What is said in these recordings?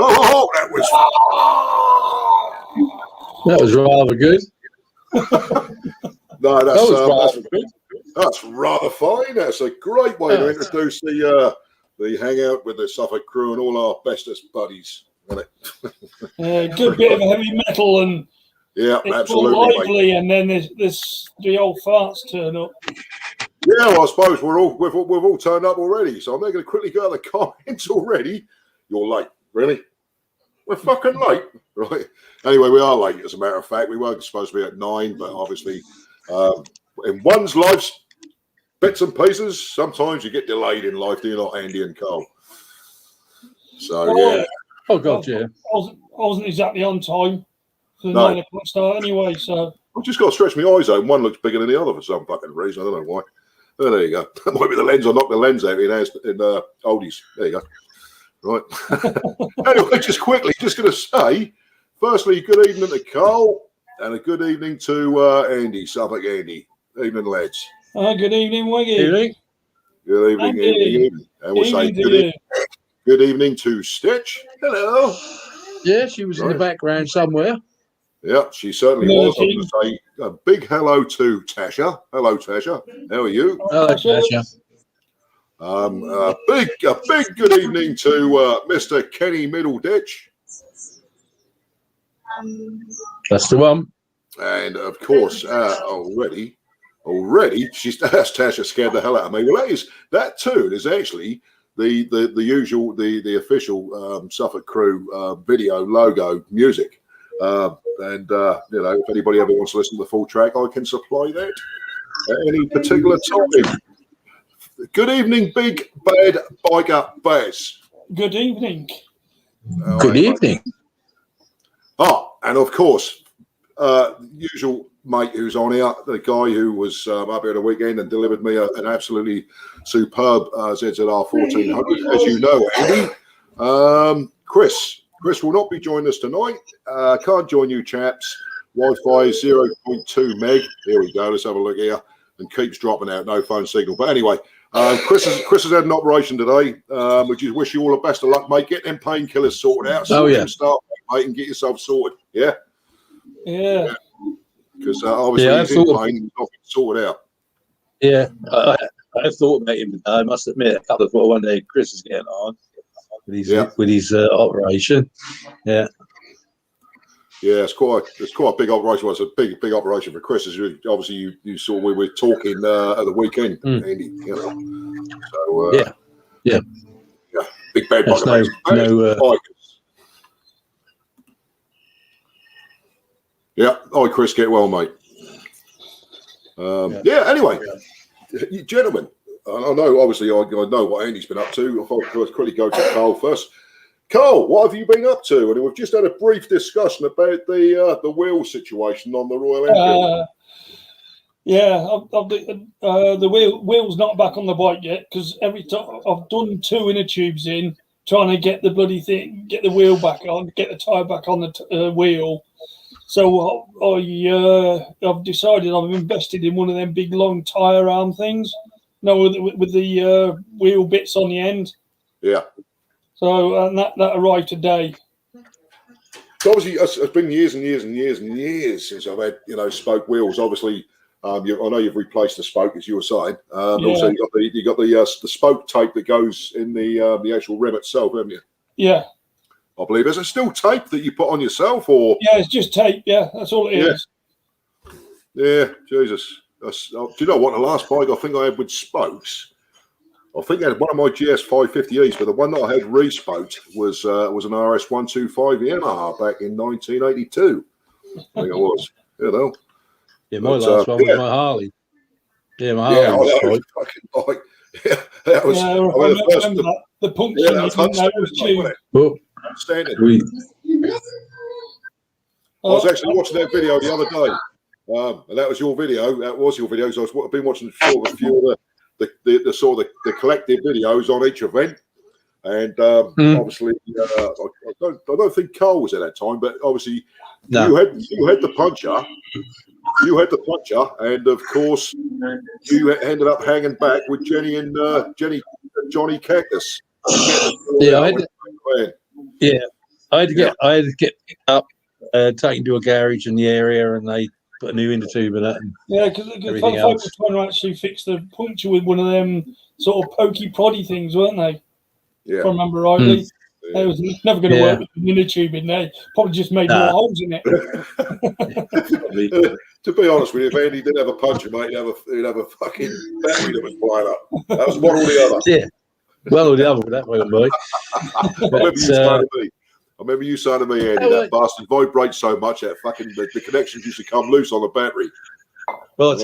Oh, that was rather good. No, rather good. That's rather fine. That's a great way to introduce the hangout with the Suffolk crew and all our bestest buddies, isn't it? Good bit of heavy metal and it's absolutely all lively, mate. and then there's the old farts turn up. Yeah, well, I suppose we've all turned up already, so I'm not going to quickly go to the comments already. You're late, really? We're fucking late, right? Anyway, we are late, as a matter of fact. We weren't supposed to be at 9, but obviously, in one's life's bits and pieces, sometimes you get delayed in life, do you not, Andy and Carl? So, yeah. Oh, God, yeah. I wasn't exactly on time for the 9 o'clock start anyway, so. I've just got to stretch my eyes out. One looks bigger than the other for some fucking reason. I don't know why. Oh, there you go. That might be the lens. I knocked the lens out in oldies. There you go. Right. Anyway, just quickly, just going to say, firstly, good evening to Carl and a good evening to Andy, Suffolk Andy. Evening, lads. Good evening, Wiggy. Evening. Good evening, evening. And we'll say good evening to Stitch. Hello. Yeah, she was in the background somewhere. Yeah, she certainly was. I'm going to say a big hello to Tasha. Hello, Tasha. How are you? Hello, Tasha. A big good evening to Mr. Kenny Middleditch. That's the one. And of course, already, Tasha scared the hell out of me. Well, that tune is actually the usual, the official Suffolk Crew video logo music. And if anybody ever wants to listen to the full track, I can supply that at any particular time. Good evening, big bad biker Baz. Good evening. Good evening. Oh, and of course, usual mate who's on here, the guy who was up here the weekend and delivered me an absolutely superb ZZR 1400, as you know, Andy. Chris will not be joining us tonight. Can't join you, chaps. Wi-Fi 0.2 meg. Here we go. Let's have a look here. And keeps dropping out. No phone signal. But anyway, Chris has had an operation today. Which is wish you all the best of luck, mate. Get them painkillers sorted out. Start, mate, and get yourself sorted. Yeah. Yeah. Because obviously he's in pain and not sorted out. Yeah, I've thought about him. I must admit, a couple of one day Chris is getting on with his operation. Yeah. Yeah, it's quite a big operation. Well, it's a big operation for Chris. As obviously you saw we were talking at the weekend, Andy. You know, so yeah, big bad bugger. Yeah, hi Chris, get well, mate. Anyway, you gentlemen, I know obviously I know what Andy's been up to. I'll quickly go to Carl first. Carl, what have you been up to? And we've just had a brief discussion about the wheel situation on the Royal Enfield. The wheel's not back on the bike yet because every time I've done 2 inner tubes in, trying to get the bloody thing, get the wheel back on, get the tyre back on the wheel. So I've decided I've invested in one of them big long tyre arm things, with the wheel bits on the end. Yeah. So that arrived today. So obviously, it's been years and years and years and years since I've had spoke wheels. Obviously, I know you've replaced the spoke, as you were saying. Also, you got the spoke tape that goes in the actual rim itself, haven't you? Yeah. I believe. Is it still tape that you put on yourself, or? Yeah, it's just tape. Yeah, that's all it is. Yeah, Jesus. Do you know what? The last bike I think I had with spokes, I think I had one of my GS 550Es, but the one that I had re-spoked was an RS 125 Yamaha back in 1982. I think it was. You know. Yeah, my last one was my Harley. Yeah, my Harley. Was fucking bike. Yeah, that was. I remember the puncture. Yeah, that was outstanding. I was actually watching that video the other day, And that was your video. That was your video. So I've been watching sort of a few of the sort of the collective videos on each event. And obviously, I don't think Carl was at that time, but obviously you had the puncher. You had the puncher, and of course, you ended up hanging back with Johnny Cactus. I had to get picked up, taken to a garage in the area, and they put a new tube in it. Because folk were trying to actually fix the puncture with one of them sort of pokey proddy things, weren't they? Yeah. If I remember rightly. It was never going to work with the mini tube in there. Probably just made more holes in it. To be honest with you, if Andy didn't have a puncher, mate, he'd have a fucking battery that was flying up. That was one or the other. Yeah. Well or the other, that way, mate. I remember you saying to me, Andy, that bastard vibrates so much that fucking the connections used to come loose on the battery. Well, I'll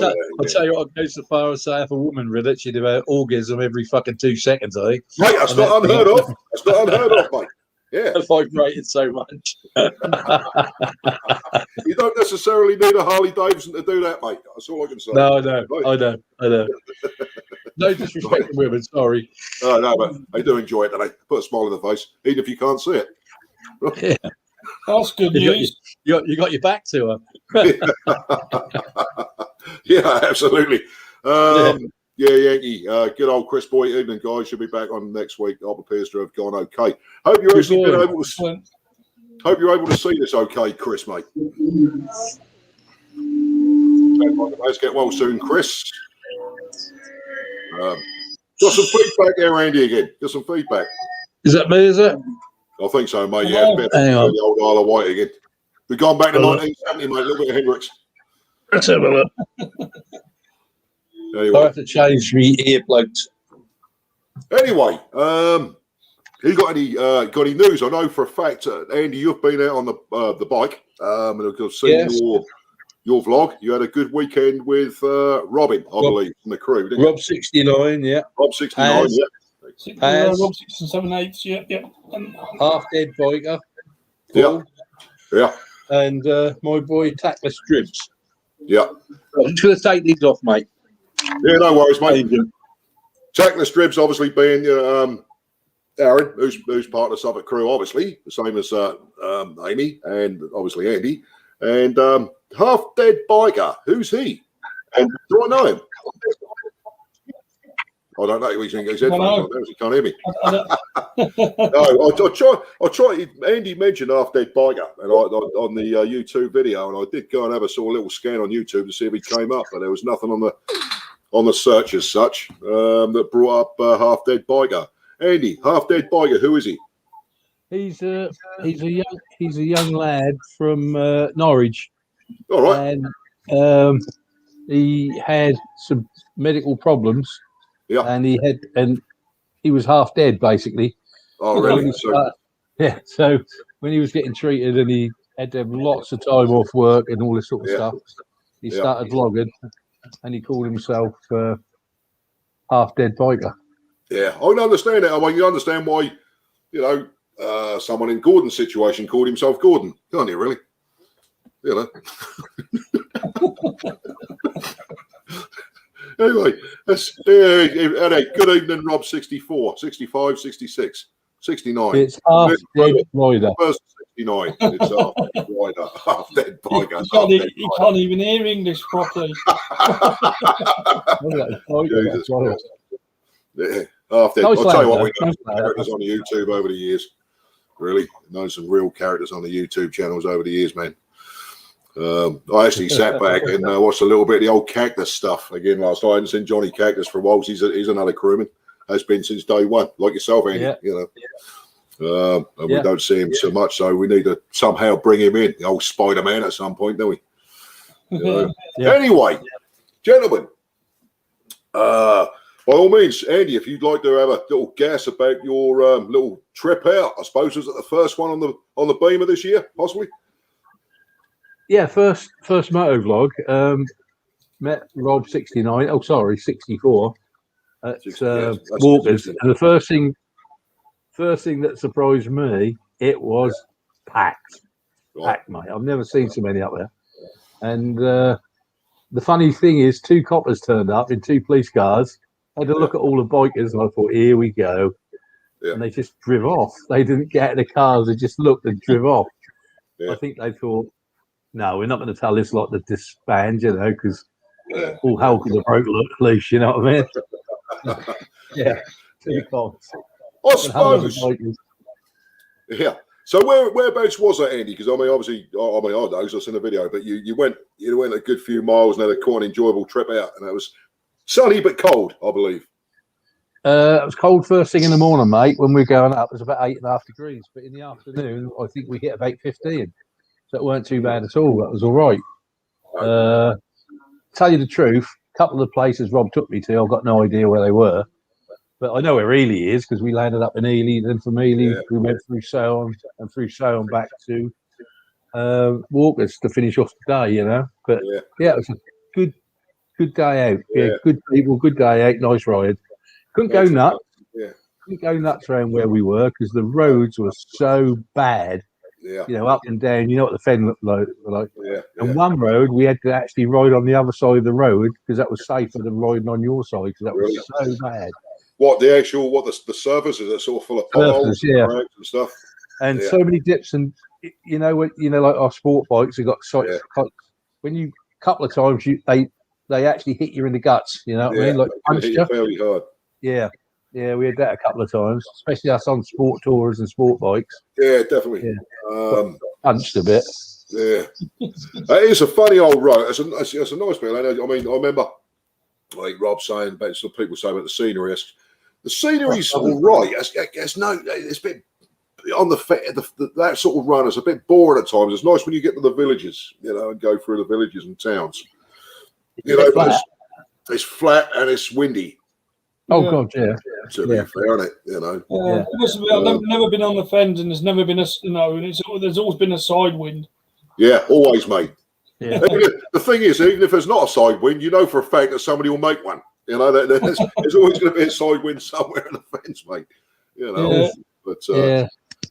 tell you what, I'd go so far as say if a woman read it, she'd have an orgasm every fucking 2 seconds, I think. Mate, that's not unheard of. That's not unheard of, mate. Yeah. It vibrated so much. You don't necessarily need a Harley Davidson to do that, mate. That's all I can say. No, I know. No disrespect to women, sorry. No, but they do enjoy it, and they put a smile on the face, even if you can't see it. Yeah. That's good news. You got your back to her. Yeah, absolutely. Yeah, Yankee. Good old Chris Boy. Evening, guys. Should be back on next week. All appears to have gone okay. Hope you're actually been able to. Hope you're able to see this okay, Chris, mate. Let's get well soon, Chris. Got some feedback there, Andy, again. Got some feedback. Is that me, is it? I think so, mate. Yeah, the old Isle of Wight again. We've gone back to 1970, mate. A little bit of Hendrix. Let's have a look. Anyway. I have to change me earplugs. Anyway, you got any news? I know for a fact, Andy, you've been out on the bike, and I've seen your vlog. You had a good weekend with Robin, I believe, from the crew. Didn't Rob 69, yeah. Rob 69, yeah. Rob 6 and 7/8, yeah. Half dead biker. Yeah. And my boy Tackless Dribs. Yeah. I'm just going to take these off, mate. Yeah, no worries, mate. Tackless Dribs, obviously being Aaron, who's part of the Suffolk crew, obviously, the same as Amy and obviously Andy. And Half Dead Biker, who's he? And do I know him? I don't know. He's headphones on. He can't hear me. No, I tried. Andy mentioned Half Dead Biker and on the YouTube video, and I did go and have a sort of little scan on YouTube to see if he came up, but there was nothing on the search as such that brought up Half Dead Biker. Andy, Half Dead Biker, who is he? He's a young lad from Norwich. All right. And he had some medical problems. Yeah. And he was half dead basically. Oh, really? So when he was getting treated and he had to have lots of time off work and all this sort of stuff, he started vlogging and he called himself Half Dead Biker. Yeah, I can understand it. I mean, you understand why, someone in Gordon's situation called himself Gordon, can't you, really? Anyway, good evening, Rob 64, 65, 66, 69. It's Half Dead Rider. First 69. It's Half Dead Rider. Half Dead Biker. He can't even hear English properly. Yeah, Half Dead. I'll tell you what, we know some characters on the YouTube over the years. Really, know some real characters on the YouTube channels over the years, man. I actually sat back and watched a little bit of the old Cactus stuff again last night. I hadn't seen Johnny Cactus for a while. He's another crewman. Has been since day one, like yourself, Andy. And we don't see him so much, so we need to somehow bring him in, the old Spider-Man, at some point, don't we? Anyway, gentlemen, by all means, Andy, if you'd like to have a little guess about your little trip out, I suppose was it the first one on the Beamer this year, possibly? Yeah, first moto vlog. Met Rob 69. Oh, sorry, 64 at Walkers. And the first thing that surprised me, it was packed, mate. I've never seen so many up there. And the funny thing is, 2 coppers turned up in 2 police cars. Had a look at all the bikers, and I thought, here we go. Yeah. And they just driv off. They didn't get in the cars. They just looked and driv off. Yeah. I think they thought, no, we're not going to tell this lot to disband, you know, because all hell could have broke loose, you know what I mean? Yeah. 2 cops. I suppose. Yeah. So whereabouts was that, Andy? Because I mean, obviously, I know because I've seen the video, but you went a good few miles and had quite an enjoyable trip out, and it was sunny but cold, I believe. It was cold first thing in the morning, mate. When we were going up, it was about 8.5 degrees. But in the afternoon, I think we hit about 15. So it weren't too bad at all. That was all right. Tell you the truth, a couple of the places Rob took me to, I've got no idea where they were. But I know where Ely is because we landed up in Ely. Then from Ely, we went through Sale and through Sale back to Walkers to finish off the day, you know. But yeah, it was a good day out. Yeah, good people, good day out, nice ride. Couldn't go nuts. Yeah. Couldn't go nuts around where we were because the roads were so bad. Yeah. You know, up and down. You know what the fen looked like. Yeah. And one road we had to actually ride on the other side of the road because that was safer than riding on your side because that was so bad. What the surfaces are sort of full of potholes and stuff. And so many dips and you know like our sport bikes have got when you couple of times they actually hit you in the guts, you know what I mean? Like punch you fairly hard. Yeah, we had that a couple of times, especially us on sport tours and sport bikes. Yeah, definitely. Yeah. Punched a bit. Yeah, it is a funny old road. It's a nice bit. I mean, I remember like Rob saying about some people say about the scenery. The scenery's all right. It's a bit on that sort of run. It's a bit boring at times. It's nice when you get to the villages, you know, and go through the villages and towns. You know, but it's flat and it's windy. Oh God, yeah. To be fair, isn't it? You know. I've never been on the fens, and there's never been there's always been a side wind. Yeah, always, mate. Yeah. The thing is, even if there's not a side wind, you know for a fact that somebody will make one. You know, there's always going to be a side wind somewhere in the fence, mate. You know, but of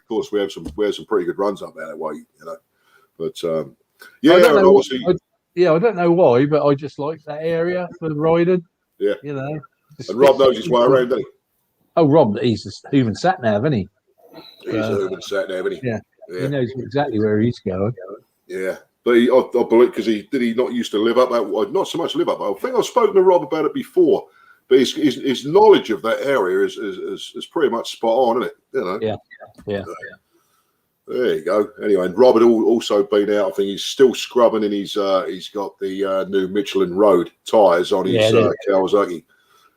course we have some pretty good runs up there that way. You know, but I don't know why, but I just like that area for riding. Yeah, you know. And Rob knows his way around, doesn't he? Oh, Rob, he's a human sat nav, isn't he? He's a human sat nav, isn't he? Yeah. He knows exactly where he's going. Yeah. But I believe because he not used to live up that, not so much live up. I think I've spoken to Rob about it before, but his knowledge of that area is pretty much spot on, isn't it? You know. Yeah. There you go. Anyway, and Rob had also been out. I think he's still scrubbing, and he's got the new Michelin Road tyres on his Kawasaki.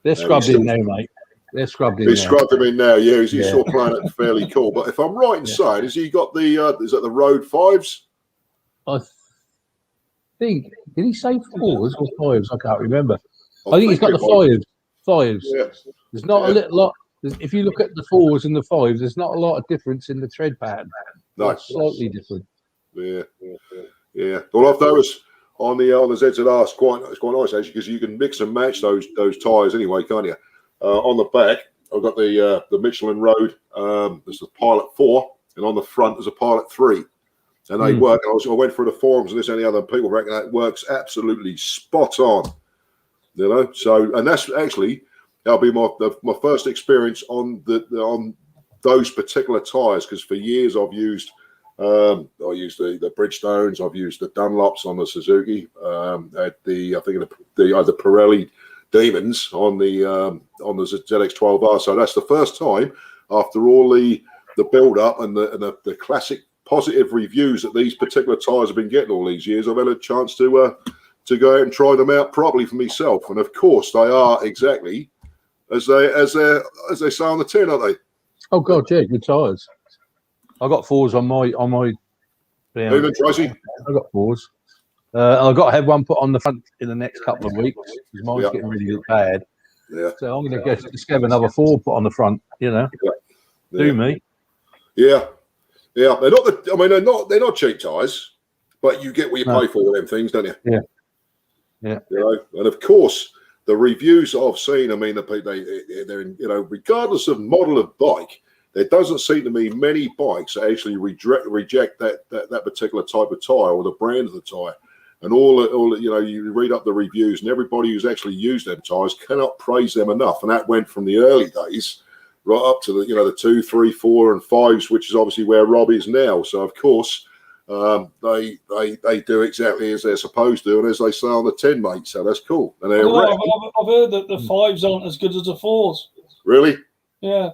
They're scrubbed in now, mate. They're scrubbed in now. He's scrubbed them in now. Yeah, he's sort of playing it fairly cool. But if I'm right in saying, has he got the is that the Road 5s? I think, did he say 4s or 5s? I can't remember. I think he's got the 5s. 5s. Yeah. There's not a lot. If you look at the 4s and the 5s, there's not a lot of difference in the tread pattern. No, it's slightly different. Yeah. Well, I've noticed on the ZZR, it's quite nice actually because you can mix and match those tyres anyway, can't you? On the back, I've got the Michelin Road. There's the Pilot 4, and on the front there's a Pilot 3. And they work. I went through the forums and this and the other, and people reckon that works absolutely spot on. You know, so and that's actually that'll be my first experience on those particular tyres because for years I've used the Bridgestones, I've used the Dunlops on the Suzuki, I think the Pirelli Demons on the ZX12R. So that's the first time after all the build up and the classic positive reviews that these particular tyres have been getting all these years, I've had a chance to go out and try them out properly for myself. And of course, they are exactly as they say on the tin, aren't they? Oh God, yeah, good tyres. I got 4s on my. Even Tracy, I got 4s. I've got to have one put on the front in the next couple of weeks because mine's getting really bad. Yeah. So I'm going to just have another 4 put on the front. You know, do me. Yeah. They're not cheap tyres, but you get what you pay for with them things, don't you? Yeah. You know, and of course the reviews I've seen. I mean, they're regardless of model of bike, there doesn't seem to be many bikes that actually reject that particular type of tyre or the brand of the tyre. And all you know, you read up the reviews, and everybody who's actually used them tyres cannot praise them enough. And that went from the early days right up to the 2, 3, 4, and 5s, which is obviously where Rob is now. So of course, they do exactly as they're supposed to, and as they say on the tin, mate. So that's cool. And they're I've heard that the 5s aren't as good as the 4s. Really? Yeah.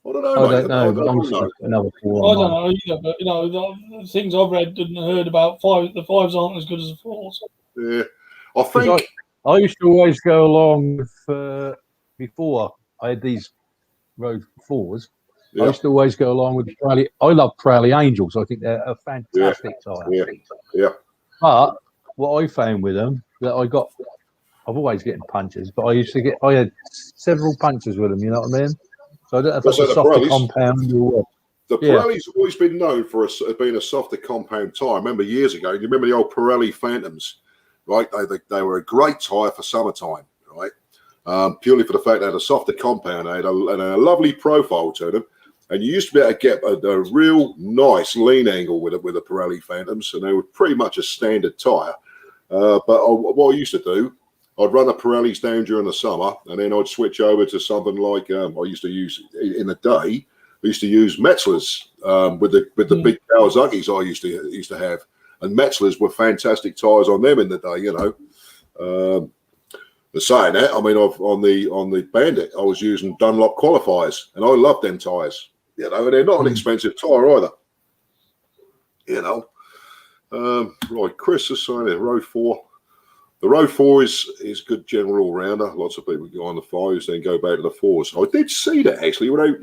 I don't know. I don't know. But I'm sure another 4. I don't know either, but the things I've read and heard about the 5s aren't as good as the 4s. Yeah, I think I used to always go along with before I had these Road 4s. I used to always go along with the Pirelli. I love Pirelli Angels. I think they're a fantastic tyre. Yeah. But what I found with them that I've always getting punches, but I had several punches with them. You know what I mean? So I don't know if it's a softer compound or what. The Pirelli's always been known for being a softer compound tyre. I remember years ago, you remember the old Pirelli Phantoms, right? They were a great tyre for summertime, right? Purely for the fact they had a softer compound, they had a lovely profile to them. And you used to be able to get a real nice lean angle with the Pirelli Phantoms, and they were pretty much a standard tyre. But what I used to do, I'd run the Pirellis down during the summer, and then I'd switch over to something like I used to use in the day. I used to use Metzler's with the big Kawasaki's I used to have, and Metzler's were fantastic tyres on them in the day. You know, saying that, I mean, on the Bandit, I was using Dunlop qualifiers, and I love them tyres. You know, and they're not an expensive tyre either. You know, right? Chris is saying it. Road 4. The Road 4 is good general all-rounder. Lots of people go on the 5s, then go back to the 4s. I did see that actually when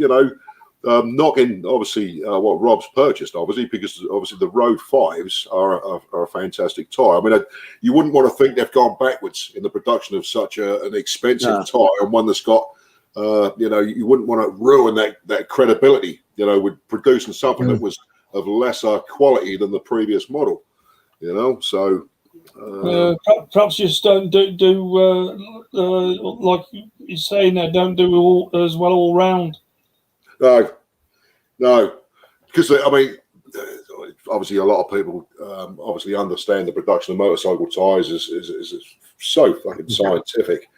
knocking obviously what Rob's purchased, obviously, because obviously the Road 5s are a fantastic tyre. I mean, you wouldn't want to think they've gone backwards in the production of such an expensive tyre, and one that's got you wouldn't want to ruin that credibility, with producing something that was of lesser quality than the previous model, so perhaps just don't do like you're saying there, don't do as well all round. No, because I mean, obviously a lot of people obviously understand the production of motorcycle tyres is so fucking scientific.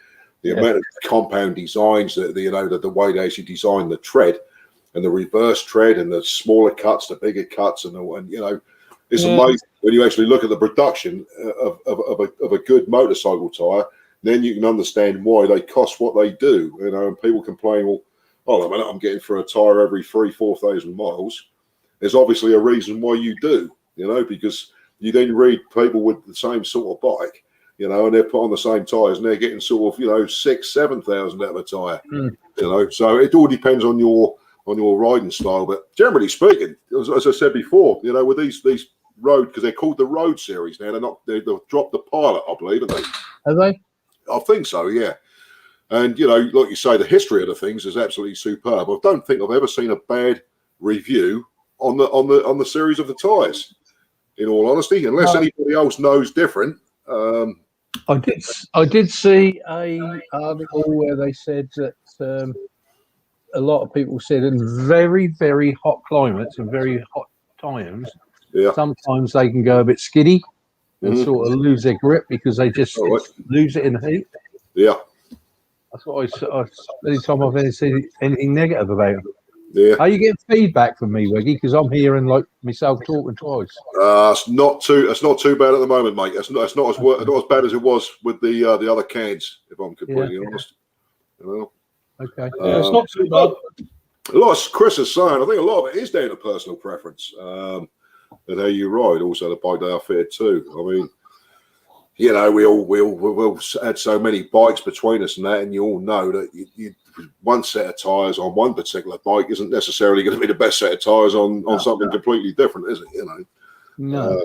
The amount of compound designs, the way they actually design the tread and the reverse tread and the smaller cuts, the bigger cuts, and it's amazing when you actually look at the production of a good motorcycle tyre. Then you can understand why they cost what they do. And people complain, well, hold on a minute, I'm getting for a tyre every 3,000-4,000 miles. There's obviously a reason why you do, because you then read people with the same sort of bike, and they're put on the same tyres and they're getting sort of, 6,000-7,000 out of a tyre, so it all depends on your riding style. But generally speaking, as I said before, with these road, because they're called the Road Series now, they've dropped the Pilot, I believe, haven't they? Have they? I think so, yeah. And, like you say, the history of the things is absolutely superb. I don't think I've ever seen a bad review on the series of the tyres, in all honesty, unless anybody else knows different. I did see a article where they said that a lot of people said in very, very hot climates and very hot times, sometimes they can go a bit skiddy and sort of lose their grip because they just lose it in the heat. Yeah. That's what anytime I've ever seen anything negative about them. Yeah. Are you getting feedback from me, Wiggy? Because I'm hearing like myself talking twice. It's not too bad at the moment, mate. It's not as bad as it was with the other cans, if I'm completely honest. Okay. It's not too bad. A lot of Chris is saying, I think a lot of it is down to personal preference and how you ride. Also, the bike they are fitted too. I mean, we'll had so many bikes between us and that, and you all know that you one set of tyres on one particular bike isn't necessarily going to be the best set of tyres on something completely different, is it? No.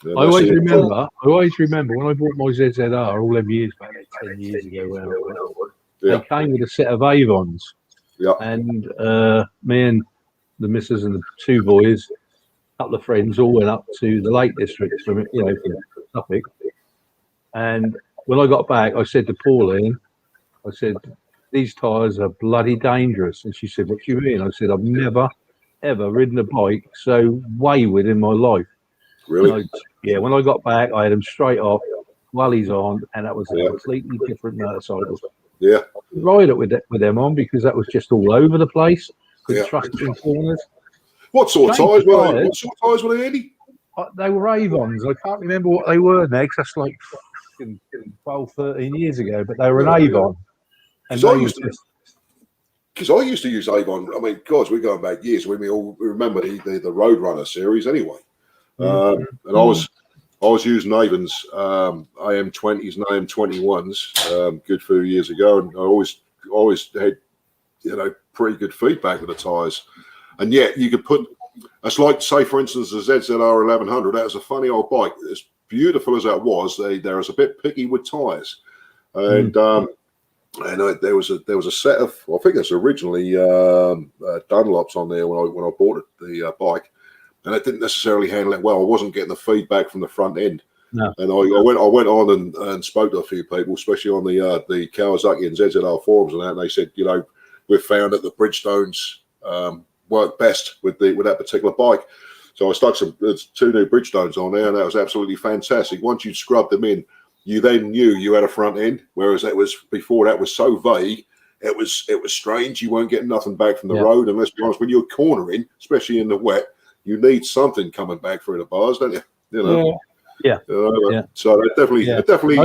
I always remember when I bought my ZZR all them years back, like 10 years ago, they came with a set of Avons. Yeah. And me and the missus and the two boys, a couple of friends, all went up to the Lake District from Suffolk. And when I got back, I said to Pauline, these tyres are bloody dangerous. And she said, what do you mean? I said, I've never, ever ridden a bike so wayward in my life. Really? Yeah, when I got back, I had them straight off, wellies on, and that was a completely different motorcycle. Yeah. I didn't ride it with them on because that was just all over the place. Couldn't Yeah. trust it in corners. What sort of tyres were they? What sort of tyres were they, Eddie? They were Avons. I can't remember what they were now because that's like 12, 13 years ago, but they were an Avon. And because I used to use Avon. I mean, gosh, we're going back years. We all remember the Roadrunner series anyway. And I was using Avon's AM20s and AM21s good few years ago, and I always had pretty good feedback with the tyres. And yet you could put, it's like, say for instance, the ZZR 1100. That was a funny old bike. As beautiful as that was, they was a bit picky with tyres, and there was a set of, I think it's originally Dunlops on there when I bought the bike, and it didn't necessarily handle it well. I wasn't getting the feedback from the front end. No. And I went on and spoke to a few people, especially on the Kawasaki and ZZR forums and that, and they said, we've found that the Bridgestones work best with that particular bike. So I stuck two new Bridgestones on there, and that was absolutely fantastic. Once you scrubbed them in, you then knew you had a front end, whereas that was before that was so vague. It was strange. You weren't getting nothing back from the road, and let's be honest, when you're cornering, especially in the wet, you need something coming back through the bars, don't you? Yeah. So it definitely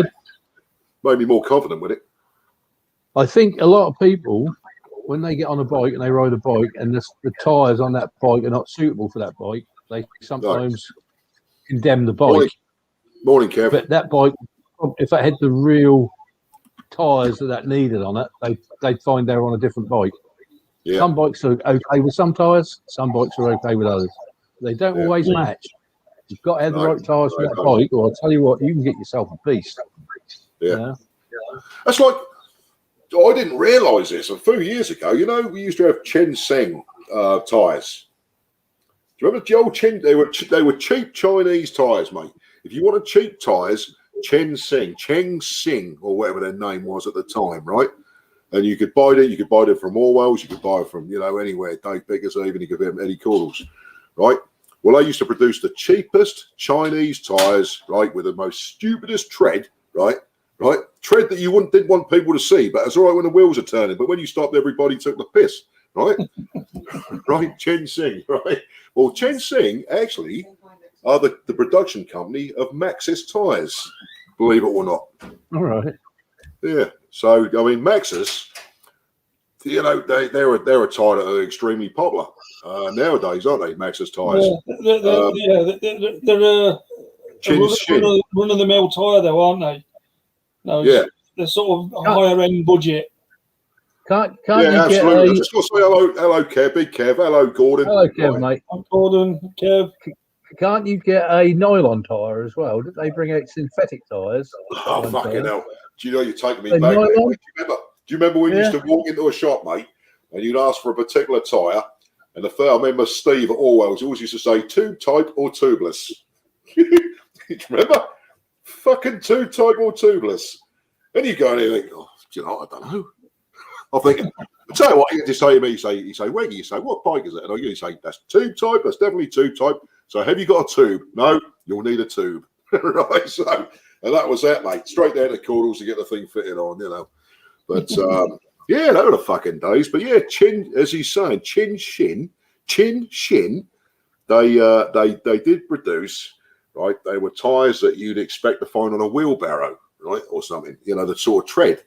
made me more confident with it. I think a lot of people, when they get on a bike and they ride a bike and the tyres on that bike are not suitable for that bike, they sometimes condemn the bike. Morning, Kev. But that bike, if it had the real tyres that needed on it, they'd find they were on a different bike. Yeah. Some bikes are okay with some tyres, some bikes are okay with others. They don't always match. You've got to have the right tyres for that bike, or I'll tell you what, you can get yourself a beast. Yeah. That's like, I didn't realise this a few years ago. We used to have Chen Seng tyres. Do you remember the old Chen? They were cheap Chinese tyres, mate. If you wanted cheap tyres, Cheng Sing, or whatever their name was at the time, right? And you could buy it. You could buy it from Orwell's. You could buy it from anywhere. Dave Biggers, even you could get Eddie Cordles, right? Well, they used to produce the cheapest Chinese tyres, right, with the most stupidest tread, right, tread that you didn't want people to see, but it's all right when the wheels are turning. But when you stopped, everybody took the piss, right? Right, Chen Sing, right? Well, Chen Sing actually are the production company of Maxxis tyres, believe it or not. All right. Yeah. So I mean, Maxxis, they're a tyre that are extremely popular nowadays, aren't they? Maxxis tyres. They're a run-of-the-mill tyre, though, aren't they? No, they're sort of higher end budget. Can't you absolutely. I just got to say hello, Kev, big Kev, hello, Gordon. Hello, Kev, mate. I'm Gordon, Kev. Can't you get a nylon tyre as well? Did they bring out synthetic tyres? Oh, fucking hell. Do you know you're taking me back? Do you remember when you used to walk into a shop, mate, and you'd ask for a particular tyre, and I remember Steve at Orwell's always used to say tube type or tubeless. Remember? Fucking tube type or tubeless. And you go in and you think, I don't know. I'm thinking, I'll tell you what, you just say to me, you say, Weggy, you say, what bike is it? And I usually say, that's tube type, that's definitely tube type. So have you got a tube? No, you'll need a tube. Right, so, and that was that, mate. Straight down to Cordles to get the thing fitted on, But, they were the fucking days. But yeah, as he's saying, Chin Shin, they did produce, right? They were tyres that you'd expect to find on a wheelbarrow, right? Or something, the sort of tread.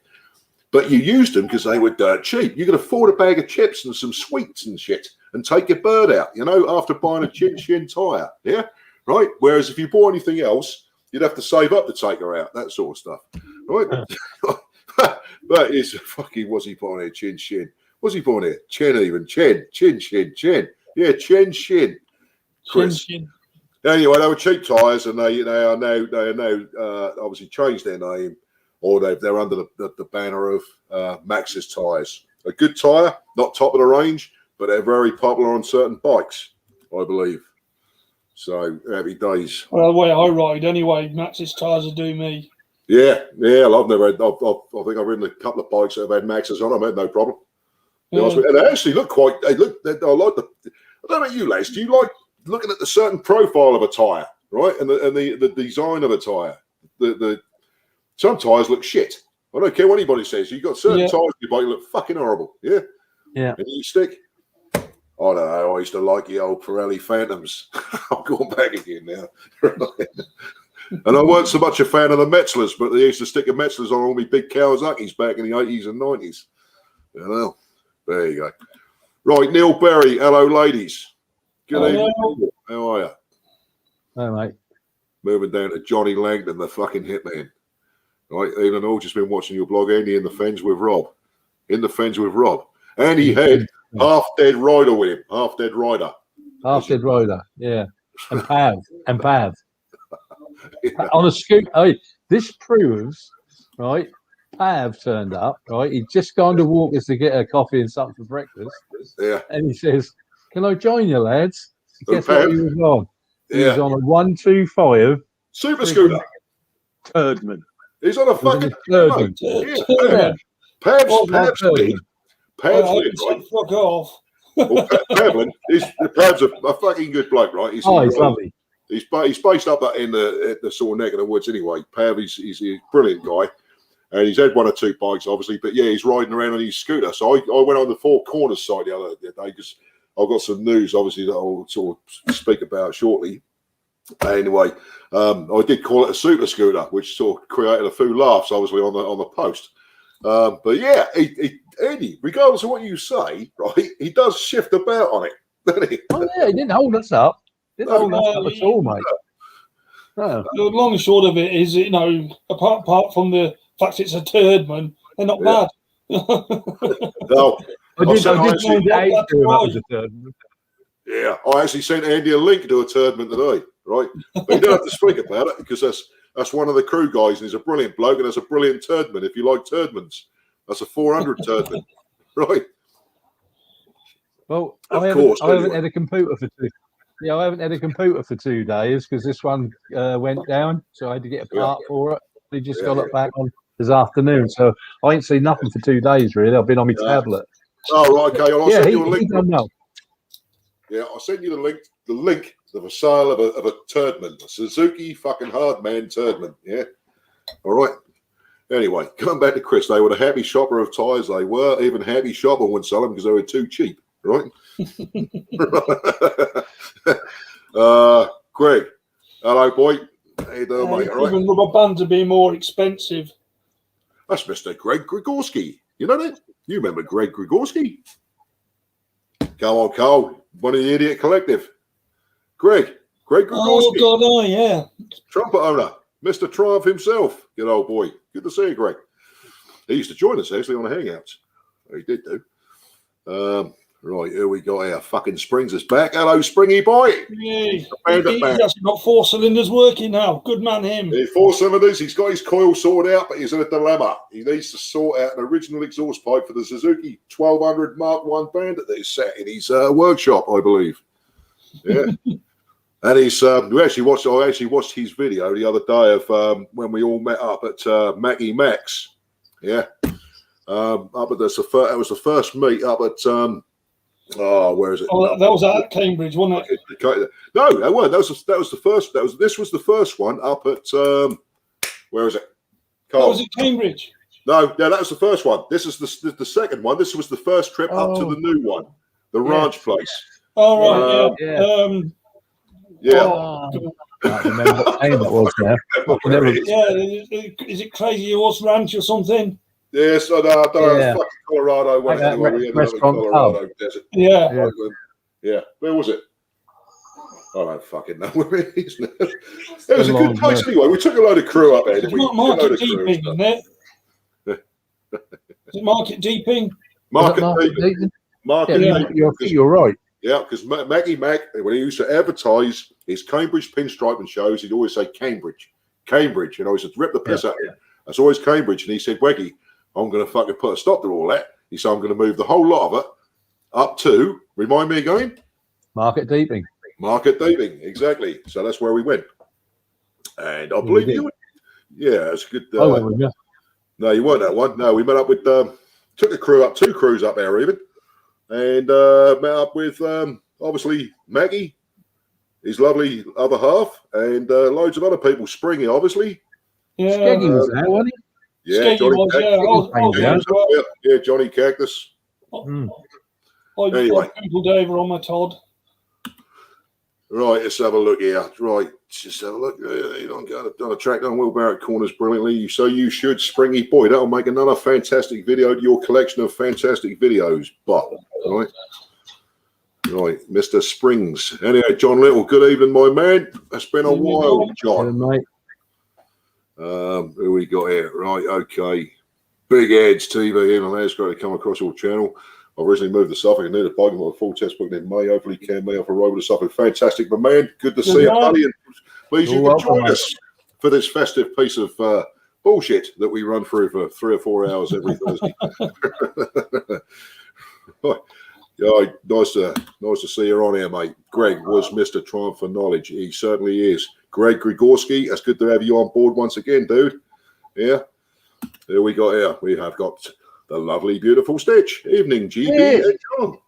But you used them because they were dirt cheap. You could afford a bag of chips and some sweets and shit and take your bird out, after buying a Chin Shin tyre. Yeah, right? Whereas if you bought anything else, you'd have to save up to take her out, that sort of stuff. Right? But it's fucking, what's he putting here? Chin Shin. What's he putting here? Chin even. Chin Shin. Yeah, Chin Shin. Chris. Chin Shin. Anyway, they were cheap tyres, and they are now obviously changed their name, or they're under the banner of Maxxis tyres. A good tyre, not top of the range, but they're very popular on certain bikes, I believe. So happy days. Well, the way I ride anyway, Maxxis tyres will do me. Yeah. I've think I've ridden a couple of bikes that have had Maxxis on. I've had no problem. Yeah. And they actually look quite. I like I don't know you, lads. Do you like looking at the certain profile of a tyre? right? And the design of the tyre. Some tyres look shit. I don't care what anybody says. You've got certain tyres in your bike look fucking horrible. Yeah. Yeah. And you stick. I don't know. I used to like the old Pirelli Phantoms. I'm going back again now. And I weren't so much a fan of the Metzlers, but they used to stick the Metzlers on all my big Kawasaki's back in the 80s and 90s. You know, there you go. Right, Neil Berry. Hello, ladies. Good evening. How are you? Oh, mate. Moving down to Johnny Langdon, the fucking hitman. Right, even though I've just been watching your blog, Andy, in the fens with Rob. In the fens with Rob. And he had half-dead rider with him. Half-dead rider. Half-dead rider, yeah. And Pav. On a scoot. Oh, this proves, right, Pav turned up, right? He'd just gone to Walker's to get a coffee and something for breakfast. Yeah. And he says, can I join you, lads? Guess Pav? what he was on? He Yeah. was on a 125 Super scooter. Turdman. He's on a fucking Turdman. Yeah. Pav's lead. Pav's lead, right? Fuck off. Well, Pav's a fucking good bloke, right? He's lovely. He's based up in the sort of neck of the woods anyway. Pav, he's a brilliant guy. And he's had one or two bikes, obviously. But, yeah, he's riding around on his scooter. So I went on the Four Corners site the other day because I've got some news, obviously, that I'll sort of speak about shortly. Anyway, I did call it a super scooter, which sort of created a few laughs, obviously, on the post. But, yeah, Eddie, regardless of what you say, right, he does shift about on it, doesn't he? Oh, yeah, he didn't hold us up. Didn't hold us up at all, mate. No. The long and short of it is, you know, apart from the fact it's a Turdman, they're not bad. No, I did find out was a Turdman. Yeah, I actually sent Andy a link to a Turdman today, right? But you don't have to speak about it because that's one of the crew guys, and he's a brilliant bloke, and that's a brilliant Turdman. If you like Turdmans, that's a 400 Turdman, right? Well, I haven't had a computer for 2. Yeah, I haven't had a computer for 2 days because this one went down, so I had to get a part for it. They just got it back on this afternoon, so I ain't seen nothing for 2 days really. I've been on my tablet. Oh, right, okay. Well, I'll send you a link. Yeah, I'll send you the link of a sale of a Turdman, a Suzuki fucking hardman Turdman. Yeah, all right. Anyway, coming back to Chris, they were the happy shopper of tyres. They were. Even happy shopper wouldn't sell them because they were too cheap, right? Greg, hello, boy. How you doing, mate? All right? Even rubber bands are being more expensive. That's Mr. Greg Grigorski. You know that? You remember Greg Grigorski? Come on, Carl. One of the Idiot Collective. Greg Grigorski. Oh, God, yeah. Trumpet owner. Mr. Triumph himself. Good old boy. Good to see you, Greg. He used to join us, actually, on the Hangouts. He did, do. Right, here we go. Here. Fucking Springs is back. Hello, Springy boy. Yeah, he's actually got 4 cylinders working now. Good man, him. Yeah, 4 cylinders. He's got his coil sorted out, but he's in a dilemma. He needs to sort out an original exhaust pipe for the Suzuki 1200 Mark I Bandit that is set in his workshop, I believe. Yeah. And he's I actually watched his video the other day of when we all met up at Mackie Max. Yeah. Up at that was the first meet up at where is it? Oh, that was at Cambridge, wasn't it? No, that weren't. That was the first. This was the first one up at where is it? That was at Cambridge. No, that was the first one. This is the second one. This was the first trip up to the new one, the ranch place. Oh right, yeah. Yeah. I can't remember what name it was now. Is it Crazy Horse Ranch or something? Yes, I don't know. It's fucking Colorado. We ended up in Colorado desert. Yeah. Yeah. Where was it? I don't fucking know where it is now. It was a good place anyway. We took a load of crew up there. It's not Market Deeping, isn't it? Is it Market Deeping? Market Deeping. Market Deeping. You're right. Yeah, because Maggie Mac, when he used to advertise his Cambridge pinstriping shows, he'd always say Cambridge. You know, he said, rip the piss out of it. That's always Cambridge. And he said, Weggy, I'm going to fucking put a stop to all that. He said, I'm going to move the whole lot of it up to, remind me again? Market Deeping. Market Deeping, exactly. So that's where we went. And I believe you. Yeah, it's good. No, you weren't that one. No, we met up with, took a crew up, 2 crews up there even. And met up with, obviously, Maggie, his lovely other half, and loads of other people. Springy, obviously. Yeah. Skeggy was there, wasn't he? Yeah, Skeggy Johnny was, Cactus. yeah. I was there as well. Yeah, Johnny Cactus. Anyway. I Googled over on my Todd. Right, let's have a look here. Right, just have a look. You don't got done a track down Will Barrett corners brilliantly. So you should, Springy boy. That'll make another fantastic video to your collection of fantastic videos. But right, Mr. Springs. Anyway, John Little. Good evening, my man. It's been a while, John. Yeah, mate. Who we got here? Right, okay. Big Ed's TV in on there. It's great to come across your channel. I originally moved to Suffolk and need a bike with a full test book in May. Hopefully, can me off a road to Suffolk. Fantastic, my man. Good to see you, buddy. And please, you can join us for this festive piece of bullshit that we run through for 3 or 4 hours every Thursday. Yeah, nice to see you on here, mate. Greg was Mr. Triumph for Knowledge. He certainly is. Greg Grigorski, it's good to have you on board once again, dude. Yeah. Here we got here. We have got the lovely, beautiful Stitch. Evening, GB and John.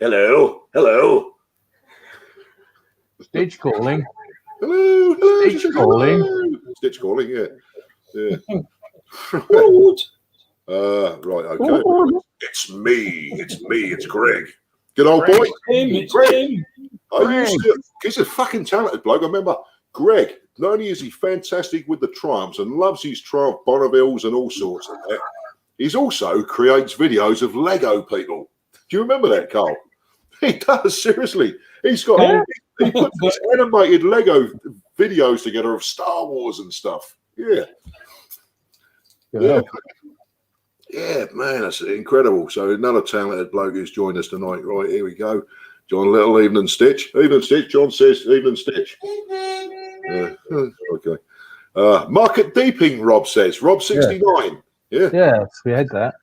Hello. Stitch calling. Hello. Stitch calling. Stitch calling, yeah. Right, okay. It's me. It's Greg. Good old boy. Greg. He's a fucking talented bloke. I remember Greg, not only is he fantastic with the Triumphs and loves his Triumph Bonnevilles and all sorts of that, he's also creates videos of Lego people. Do you remember that, Carl? He does, seriously. He puts these animated Lego videos together of Star Wars and stuff. Yeah. Yeah, man, that's incredible. So another talented bloke who's joined us tonight. Right, here we go. John Little, evening Stitch. Evening Stitch. John says evening Stitch. Okay. Market deeping, Rob says. Rob 69. Yeah. Yes, we had that.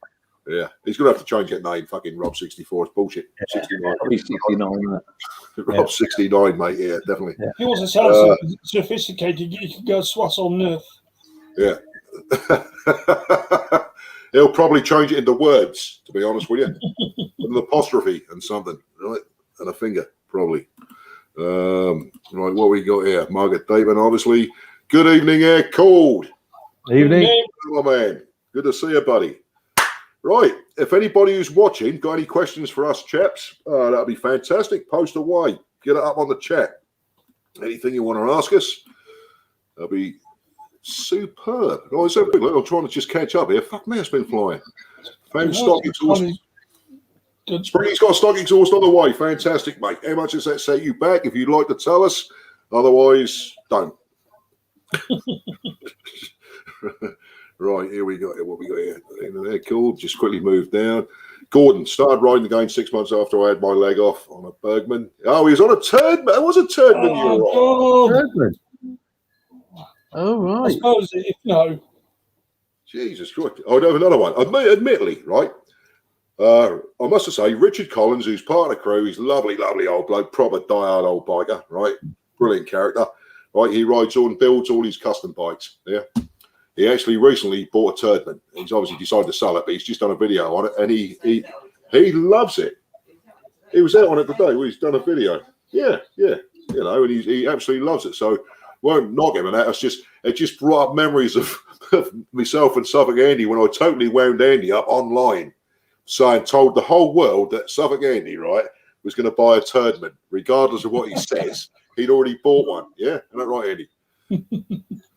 Yeah. He's going to have to change that name. Fucking Rob 64. It's bullshit. 69. Probably 69. Rob 69, mate. Yeah, definitely. If he wasn't so sophisticated, you could go swass on Nerf. Yeah. He'll probably change it into words, to be honest with you. With an apostrophe and something, right? And a finger, probably. Right, what we got here? Margaret Damon, obviously. Good evening, Air Cold. Evening. Hello, man. Good to see you, buddy. Right, if anybody who's watching got any questions for us, chaps, that'll be fantastic. Post away. Get it up on the chat. Anything you want to ask us, that'll be superb. Oh, it's everything. I'm trying to just catch up here. Fuck me, it's been flying. Found stock exhaust. Springy's got stock exhaust on the way. Fantastic, mate. How much does that set you back? If you'd like to tell us, otherwise, don't. Right, here we go. What we got here? Cool. Just quickly move down. Gordon started riding again 6 months after I had my leg off on a Bergman. Oh, he was on a Turdman. It was a Turdman you were on. Turdman. Oh, right. I suppose if no. Jesus Christ. I'd have another one. Admittedly, right? I must have say, Richard Collins, who's part of the crew, he's lovely, lovely old bloke, proper diehard old biker, right? Brilliant character, right? He rides all and builds all his custom bikes, yeah? He actually recently bought a Turdman. He's obviously decided to sell it, but he's just done a video on it, and he loves it. He was out on it today. He's done a video. Yeah, you know, and he absolutely loves it. So won't knock him and that. It just brought up memories of myself and Suffolk Andy when I totally wound Andy up online, saying told the whole world that Suffolk Andy, right, was going to buy a Turdman, regardless of what he says. He'd already bought one. Yeah, isn't that right, Andy?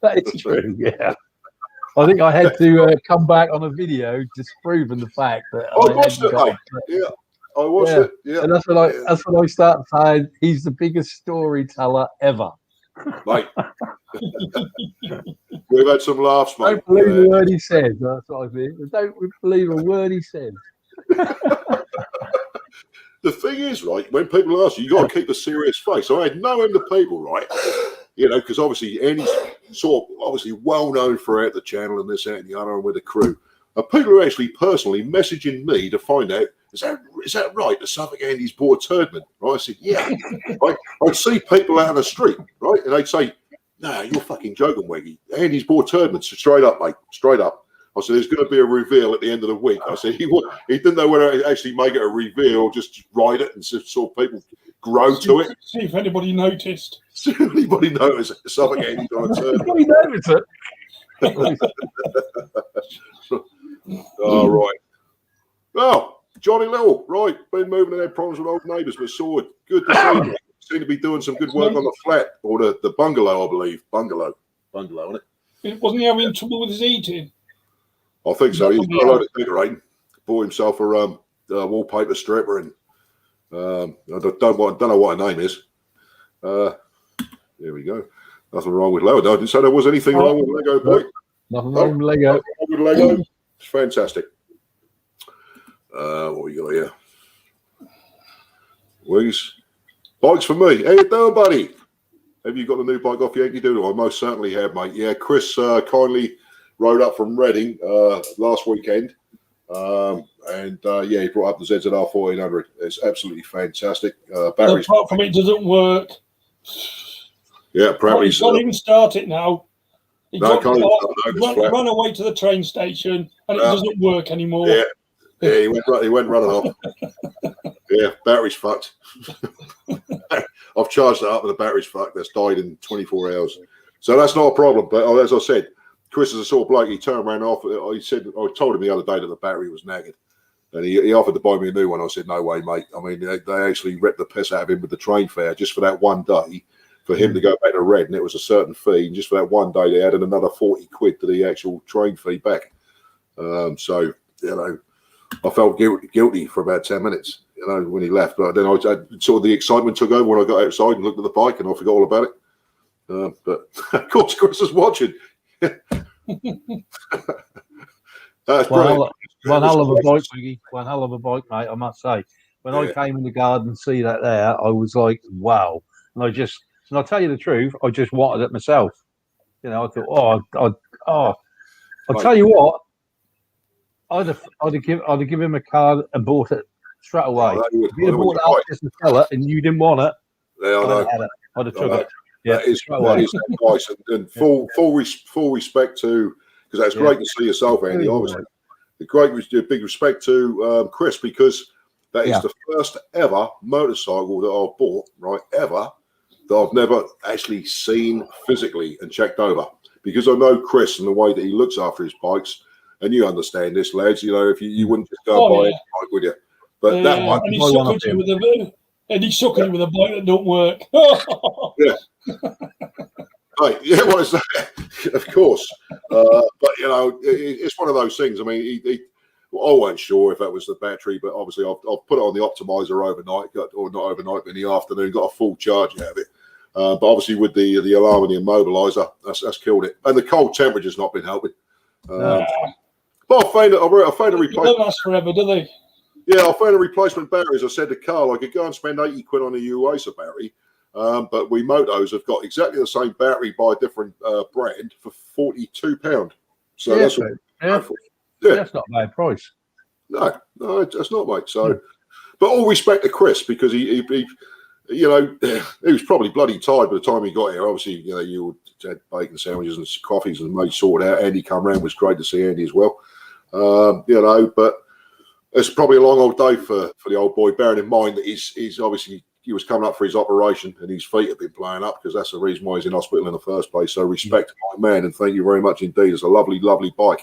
That is true. Yeah. I think I had to come back on a video disproving the fact that I watched it, mate. Yeah, I watched it. Yeah, and that's when I start saying he's the biggest storyteller ever. Mate, we've had some laughs, mate. Don't believe a word he says. That's what I think. Don't believe a word he says. The thing is, right, when people ask you, you got to keep a serious face. I had no end of people, right? You know, because obviously Andy's sort of obviously well known throughout the channel and this, that, and the other, and with the crew. And people are actually personally messaging me to find out, is that right? The Suffolk Andy's bought a Turdman, right? I said, yeah. Right? I'd see people out on the street, right? And they'd say, no, you're fucking joking, Weggy. Andy's bought a Turdman. So straight up, mate, straight up. I said, there's going to be a reveal at the end of the week. I said, he didn't know whether to actually make it a reveal or just write it and sort of people grow to it. See if anybody noticed. See if anybody noticed something any time turn. Nobody noticed it. All right. Well, Johnny Little, right. Been moving and had problems with old neighbours, but saw it. Good to see you. Seem to be doing some good work on the flat, or the bungalow, I believe. Bungalow, isn't it? Wasn't he having trouble with his eating? I think so. He's got a load of decorating. Bought himself a wallpaper stripper, and I don't know what her name is. There we go. Nothing wrong with Lego. I didn't say there was anything wrong with Lego, boy. Nothing wrong with Lego. Nothing wrong with Lego. It's fantastic. What we got here? Wings. Bikes for me. How you doing, buddy? Have you got the new bike off Yankee Doodle? I most certainly have, mate. Yeah, Chris kindly rode up from Reading last weekend. Yeah, he brought up the ZZR 1400. It's absolutely fantastic. Batteries. Apart from it doesn't work. Yeah, apparently. He can't even start it now. He No, ran flat. away to the train station and it doesn't work anymore. Yeah, he went running off. Yeah, battery's fucked. I've charged it up and the battery's fucked. That's died in 24 hours. So that's not a problem. But as I said, Chris is a sort of bloke. He turned around off. He said, I told him the other day that the battery was knackered. And he offered to buy me a new one. I said, no way, mate. I mean, they actually ripped the piss out of him with the train fare just for that one day for him to go back to Red. And it was a certain fee. And just for that one day, they added another 40 quid to the actual train fee back. So, you know, I felt guilty for about 10 minutes, you know, when he left. But then I sort of the excitement took over when I got outside and looked at the bike and I forgot all about it. But of course, Chris is watching. That's brilliant. One hell of a bike, Wiggy. One hell of a bike, mate, I must say. When I came in the garden and see that there, I was like, wow. And I'll tell you the truth, I just wanted it myself. You know, I thought, I'll tell you what, I'd have given him a card and bought it straight away. If you'd have bought it out just to sell it and you didn't want it, I'd have took it. Yeah, that is nice. And full respect to, because that's great to see yourself, Andy, obviously. Big respect to Chris, because that is the first ever motorcycle that I've bought, right, ever, that I've never actually seen physically and checked over. Because I know Chris and the way that he looks after his bikes, and you understand this, lads, you know, if you wouldn't just go and buy a bike, would you? But that one, and he's sucking with a bike that don't work. Yeah. Right, yeah, well, it's of course, but you know, it's one of those things. I mean, I wasn't sure if that was the battery, but obviously I've put it on the optimizer overnight, or not overnight, but in the afternoon, got a full charge out of it. But obviously with the aluminium mobilizer, that's killed it, and the cold temperature's not been helping. But I found a replacement. They don't last forever, do they? Yeah, I found a replacement battery. As I said to Carl, I could go and spend 80 quid on a Uacer battery. But we Motos have got exactly the same battery by a different brand for £42. So that's that's not a bad price. No, that's not, mate. So, but all respect to Chris, because he you know, he was probably bloody tired by the time he got here. Obviously, you know, you had bacon sandwiches and coffees and made sorted out. Andy come round. It was great to see Andy as well. You know, but it's probably a long old day for the old boy, bearing in mind that he's obviously, he was coming up for his operation and his feet have been playing up, because that's the reason why he's in hospital in the first place. So respect to my man, and thank you very much indeed. It's a lovely, lovely bike.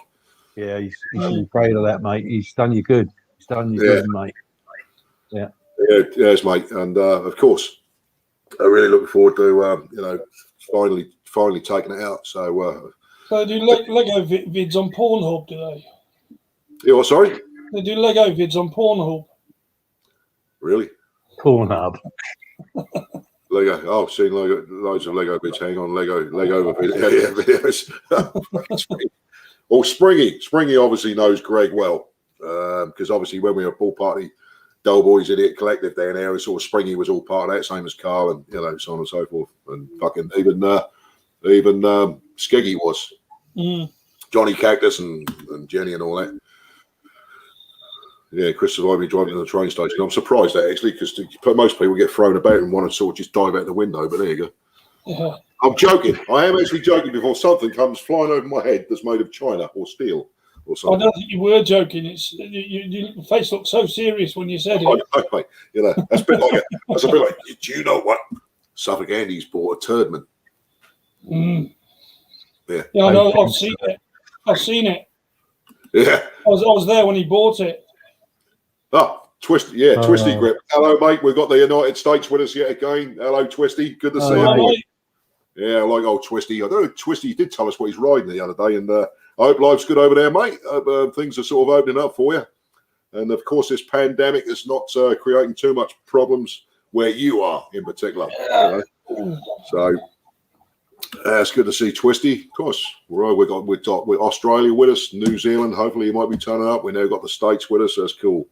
Yeah, you should be proud of that, mate. He's done you good. He's done you good, mate. Yeah. Yes, mate. And of course, I'm really looking forward to you know, finally taking it out. So so do Lego vids on Pornhub, do they? Yeah, what, sorry? They do Lego vids on Pornhub. Really? Pornhub. Lego. Oh, I've seen loads of Lego bits. Hang on, Lego videos. Well, Springy obviously knows Greg well, because obviously when we were at Ball Party, Doughboys Idiot Collective down there, sort of Springy was all part of that, same as Carl, and you know, so on and so forth, and fucking even Skeggy was, Johnny Cactus and Jenny and all that. Yeah, Chris survived me driving to the train station. I'm surprised that, actually, because most people get thrown about and want to sort of just dive out the window, but there you go. Yeah. I'm joking. I am actually joking before something comes flying over my head that's made of china or steel or I something. don't think you were joking. It's your face looked so serious when you said it. I know, mate. You know, that's a bit like that's a bit like. Do you know what? Suffolk Andy's bought a Turdman. Mm. Yeah. Yeah, I know. I've seen it. I've seen it. Yeah. I was there when he bought it. Oh, Twisty. Yeah, Twisty Grip. Hello, mate. We've got the United States with us yet again. Hello, Twisty. Good to see you, boy. Yeah, I like old Twisty. I don't know, Twisty did tell us what he's riding the other day, and I hope life's good over there, mate. Things are sort of opening up for you. And, of course, this pandemic is not creating too much problems where you are in particular. You know? So it's good to see Twisty. Of course, we've got Australia with us, New Zealand. Hopefully he might be turning up. We now got the States with us. So that's cool.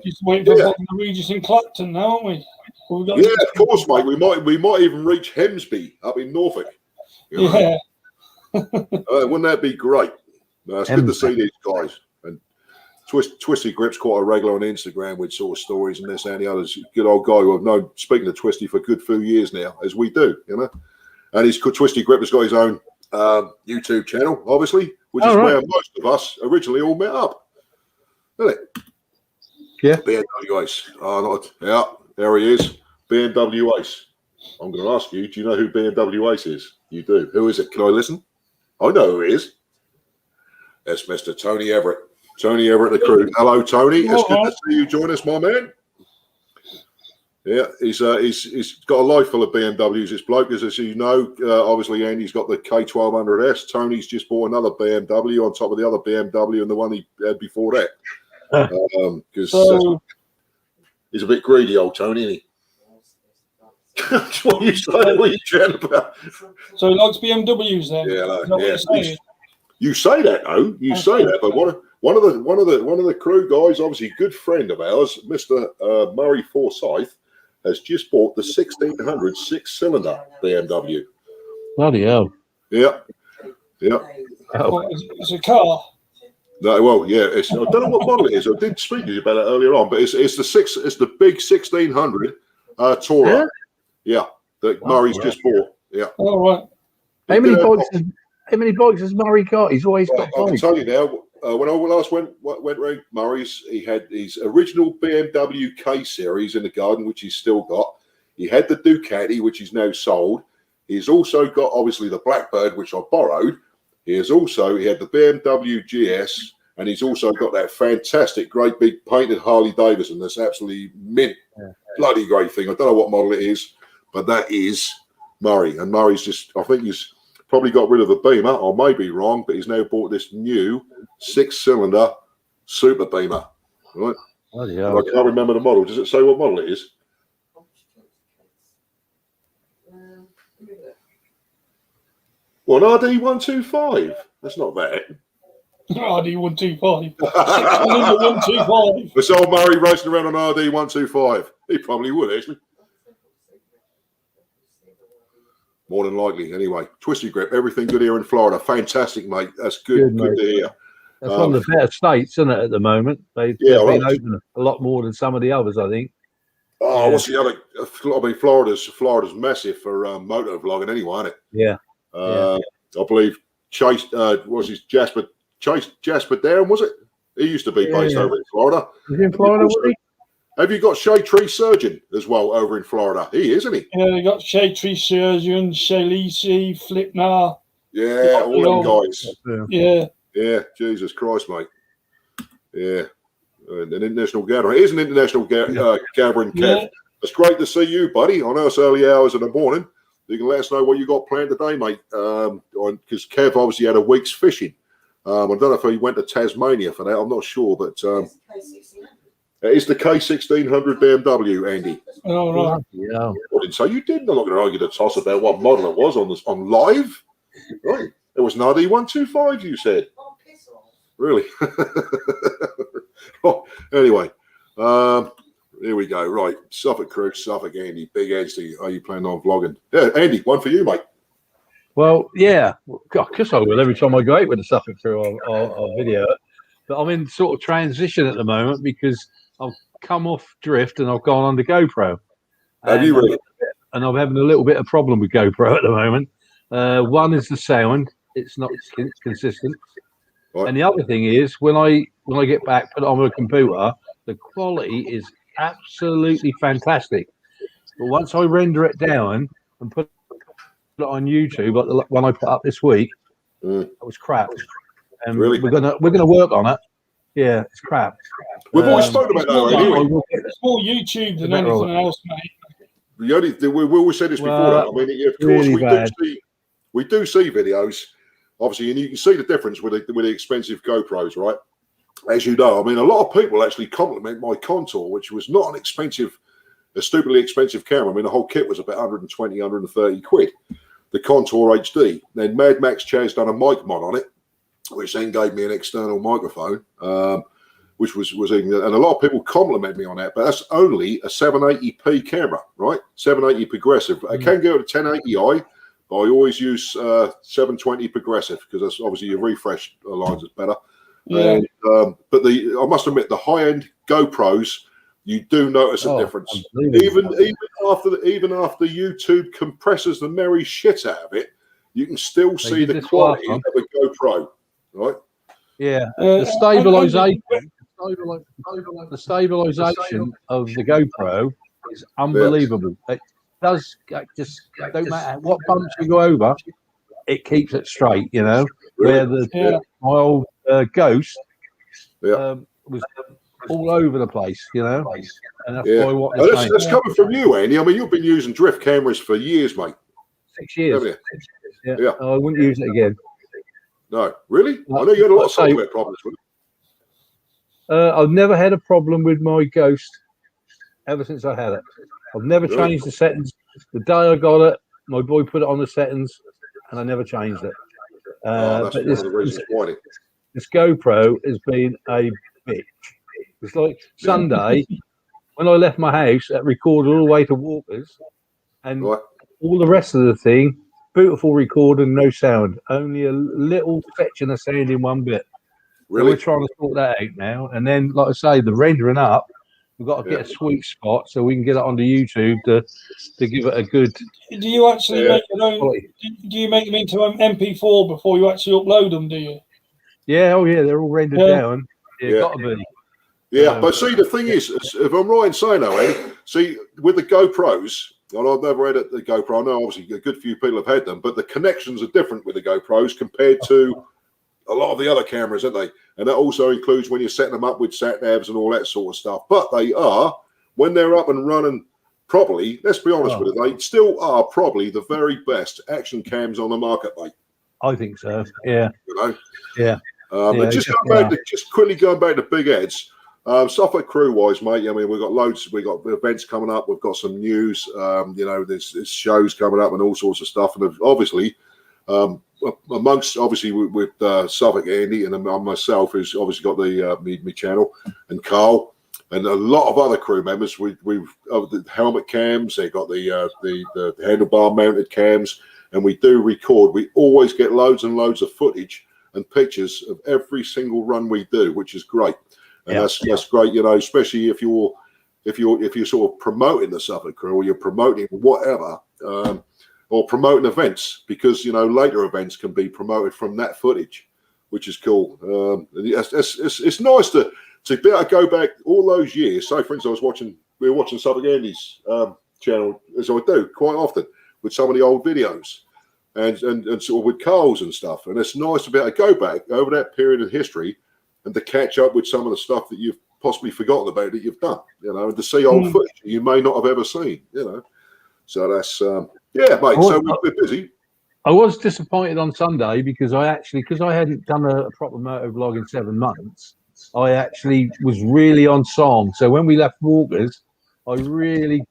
Just waiting for the Regis in Clapton now, aren't we? Yeah, of course, mate. We might even reach Hemsby up in Norfolk. You know? Yeah. Wouldn't that be great? It's good to see these guys. And Twisty Grip's quite a regular on Instagram with sort of stories and this and the others. Good old guy who I've known, speaking to Twisty for a good few years now, as we do, you know. And Twisty Grip has got his own YouTube channel, obviously, which is where most of us originally all met up. Isn't it? Yeah. BMW Ace. Yeah, there he is. BMW Ace. I'm going to ask you, do you know who BMW Ace is? You do. Who is it? Can I listen? I know who it is. It's Mr. Tony Everett. Tony Everett, the crew. Hello, Tony. It's good to see you join us, my man. Yeah, he's got a life full of BMWs. This bloke, as you know, obviously Andy's got the K1200S. Tony's just bought another BMW on top of the other BMW and the one he had before that. Because he's a bit greedy, old Tony, isn't he? What are you saying? What are you chatting about? So he likes BMWs then? Yeah, you say that, though. You say that, but one of the crew guys, obviously a good friend of ours, Mr. Murray Forsyth, has just bought the 1600 6-cylinder BMW. Bloody hell! Yeah. Oh, it's a car. No, well, yeah. I don't know what model it is. I did speak to you about it earlier on, but it's the big 1600 Tourer. Yeah, that Murray's just bought. Yeah. All right. How many bikes has Murray got? He's always got bikes. I can tell you now. When I last went around Murray's, he had his original BMW K series in the garden, which he's still got. He had the Ducati, which he's now sold. He's also got obviously the Blackbird, which I borrowed. He had the BMW GS, and he's also got that fantastic, great big painted Harley Davidson. That's absolutely mint, bloody great thing. I don't know what model it is, but that is Murray. And Murray's I think he's probably got rid of the Beamer. I may be wrong, but he's now bought this new 6-cylinder Super Beamer. Right? I can't remember the model. Does it say what model it is? Well, an RD125. That's not bad. RD125. 125. It's old Murray racing around on RD125. He probably would, actually. More than likely, anyway. Twisty Grip, everything good here in Florida. Fantastic, mate. That's good. Good to hear. That's one of the better states, isn't it, at the moment? They've been open a lot more than some of the others, I think. Oh, what's the other? I mean, Florida's massive for motor vlogging anyway, isn't it? Yeah. I believe Chase was his Jasper Darren, was it? He used to be based over in Florida. He's in Florida, was he? Have you got Shea Tree Surgeon as well over in Florida? He is, isn't he? Yeah, you got Shea Tree Surgeon, Shalisi, Flipnar. Yeah, all them guys. Yeah, Jesus Christ, mate. Yeah. An international gathering. It is an international gathering, Kev. Yeah. It's great to see you, buddy. I know it's early hours in the morning. You can let us know what you got planned today, mate. Because Kev obviously had a week's fishing. I don't know if he went to Tasmania for that. I'm not sure, but it's the K1600 BMW, Andy. Oh, right. Yeah. I didn't say you did. I'm not going to argue the toss about what model it was on live. Right. It was an RD125, you said. Really? Anyway, here we go. Right. Suffolk crew, Suffolk Andy, Big Andy. Are you planning on vlogging? Yeah, Andy, one for you, mate. Well, yeah. God, I guess I will every time I go out with the Suffolk crew, I'll video it. But I'm in sort of transition at the moment because I've come off drift and I've gone on to GoPro. Have you really? And I'm having a little bit of problem with GoPro at the moment. One is the sound. It's not consistent. Right. And the other thing is, when I get back, put it on the computer, the quality is absolutely fantastic. But once I render it down and put it on YouTube, like the one I put up this week, it was crap. And Really? we're gonna work on it. Yeah, it's crap. We've always spoken about that anyway. It's more YouTube than anything else, mate. We always said this before. That. I mean, of course, really we do see videos, obviously, and you can see the difference with the expensive GoPros, right? As you know, I mean, a lot of people actually compliment my Contour, which was not an expensive, a stupidly expensive camera. I mean, the whole kit was about 120, 130 quid. The Contour HD. Then Mad Max Chaz done a mic mod on it, which then gave me an external microphone, which was and a lot of people compliment me on that, but that's only a 780p camera, right? 780 progressive. I can go to 1080i, but I always use 720 progressive because that's obviously your refresh lines is better. Yeah. And, but I must admit, the high-end GoPros, you do notice a difference. Even after YouTube compresses the merry shit out of it, you can still see the quality of a GoPro, right? Yeah, the stabilization of the GoPro is unbelievable. It does just don't matter what bumps you go over, it keeps it straight. You know, where my old Ghost was all over the place. You know, and that's why what that's coming from you, Andy. I mean, you've been using drift cameras for years, mate. 6 years. Yeah. I wouldn't use it again. No, really? I know you had a lot of software problems with it. I've never had a problem with my Ghost ever since I had it. I've never changed the settings. The day I got it, my boy put it on the settings, and I never changed it. That's one of the reasons why. This GoPro has been a bitch. It's like Sunday when I left my house, it recorded all the way to Walkers, and all the rest of the thing. Beautiful recording, no sound. Only a little fetching of sound in one bit. Really? So we're trying to sort that out now. And then, like I say, the rendering up, we've got to get a sweet spot so we can get it onto YouTube to give it a good. Do you actually make your own? Do you make them into an MP4 before you actually upload them? Do you? Yeah. Oh, yeah. They're all rendered down. Yeah, got to be. Yeah, but see, the thing is, if I'm right in saying that, Eddie, see, with the GoPros. And I've never had the GoPro. I know obviously a good few people have had them, but the connections are different with the GoPros compared to a lot of the other cameras, aren't they? And that also includes when you're setting them up with sat navs and all that sort of stuff. But they are, when they're up and running properly, let's be honest with it, they still are probably the very best action cams on the market, mate. I think so. Yeah. You know? Yeah. And just quickly going back to Big Ed's. Suffolk crew wise, mate. I mean, we've got loads. We've got events coming up. We've got some news. There's shows coming up and all sorts of stuff. And obviously, amongst with Suffolk Andy and myself, who's obviously got the me channel, and Carl and a lot of other crew members. We've the helmet cams. They got the handlebar mounted cams, and we do record. We always get loads and loads of footage and pictures of every single run we do, which is great. And that's great, you know, especially if you're sort of promoting the Suffolk crew or you're promoting whatever, or promoting events, because, you know, later events can be promoted from that footage, which is cool. It's nice to be able to go back all those years. So, for instance, we were watching Suffolk Andy's channel, as I do quite often, with some of the old videos and sort of with Carl's and stuff. And it's nice to be able to go back over that period of history and to catch up with some of the stuff that you've possibly forgotten about that you've done, you know, and to see old footage you may not have ever seen, you know. So that's, mate, so we're busy. I was disappointed on Sunday because I hadn't done a proper moto vlog in 7 months, I actually was really on song. So when we left Walkers, I really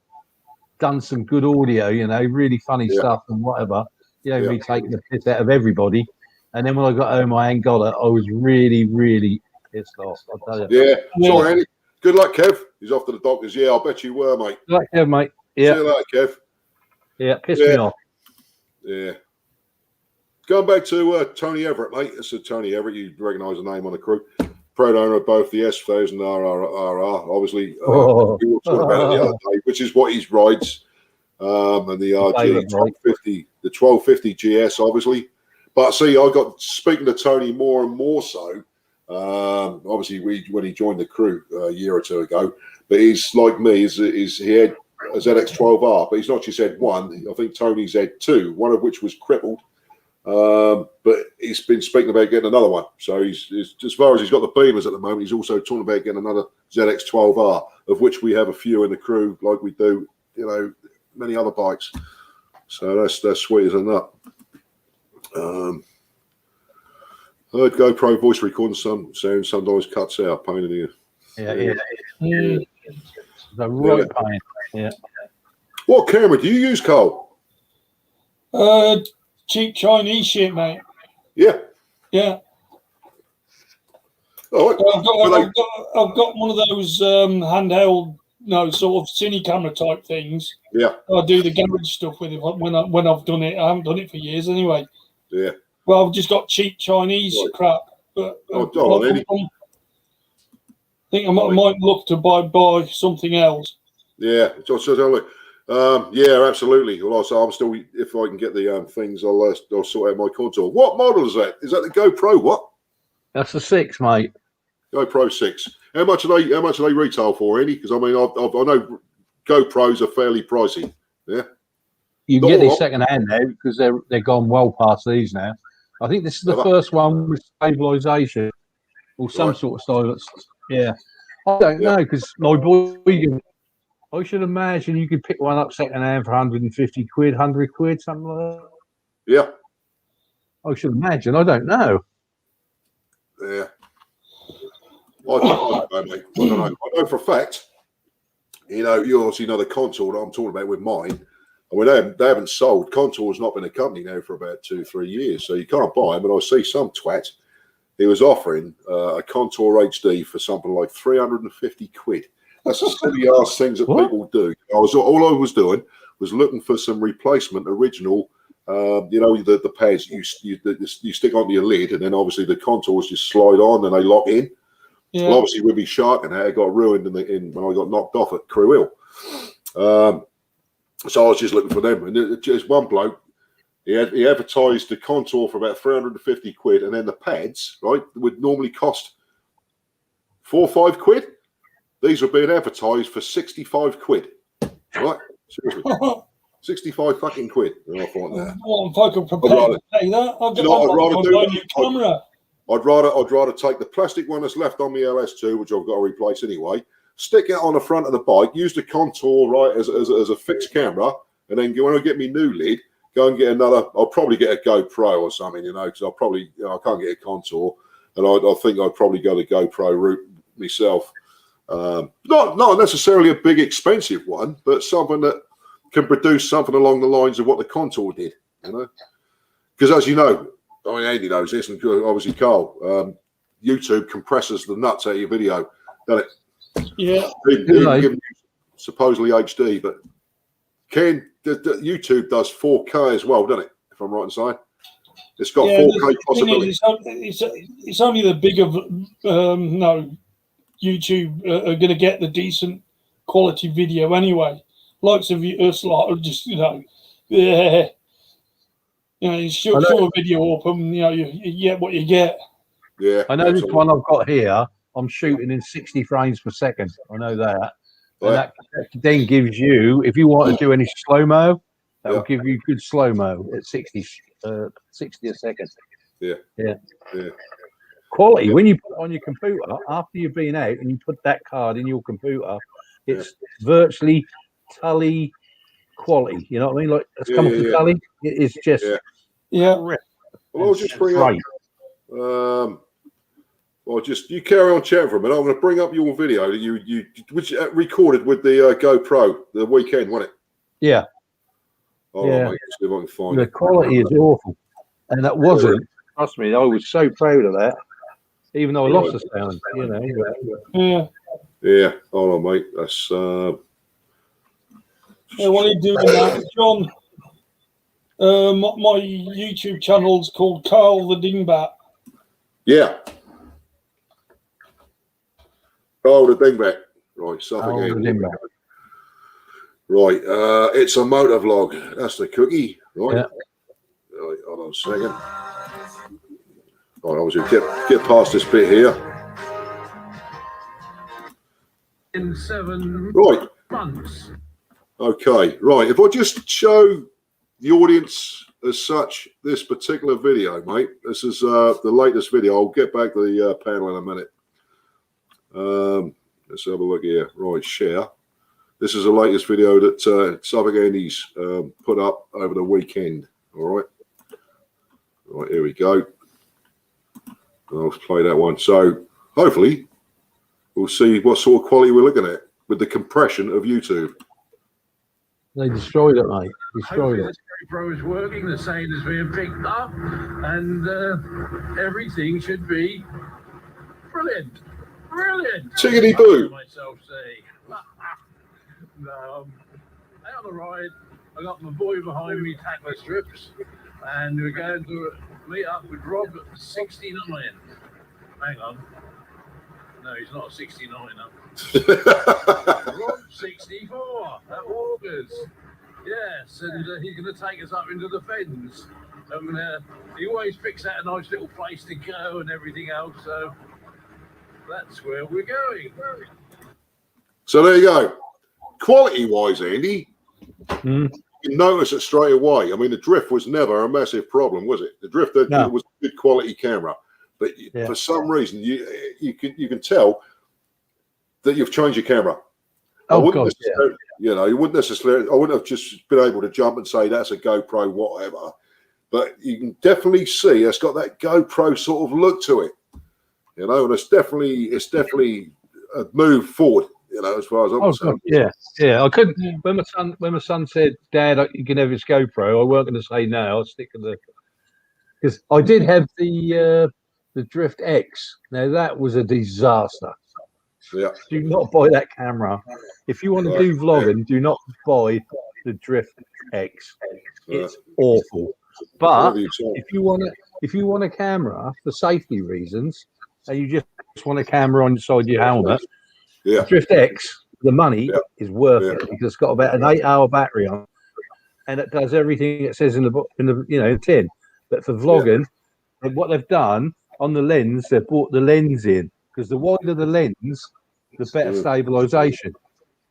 done some good audio, you know, really funny stuff and whatever, you know, me taking the piss out of everybody. And then when I got home, I ain't got it. I was really, really pissed off. I'll tell you. Yeah. Sorry, Andy. Good luck, Kev. He's off to the doctors. Yeah, I'll bet you were, mate. Good luck, Kev, mate. Yeah. See you later, Kev. Yeah, pissed me off. Yeah. Going back to Tony Everett, mate. It's Tony Everett. You recognise the name on the crew. Proud owner of both the S1000 and RR. Obviously, we were talking about it the other day, which is what he rides. And the RG 1250, the 1250 GS, obviously. But see, I got speaking to Tony more and more so. Obviously, when he joined the crew a year or two ago, but he's like me. He had a ZX12R, but he's not just had one. I think Tony's had two, one of which was crippled. But he's been speaking about getting another one. So he's as far as he's got the Beamers at the moment, he's also talking about getting another ZX12R, of which we have a few in the crew, like we do, many other bikes. So that's sweet as a nut. Heard GoPro voice recording sound sometimes cuts out. Pain in the ear. Yeah. The right pain. Yeah. What camera do you use, Cole? Cheap Chinese shit, mate. Yeah. Yeah. Oh, I've got one of those handheld, sort of cine camera type things. Yeah. I do the garage stuff with it when I've done it. I haven't done it for years anyway. Yeah. Well, I've just got cheap Chinese crap. But I think I might look to buy something else. Yeah. Yeah, absolutely. Well, I'm still, if I can get the things, I'll sort out my contour. What model is that? Is that the GoPro? What? That's the 6, mate. GoPro 6. How much are they retail for, Andy? Because I know GoPros are fairly pricey. Yeah. You can get these second hand now because they're gone well past these now. I think this is the first one with stabilisation or some sort of stylus. Yeah. I don't know because my boy, I should imagine you could pick one up second hand for 150 quid, 100 quid, something like that. Yeah. I should imagine. I don't know. Yeah. I don't know, mate. I don't know. I know for a fact, you obviously know the contour that I'm talking about with mine. I mean, they haven't sold. Contour's not been a company now for about 2-3 years, so you can't buy them. And I see some twat, he was offering a Contour HD for something like 350 quid. That's the silly ass things that people do. All I was doing was looking for some replacement original, the pads you stick onto your lid, and then obviously the contours just slide on and they lock in. Yeah. Well, obviously with me shark and how it got ruined when I got knocked off at Crew Hill. So I was just looking for them, and just one bloke, he advertised the Contour for about 350 quid, and then the pads, right, would normally cost 4 or 5 quid. These were being advertised for 65 quid. Right? Seriously. 65 fucking quid. And I thought, nah. Well, if I could prepare to pay that, I'd rather take the plastic one that's left on my LS2, which I've got to replace anyway, stick it on the front of the bike, use the Contour right as a fixed camera, and then when I get my new lid, go and get another. I'll probably get a GoPro or something, because I'll probably I can't get a Contour, and I think I'd probably go the GoPro route myself. Not necessarily a big expensive one, but something that can produce something along the lines of what the Contour did, because as you know, I mean Andy knows this, and obviously Carl, YouTube compresses the nuts out of your video, doesn't it? Yeah, even supposedly HD, but YouTube does 4K as well, doesn't it? If I'm right in saying, it's got 4K possibility. It's only the bigger YouTube are going to get the decent quality video anyway. Likes of us, like just you show a video up and you get what you get. Yeah, I know this one I've got here. I'm shooting in 60 frames per second. I know that. And that then gives you, if you want to do any slow-mo, that will give you good slow-mo at 60 a second. Yeah. Quality, when you put it on your computer, after you've been out and you put that card in your computer, it's virtually Tully quality. You know what I mean? Like, it's come from Tully. It's just... Well, I'll just bring up... Well, just you carry on chatting for a minute. I'm going to bring up your video that you which recorded with the GoPro the weekend, wasn't it? Yeah. Oh, yeah. Mate, see if I can find the quality is awful, and that wasn't. Trust me, I was so proud of that, even though I lost the sound. Yeah. Hold on, mate. That's. What are you doing now, John? My YouTube channel's called Carl the Dingbat. Yeah. Oh, the dingbat. Right, something. Right, it's a motor vlog. That's the cookie, right? Right, hold on a second. Right, obviously get past this bit here. In 7 months. Okay, right. If I just show the audience as such this particular video, mate. This is the latest video. I'll get back to the panel in a minute. Let's have a look here. Right, share. This is the latest video that Suffolk Andy's put up over the weekend. All right. Right, here we go. I'll play that one. So hopefully we'll see what sort of quality we're looking at with the compression of YouTube. They destroyed it, mate. Destroyed it. The GoPro is working, the sound is being picked up, and everything should be brilliant. Brilliant. Chickadee boo. Myself say. Out on the ride, I got my boy behind me, tackler strips, and we're going to meet up with Rob at 69. Hang on. No, he's not 69 Rob 64 at Augers. Yes, and he's going to take us up into the fens. And he always picks out a nice little place to go and everything else. So that's where we're going. So there you go. Quality-wise, Andy, you notice it straight away. I mean, the drift was never a massive problem, was it? The drift was a good quality camera, but for some reason, you can tell that you've changed your camera. Oh God! You know, you wouldn't necessarily. I wouldn't have just been able to jump and say that's a GoPro, whatever. But you can definitely see it's got that GoPro sort of look to it. You know, and it's definitely a move forward. You know, as far as I'm concerned. Yeah. I couldn't. When my son said, "Dad, you can have his GoPro," I weren't going to say no. I'll stick to the, because I did have the Drift X. Now that was a disaster. Yeah. Do not buy that camera. If you want to do vlogging, do not buy the Drift X. It's awful. But if you want a camera for safety reasons, and you just want a camera on the side of your helmet, Drift X, the money is worth it because it's got about an 8-hour battery on, and it does everything it says in the tin. But for vlogging, what they've done on the lens, they've brought the lens in, because the wider the lens, the better stabilization.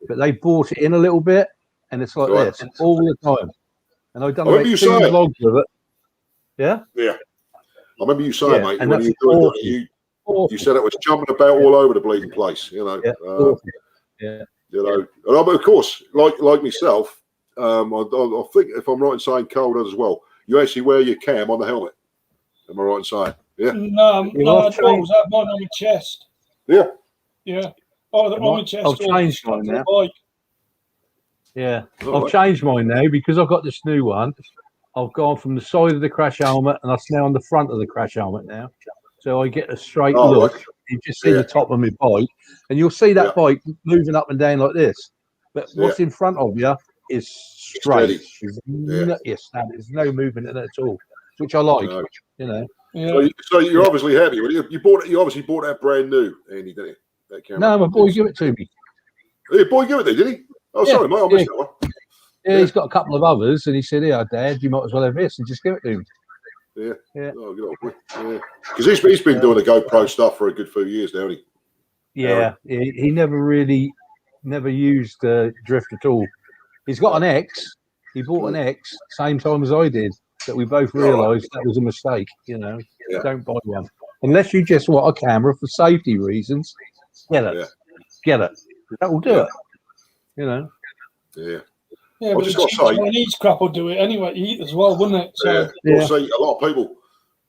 But they brought it in a little bit, and it's like this all the time. And I've done like 2 vlogs with it. Yeah. I remember you saying, mate, and when you were doing it, you said it was jumping about all over the bleeding place. You know. You know, and of course, like myself, I think if I'm right in saying Cole does as well. You actually wear your cam on the helmet. Am I right in saying? Yeah. No, I have mine on my chest. Yeah. Yeah. Oh, on my chest. I've changed mine now. Yeah, Oh, I've changed mine now because I've got this new one. I've gone from the side of the crash helmet, and I'm now on the front of the crash helmet now. So I get a straight look. Right. You just see the top of my bike, and you'll see that bike moving up and down like this. But what's in front of you is straight. There's no movement in it at all, which I like. You know. Yeah. So you're obviously happy. You obviously bought that brand new, Andy, didn't you? That camera. No, my boy gave it to me. Oh, your boy gave it to you, did he? Oh, sorry, mate, I missed that one. Yeah, he's got a couple of others, and he said, "Yeah, Dad, you might as well have this," and just give it to him. Yeah. Oh, good old boy. Yeah. Because he's been doing the GoPro stuff for a good few years now, hasn't he? Yeah. He never used Drift at all. He's got an X. He bought an X same time as I did. That we both realised that was a mistake. You know, don't buy one unless you just want a camera for safety reasons. Get it. That will do it. You know. Yeah, but the Chinese crap will do it anyway. Eat as well, wouldn't it? So, Well, see, a lot of people,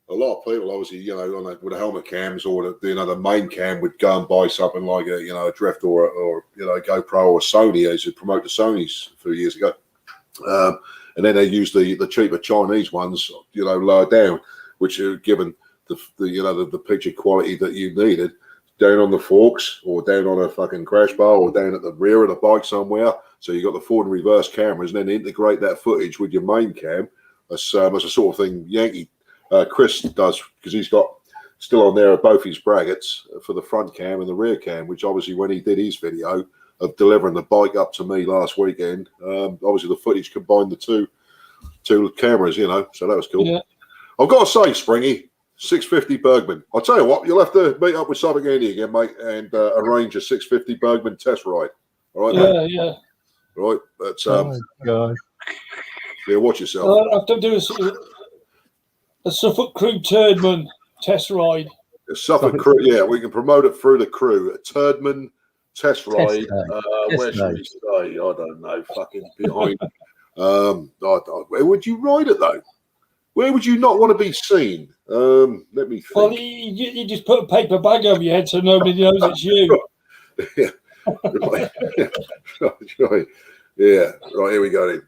obviously, you know, with the helmet cams or the main cam would go and buy something like a Drift or GoPro or Sony, as to promote the Sonys a few years ago, and then they use the cheaper Chinese ones, lower down, which are given the picture quality that you needed. Down on the forks or down on a fucking crash bar or down at the rear of the bike somewhere. So you got the forward and reverse cameras, and then integrate that footage with your main cam. That's a sort of thing Yankee Chris does, because he's got still on there both his brackets for the front cam and the rear cam, which obviously when he did his video of delivering the bike up to me last weekend, obviously the footage combined the two two cameras, you know, so that was cool. Yeah. I've got to say, Springy, 650 Bergman. I'll tell you what, you'll have to meet up with Suffolk Andy again, mate, and arrange a 650 Bergman test ride. All right, mate? Yeah. Right, but God. yeah, watch yourself. I'll have to do a Suffolk Crew Turdman test ride. The Suffolk Crew, yeah, we can promote it through the crew. A Turdman test ride. Where should we stay? I don't know. Fucking behind. Where would you ride it though? Where would you not want to be seen? Let me think. Well, you just put a paper bag over your head so nobody knows it's you. Yeah. Right. Right. Yeah. Right. Here we go. Then.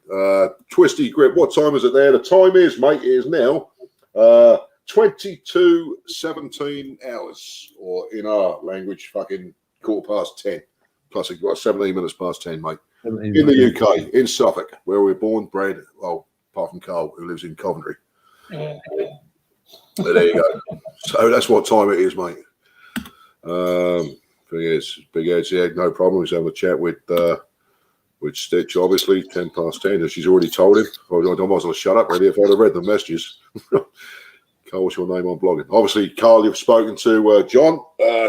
Twisty grip. What time is it there? The time is, mate. It is now 22:17 hours, or in our language, fucking 10:15. Plus, it got 17 minutes past 10, mate. In the UK, in Suffolk, where we're born, bred. Well, apart from Carl, who lives in Coventry. Yeah. But there you go. So that's what time it is, mate. Thing is, Big Ed's, yeah, no problem. He's having a chat with Stitch, obviously, 10 past 10, as she's already told him. I might as well shut up, really, if I'd have read the messages. Carl, what's your name on blogging? Obviously, Carl, you've spoken to John,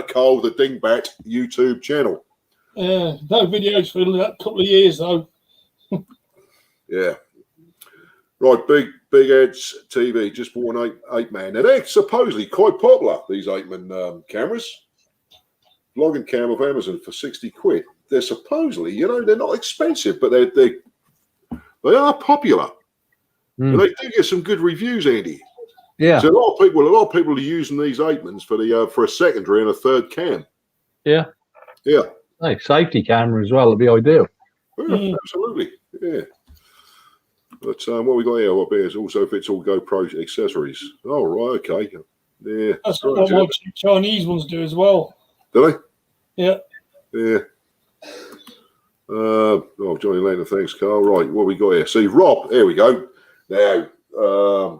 Carl, the Dingbat YouTube channel. Yeah, no videos for a couple of years, though. Yeah. Right, Big Ed's TV just bought an 8-man. And they're supposedly quite popular, these 8-man cameras. Vlogging cam of Amazon for 60 quid. They're supposedly, you know, they're not expensive, but they are popular. And they do get some good reviews, Andy. Yeah. So a lot of people are using these 8-mans for a secondary and a third cam. Yeah. Yeah. Hey, safety camera as well would be ideal. Yeah, absolutely. Yeah. But what we got here, what beers also fits all GoPro accessories. Oh, right, okay. Yeah. That's what my Chinese ones do as well. Do they? Yeah. Yeah. Johnny Lane, thanks, Carl. Right, what we got here? See, Rob, here we go. Now, I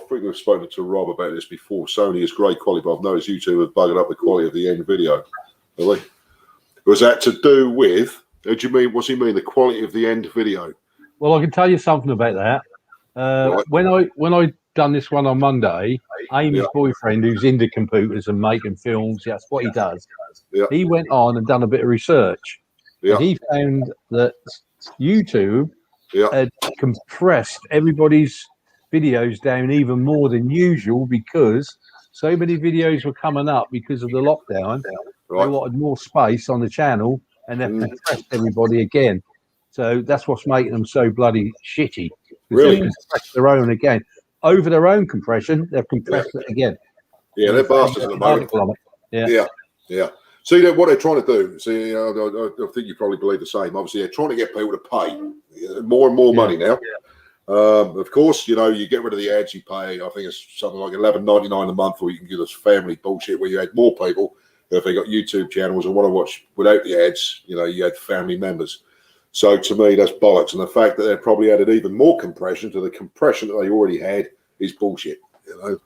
think we've spoken to Rob about this before. Sony is great quality, but I've noticed you two have buggered up the quality of the end video. Really? Was that to do with, what's he mean, the quality of the end video? Well, I can tell you something about that. Right. When I done this one on Monday, Amy's boyfriend, who's into computers and making films, that's what he does. Yeah. He went on and done a bit of research. Yeah. And he found that YouTube Yeah. had compressed everybody's videos down even more than usual because so many videos were coming up because of the lockdown. Right. They wanted more space on the channel and they've compressed everybody again. So that's what's making them so bloody shitty. Really? They compressed their own again. Over their own compression, they've compressed it again. Yeah, they're bastards at the moment. Yeah. See, what they're trying to do, I think you probably believe the same. Obviously, they're trying to get people to pay more and more money now. Of course, you know, you get rid of the ads you pay. I think it's something like $11.99 a month, or you can do this family bullshit where you add more people. If they got YouTube channels and want to watch without the ads, you know, you add family members. So to me, that's bollocks. And the fact that they've probably added even more compression to the compression that they already had is bullshit, you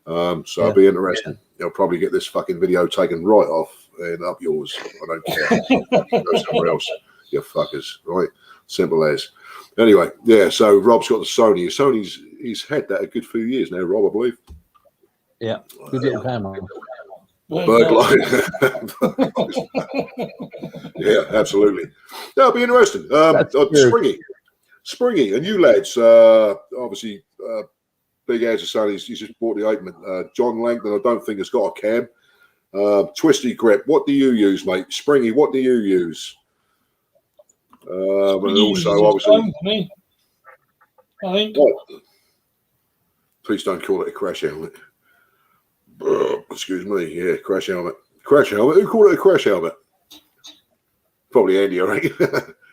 know. So it'll be interesting. They'll probably get this fucking video taken right off and up yours. I don't care. Go somewhere else, you fuckers. Right? Simple as. Anyway, yeah. So Rob's got the Sony. He's had that a good few years now, Rob, I believe. Yeah. Good little camera. Birdlight. Yeah, absolutely. That'll be interesting. Springy, and you lads, obviously, Big As is saying he's just bought the 8-man. John Langdon, I don't think has got a cam. Twisty grip, what do you use, mate? Springy, what do you use? And also, obviously, I think. Please don't call it a crash helmet. Excuse me. Yeah, crash helmet. Crash helmet. Who called it a crash helmet? Probably Andy, I reckon.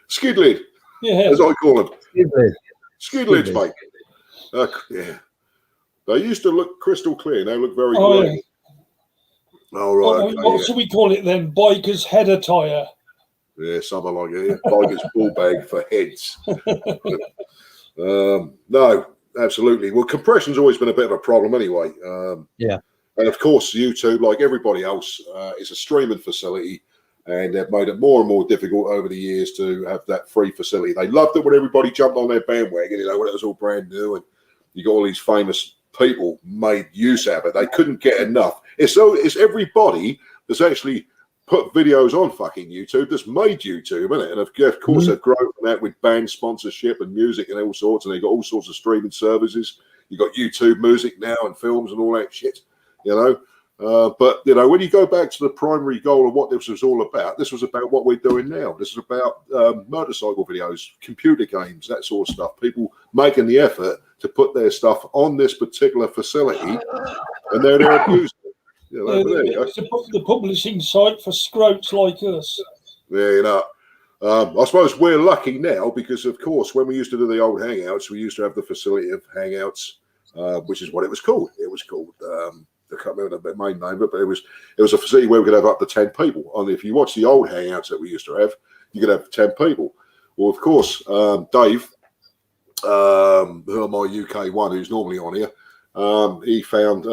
Skid lid. Yeah. As I call them. Skid lids, lid. mate. Yeah. They used to look crystal clear. They look very clear. Yeah. Oh, right. What should we call it then? Biker's header tyre. Yeah, something like that. Yeah. Biker's ball bag for heads. No, absolutely. Well, compression's always been a bit of a problem anyway. Yeah. And of course, YouTube, like everybody else, is a streaming facility, and they've made it more and more difficult over the years to have that free facility. They loved it when everybody jumped on their bandwagon, when it was all brand new, and you got all these famous people made use of it. They couldn't get enough. It's everybody that's actually put videos on fucking YouTube that's made YouTube, isn't it? And of course, they've grown from that with band sponsorship and music and all sorts, and they've got all sorts of streaming services. You've got YouTube music now and films and all that shit, But, when you go back to the primary goal of what this was all about, this was about what we're doing now. This is about motorcycle videos, computer games, that sort of stuff. People making the effort to put their stuff on this particular facility, and they're abusing it. It's the publishing site for scroats like us. Yeah, I suppose we're lucky now because, of course, when we used to do the old Hangouts, we used to have the facility of Hangouts, which is what it was called. It was called... I can't remember the main name of it, but it was a facility where we could have up to 10 people. Only if you watch the old Hangouts that we used to have, you could have 10 people. Well, of course, Dave, who are my UK one, who's normally on here, he found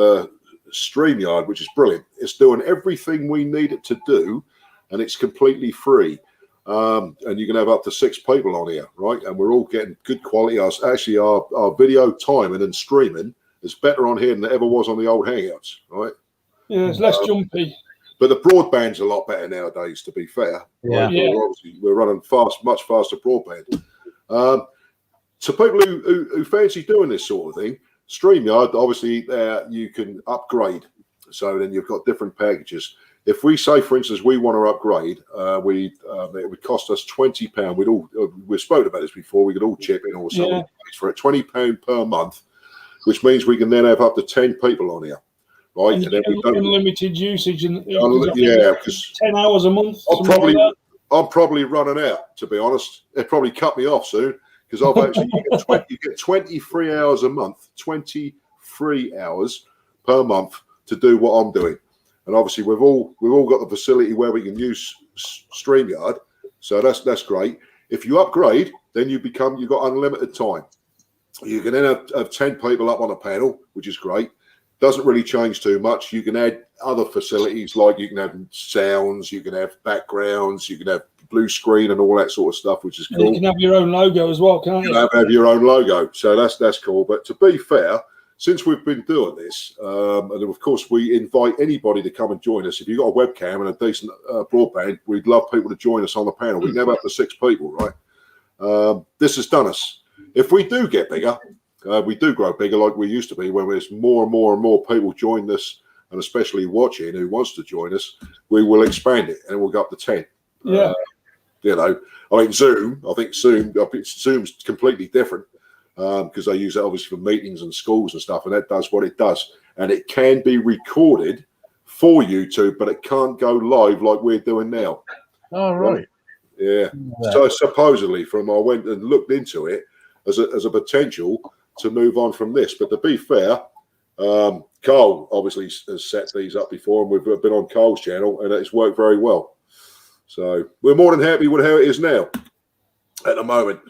StreamYard, which is brilliant. It's doing everything we need it to do, and it's completely free. And you can have up to 6 people on here, right? And we're all getting good quality. Our video timing and streaming is better on here than it ever was on the old Hangouts, right? Yeah, it's less jumpy. But the broadband's a lot better nowadays, to be fair. Yeah. We're running much faster broadband. To people who fancy doing this sort of thing, StreamYard, obviously, you can upgrade. So then you've got different packages. If we say, for instance, we want to upgrade, it would cost us £20. We've spoken about this before. We could all chip in or something for it. £20 per month, which means we can then have up to 10 people on here, right? And then unlimited usage, because 10 hours a month. I'm probably running out, to be honest. They'll probably cut me off soon because I've actually you get 23 hours a month, 23 hours per month to do what I'm doing. And obviously we've all got the facility where we can use StreamYard, so that's great. If you upgrade, then you've got unlimited time. You can then have 10 people up on a panel, which is great. Doesn't really change too much. You can add other facilities, like you can have sounds, you can have backgrounds, you can have blue screen and all that sort of stuff, which is cool. You can have your own logo as well, can't you? You can have your own logo, so that's cool. But to be fair, since we've been doing this, and of course we invite anybody to come and join us. If you've got a webcam and a decent broadband, we'd love people to join us on the panel. We can have up to 6 people, right? This has done us. If we do get bigger, we do grow bigger like we used to be, when there's more and more and more people join us, and especially watching who wants to join us, we will expand it and we'll go up to 10. Yeah. Zoom, I think Zoom's completely different because they use that obviously for meetings and schools and stuff, and that does what it does. And it can be recorded for YouTube, but it can't go live like we're doing now. Oh, right. Yeah. So supposedly, I went and looked into it as a potential to move on from this. But to be fair, Carl obviously has set these up before, and we've been on Carl's channel, and it's worked very well. So we're more than happy with how it is now at the moment.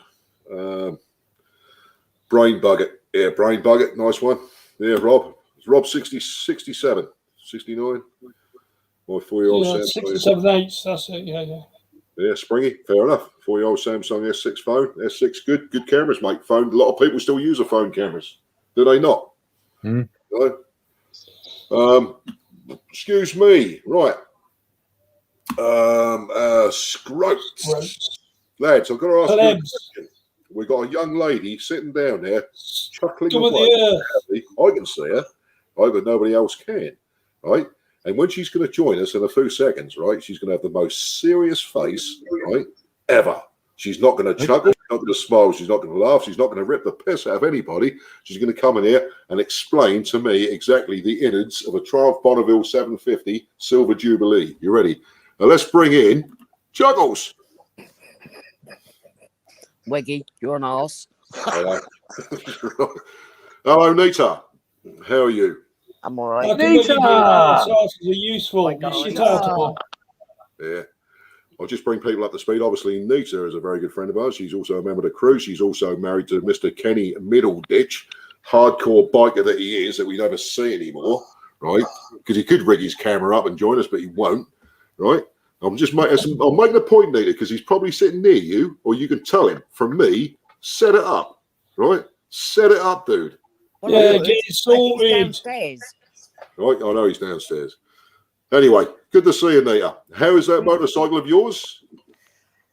Brain Bucket. Yeah, Brain Bucket. Nice one. Yeah, Rob. It's Rob 67, 69. My 4-year-old Samsung. 67.8. That's it. Yeah. Yeah, springy. Fair enough. 4-year-old Samsung S6 phone. S6, good cameras, mate. Phone. A lot of people still use a phone cameras. Do they not? No? Excuse me. Right. Scroats. Lads, I've got to ask you a question. We've got a young lady sitting down there chuckling away. I can see her, right, but nobody else can, right? And when she's going to join us in a few seconds, right, she's going to have the most serious face, right, ever. She's not going to chuckle, she's not going to smile, she's not going to laugh, she's not going to rip the piss out of anybody. She's going to come in here and explain to me exactly the innards of a Triumph Bonneville 750 Silver Jubilee. You ready? Now let's bring in Juggles. Wiggy, you're an arse. Hello. Hello, Nita. How are you? I'm all right. Nita! Are useful. Yeah. I'll just bring people up to speed. Obviously, Nita is a very good friend of ours. She's also a member of the crew. She's also married to Mr. Kenny Middleditch, hardcore biker that he is, that we never see anymore, right? Because he could rig his camera up and join us, but he won't, right? I'm making a point, Nita, because he's probably sitting near you, or you can tell him from me. Set it up, right? Set it up, dude. Yeah, get it sorted. Downstairs. Right, I know he's downstairs. Anyway, good to see you, Nita. How is that motorcycle of yours?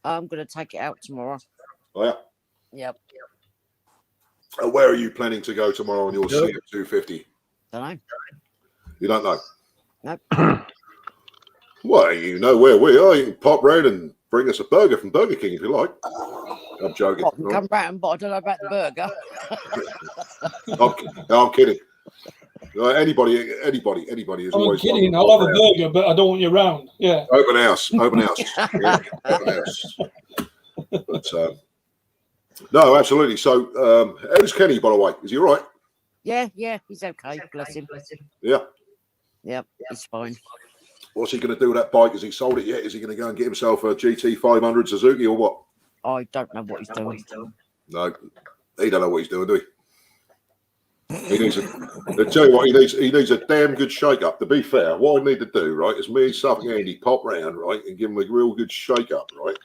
I'm going to take it out tomorrow. Oh, yeah. Yep. Where are you planning to go tomorrow on your CF250? Don't know. You don't know? Nope. Well, you know where we are. You can pop round and bring us a burger from Burger King if you like. I'm joking. I can come round, but I don't know about the burger. I'm kidding. Anybody is always. I'm kidding. I'll have a burger, but I don't want you around. Yeah. Open house. Yeah, open house. But no, absolutely. So, how's Kenny, by the way? Is he all right? Yeah, he's okay. Bless him. Yeah. Yep, he's fine. What's he going to do with that bike? Has he sold it yet? Is he going to go and get himself a GT 500 Suzuki or what? I don't know what he's doing. No, he don't know what he's doing, do he? He needs I tell you what, he needs a damn good shake-up. To be fair, what I need to do, right, is me and Suffolk and Andy pop round, right, and give him a real good shake-up, right?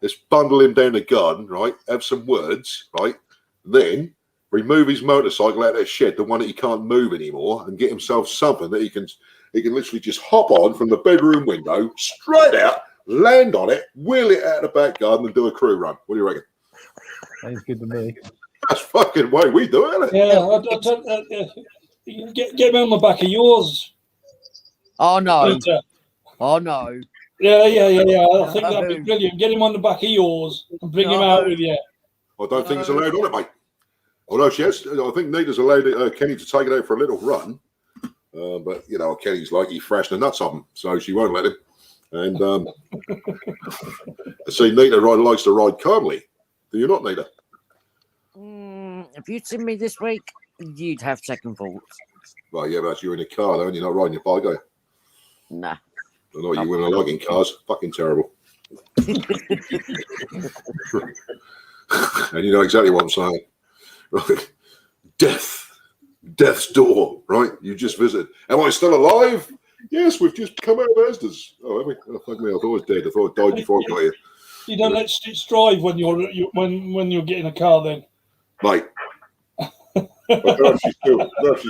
Let's bundle him down the garden, right, have some words, right, then remove his motorcycle out of that shed, the one that he can't move anymore, and get himself something that he can literally just hop on from the bedroom window, straight out, land on it, wheel it out of the back garden and do a crew run. What do you reckon? Sounds good to me. That's fucking way we do it, isn't it? Yeah, get me on the back of yours. Oh, no. Peter. Oh, no. Yeah. I think that'd be brilliant. Get him on the back of yours and bring him out with you. I don't think it's allowed on it, mate. Although I think Nita's allowed Kenny to take it out for a little run. But, you know, Kenny's like, he thrashed the nuts on him, so she won't let him. And I see Nita likes to ride calmly. Do you not, Nita? If you'd seen me this week, you'd have second thoughts. Well, yeah, but you're in a car, though, and you're not riding your bike, are you? Nah. I know you wouldn't like in cars. Fucking terrible. And you know exactly what I'm saying. Right? Death's door, right? You just visited. Am I still alive? Yes, we've just come out of Asda's. Oh, have we? Oh, fuck me, I thought I was dead. I thought I died before I got here. You don't let Stitch drive when you're getting a car, then, mate.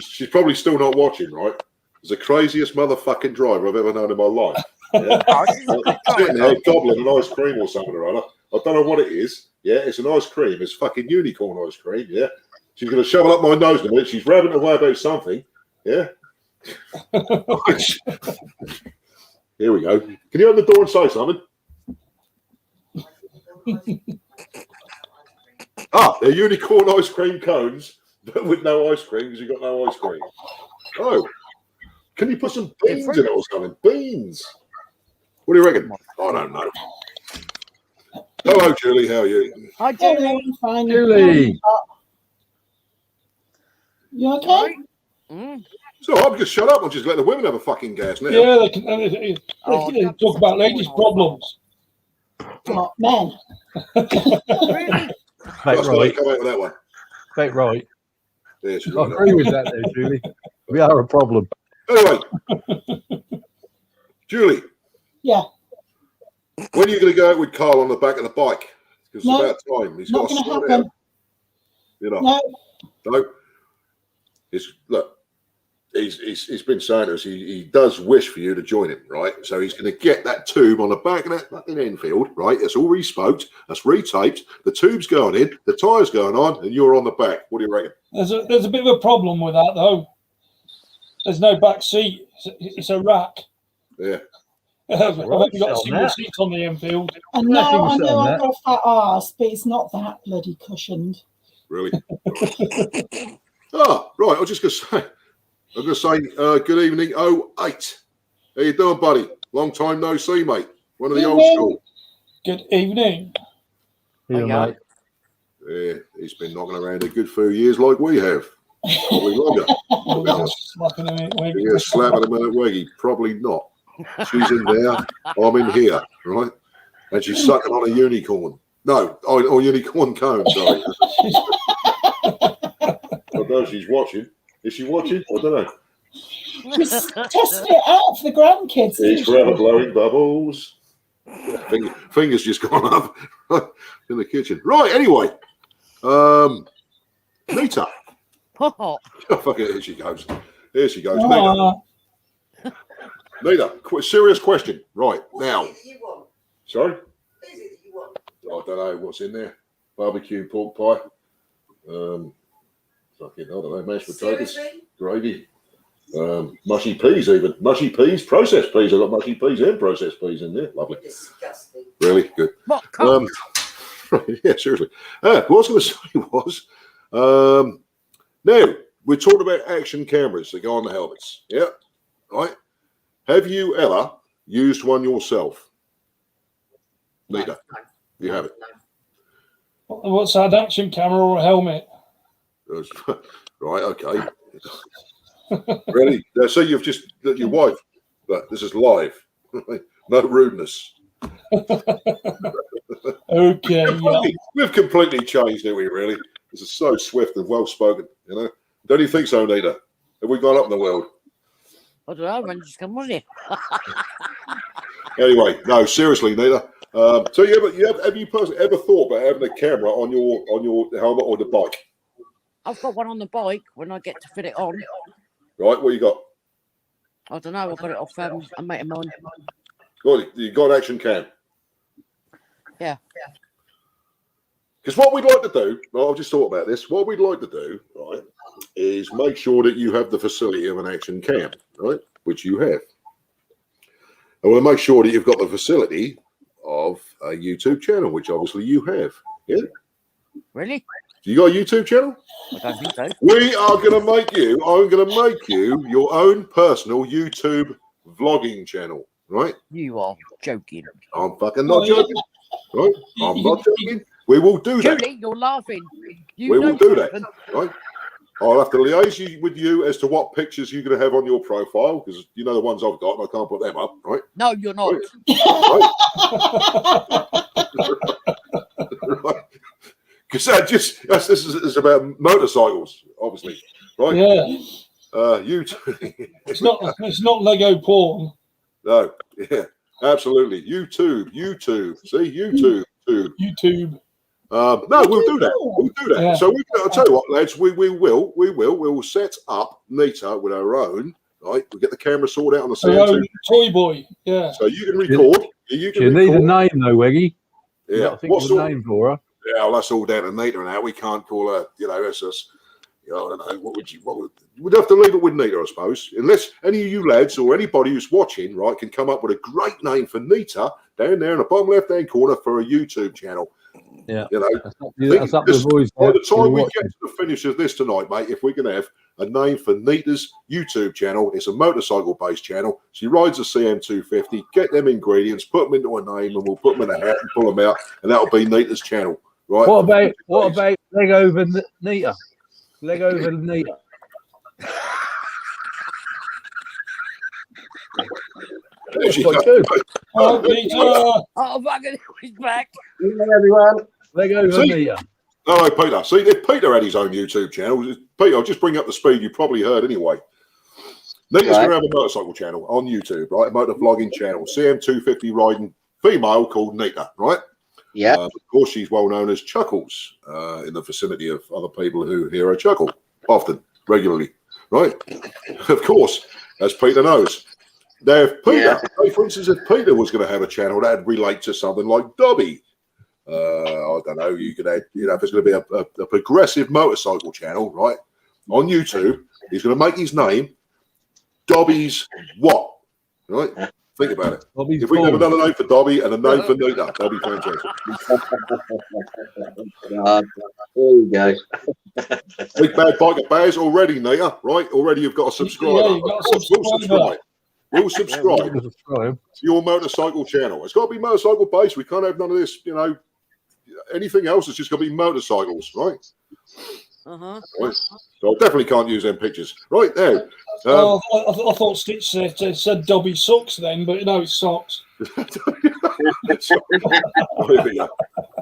She's probably still not watching, right? It's the craziest motherfucking driver I've ever known in my life. Yeah. Sitting there gobbling an ice cream or something or other. I don't know what it is. Yeah, it's an ice cream. It's fucking unicorn ice cream. Yeah. She's going to shove it up my nose in a minute. She's rabbing away about something. Yeah. Here we go. Can you open the door and say something? They're unicorn ice cream cones, but with no ice cream because you've got no ice cream. Oh. Can you put some beans in it or something? Beans. What do you reckon? I don't know. Hello, Julie. How are you? Hi, Julie. Hello, I'm fine. Julie. You okay? So I'm just shut up and just let the women have a fucking gas now. Yeah, they can talk about ladies' problems. What, men? That's the way you come out with that one. Quite right. Yeah, she's I right. agree with that there, Julie. We are a problem. Anyway, Julie. Yeah. When are you going to go out with Carl on the back of the bike? Because it's about time. He's Not got to going to slow happen. down. You know. No. Look. He's been saying to us he does wish for you to join him, right? So he's going to get that tube on the back of that fucking Enfield, right? It's all re-spoked, that's retaped, the tube's going in, the tyre's going on, and you're on the back. What do you reckon? There's a bit of a problem with that, though. There's no back seat. It's a rack. Yeah. I've only got a single seat on the Enfield. I know I've got a fat arse, but it's not that bloody cushioned. Really? Right, I was just going to say, good evening, 08. How you doing, buddy? Long time no see, mate. One of the old school. Good evening. Here, mate. Yeah, he's been knocking around a good few years like we have. Probably longer. Slapping him at Wiggy. Yeah, slapping him at Wiggy. Probably not. She's in there. I'm in here, right? And she's sucking on a unicorn. No, unicorn cone, sorry. I don't know if she's watching. Is she watching? I don't know. Just testing it out for the grandkids. It's forever blowing bubbles. Fingers just gone up in the kitchen. Right, anyway. Nita. Oh, Oh, fuck it, here she goes. Here she goes. Nita, serious question. Right, now. Sorry? I don't know what's in there. Barbecue pork pie. Fucking, I don't know, mashed potatoes, gravy. Mushy peas even. Mushy peas, processed peas. I've got mushy peas and processed peas in there. Lovely. Disgusting. Really good. what? Yeah, seriously. What I was going to say was, now, we're talking about action cameras that go on the helmets. Yeah, right? Have you ever used one yourself? Nita, you haven't. What's that, action camera or a helmet? Right, okay. Really? So you've just, your wife, but this is live. No rudeness. Okay, yeah. We've completely changed, haven't we, really? This is so swift and well spoken, you know? Don't you think so, Nita? Have we gone up in the world? I don't know, when just come on here. Anyway, no, seriously, Nita. So have you personally ever thought about having a camera on your helmet or the bike? I've got one on the bike when I get to fit it on. Right, what you got? I don't know, I got it off a mate of mine. You got action cam. Yeah. Because what we'd like to do, well, I've just thought about this. What we'd like to do, right, is make sure that you have the facility of an action cam, right, which you have. And we'll make sure that you've got the facility of a YouTube channel, which obviously you have. Yeah. Really? You got a YouTube channel? I don't think so. We are going to make you. I'm going to make you your own personal YouTube vlogging channel, right? You are joking. I'm fucking not joking, right? I'm not joking. We will do that. Julie, you're laughing. We will do that, right? I'll have to liaise with you as to what pictures you're going to have on your profile, because you know the ones I've got, and I can't put them up, right? No, you're not. Right? Because this is about motorcycles, obviously, right? Yeah. YouTube. It's not Lego porn. No, yeah, absolutely. YouTube. See, YouTube. YouTube. No, we'll do that. We'll do that. Yeah. So I'll tell you what, lads. We will set up Nita with our own. Right, we get the camera sorted out on the Our CM2. toy boy. Yeah. So you can record. You can need a record. name though, Weggy. Yeah. You got to think of a name for her. Yeah, well, that's all down to Nita and that. We can't call her. You know, it's just. You know, I don't know. We'd have to leave it with Nita, I suppose. Unless any of you lads or anybody who's watching, right, can come up with a great name for Nita down there in the bottom left-hand corner for a YouTube channel. Yeah, you know, that's up to the boys. By the time we get to the finish of this tonight, mate, if we can have a name for Nita's YouTube channel, it's a motorcycle-based channel. She rides a CM250. Get them ingredients, put them into a name, and we'll put them in a hat and pull them out, and that'll be Nita's channel, right? What about leg over Nita? Leg over Nita. There she Quite goes. good. Oh, Peter. Oh, fucking he's back. Hello, everyone. Leg over Nita. Hello, Peter. See, if Peter had his own YouTube channel, Peter, I'll just bring up the speed you probably heard anyway. Nita's going to have a motorcycle channel on YouTube, right? A motor vlogging channel, CM250 riding female called Nita, right? Yeah. Of course, she's well known as Chuckles in the vicinity of other people who hear her chuckle often, regularly, right? Of course, as Peter knows. Now, if Peter, say for instance, if Peter was going to have a channel that'd relate to something like Dobby, I don't know, you could add, you know, if it's going to be a progressive motorcycle channel, right, on YouTube, he's going to make his name Dobby's what, right? Think about it. Dobby's if we have Balls. another name for Dobby and a name for Nita, that'd be fantastic. There you go. Big Bad Biker Bears already, Nita, right? Already you've got a subscriber. Yeah, you've got a subscriber. We'll subscribe to your motorcycle channel. It's got to be motorcycle based. We can't have none of this, you know, anything else. It's just got to be motorcycles, right? Uh-huh. Right. So I definitely can't use them pictures. Right now. I thought Stitch said Dobby sucks then, but no, it's socks. Yeah,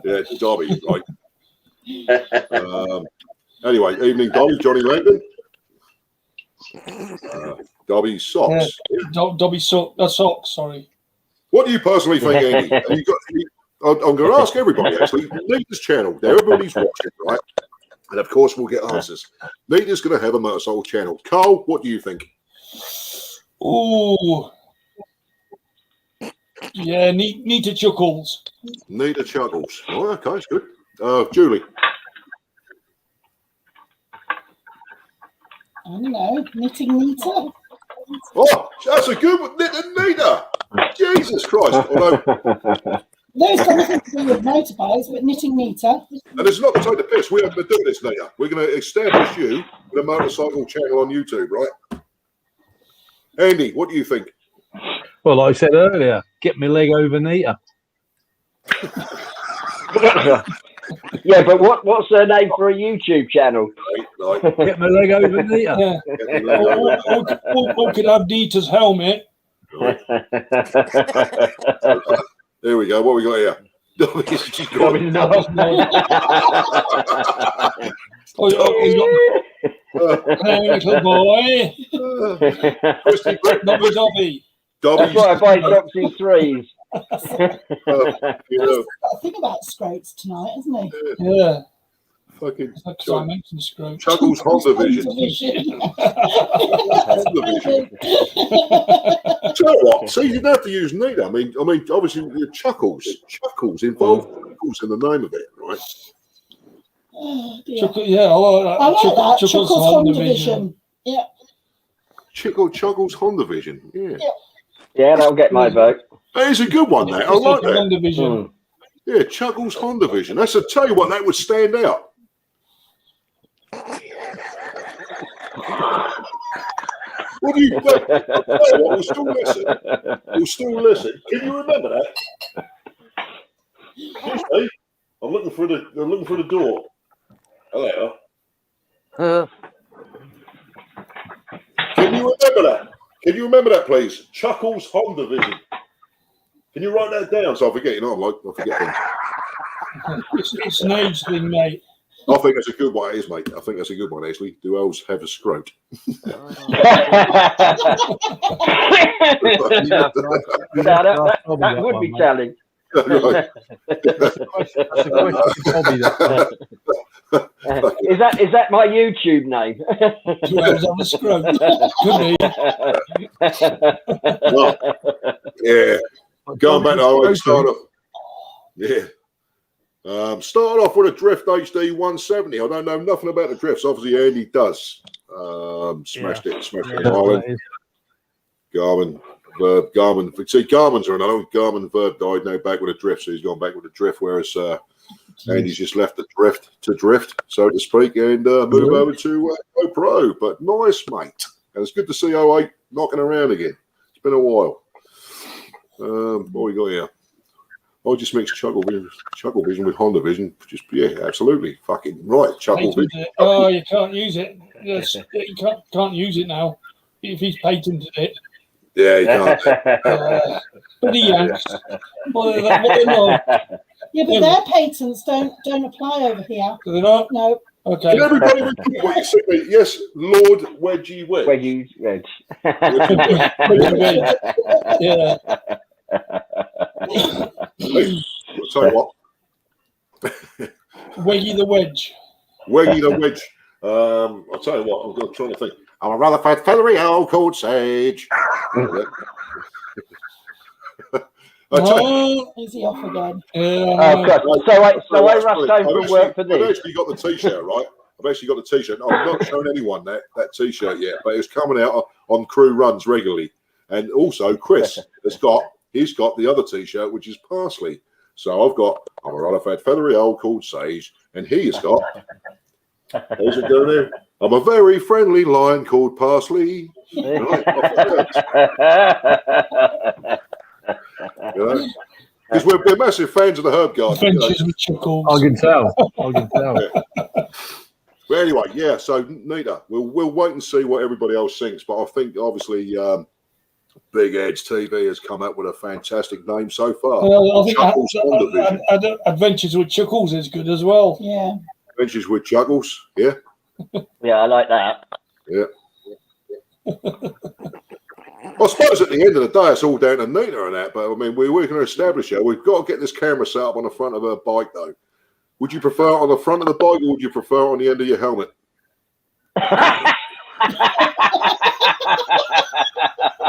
it's Dobby, right? Anyway, evening, Dobby, Johnny Langdon. Dobby socks. Dobby socks, sorry. What do you personally think, Andy? I'm going to ask everybody, actually. Nita's channel. Everybody's watching, right? And, of course, we'll get answers. Nita's going to have a motorcycle channel. Carl, what do you think? Ooh. Yeah, Nita Chuckles. Nita Chuckles. Oh, okay, it's good. Julie. I don't know. Knitting Nita. Oh, that's a good one. Nita. Jesus Christ. Although, Those got nothing to do with motorbikes, but knitting Nita. and it's not to take the piss. We are going to do this, Nita. We're going to establish you with a motorcycle channel on YouTube, right? Andy, what do you think? Well, like I said earlier, get my leg over Nita. Yeah, but what's her name for a YouTube channel? Right, Get my leg over Nita. Yeah. Or could have Nita's helmet. right. There we go. What we got here? Little boy. Dobby Dobby. That's why I buy drops in threes. He's You know, got a thing about scrapes tonight, hasn't he? Yeah. fucking Because I mentioned Scrooge. Chuckles Honda Vision. Vision. Honda Vision. So what? See, you don't have to use Nita. I mean, obviously, Chuckles involved. Chuckles in the name of it, right? Oh, dear. Yeah, I like that. I like that. Chuckles Chuckles Honda Honda Vision. Yeah. Chuckles Honda Vision. Yeah, Yeah, that'll get my vote. that is a good one. That I like that. Honda Vision. Mm. Yeah, Chuckles Honda Vision. That's a tell you what, that would stand out. What do you think? We'll still listen. We'll still listen. Can you remember that? Excuse me. I'm looking for the door. Oh, there. Can you remember that? Can you remember that, please? Chuckles Honda Vision. Can you write that down so I forget? You know, I forget things. It's an age thing, mate. I think that's a good one, it is, mate. I think that's a good one, actually. Do elves have a scrote? That would be telling. Right. That's a question for Bobby. Is that my YouTube name? 12 on the scrub. Could be. Well, yeah. Going back to our start off. Yeah. Started off with a Drift HD 170. I don't know nothing about the drifts. Obviously, Andy does. Smashed it in Ireland. Garmin, Verb, Garmin. See, Garmin's are another one. Garmin Verb died now back with a drift, so he's gone back with a drift, whereas Andy's just left the drift to drift, so to speak, and move over to GoPro. But nice, mate. And it's good to see 08 knocking around again. It's been a while. What we got here? I just mixed Chuckle Vision with Honda Vision. Just absolutely fucking right. Chuckle Vision. Oh, you can't use it. Yes, you can't use it now if he's patented it. Yeah, you can't. But he yanks. What they know? Yeah, but their patents don't apply over here. Do they not? No. Okay. Can everybody repeat what you said? Yes, Lord Wedgie Wedge. Wedgie Wedge. Yeah. Hey, I'll tell you what. Weggy the Wedge. Weggy the Wedge. I'll tell you what. I'm trying to think. I'm a rather fat, feathery old called Sage. Is he off again? Oh, God. So I rushed home from work for I've this. actually got the T-shirt, right? I've actually got the T-shirt. No, I've not shown anyone that T-shirt yet, but it's coming out on crew runs regularly. And also, Chris he's got the other T-shirt, which is Parsley. So I'm a rather fat, feathery old called Sage, and he has got. How's it going there? I'm a very friendly lion called Parsley. Right, because we're massive fans of the Herb Garden. Adventures with Chuckles. I can tell. But anyway, yeah. So Nita, we'll wait and see what everybody else thinks. But I think obviously Big Edge TV has come up with a fantastic name so far. Well, I think Adventures with Chuckles is good as well. Yeah. Adventures with Chuckles. Yeah. Yeah, I like that. Yeah. I suppose at the end of the day, it's all down to Nita and that. But I mean, we're going to establish it. We've got to get this camera set up on the front of her bike, though. Would you prefer it on the front of the bike, or would you prefer it on the end of your helmet?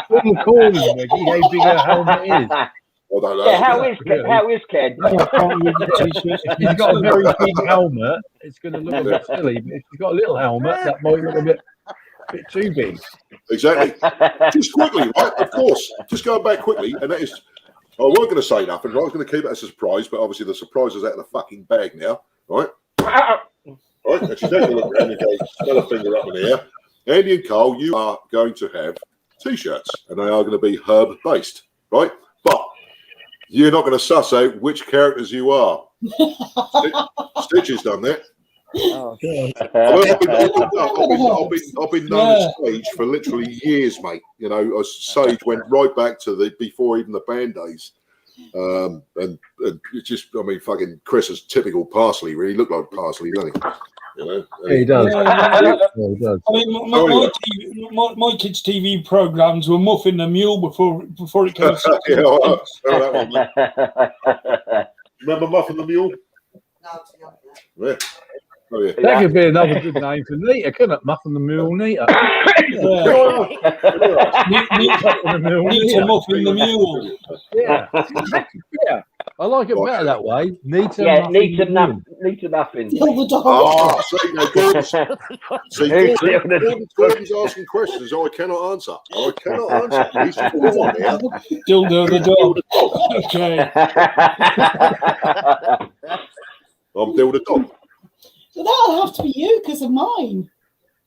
What are you calling, Mickey? How big a helmet is? I don't know. Yeah, how is Ken? If you've got a very big helmet, it's going to look a bit silly. But if you've got a little helmet, that might look a bit too big. Exactly. Just quickly, right? Of course. Just going back quickly, and that is, I wasn't going to say nothing. I was going to keep it as a surprise, but obviously the surprise is out of the fucking bag now, right? Right, and she's going to look around and go, still a finger up in the air. Andy and Carl, you are going to have T-shirts, and they are going to be herb-based, right? But you're not going to suss out which characters you are. Stitch has done that. Oh, I've been known as Sage for literally years, mate. You know, Sage went right back to before even the band days. And it's just, I mean, fucking Chris is typical Parsley, really. Look like Parsley, doesn't he? You know? Yeah, he does. Yeah, He does. I mean, my kids' TV programs were Muffin the Mule before it came. Yeah, I remember that one. Remember Muffin the Mule? Yeah. Oh, yeah. That could be another good name for Nita, couldn't it? Muffin the Mule Nita. Nita Muffin the Mule. Yeah. Yeah. I like it better that way. Nita. Yeah, Muffin Nita the Mule. Nita Muffin. Kill the dog. Oh, see, no, Gordon's asking questions I cannot answer. I cannot answer. He's just on there. Dildo the dog. Okay. I'm Dill the dog. So that'll have to be you because of mine.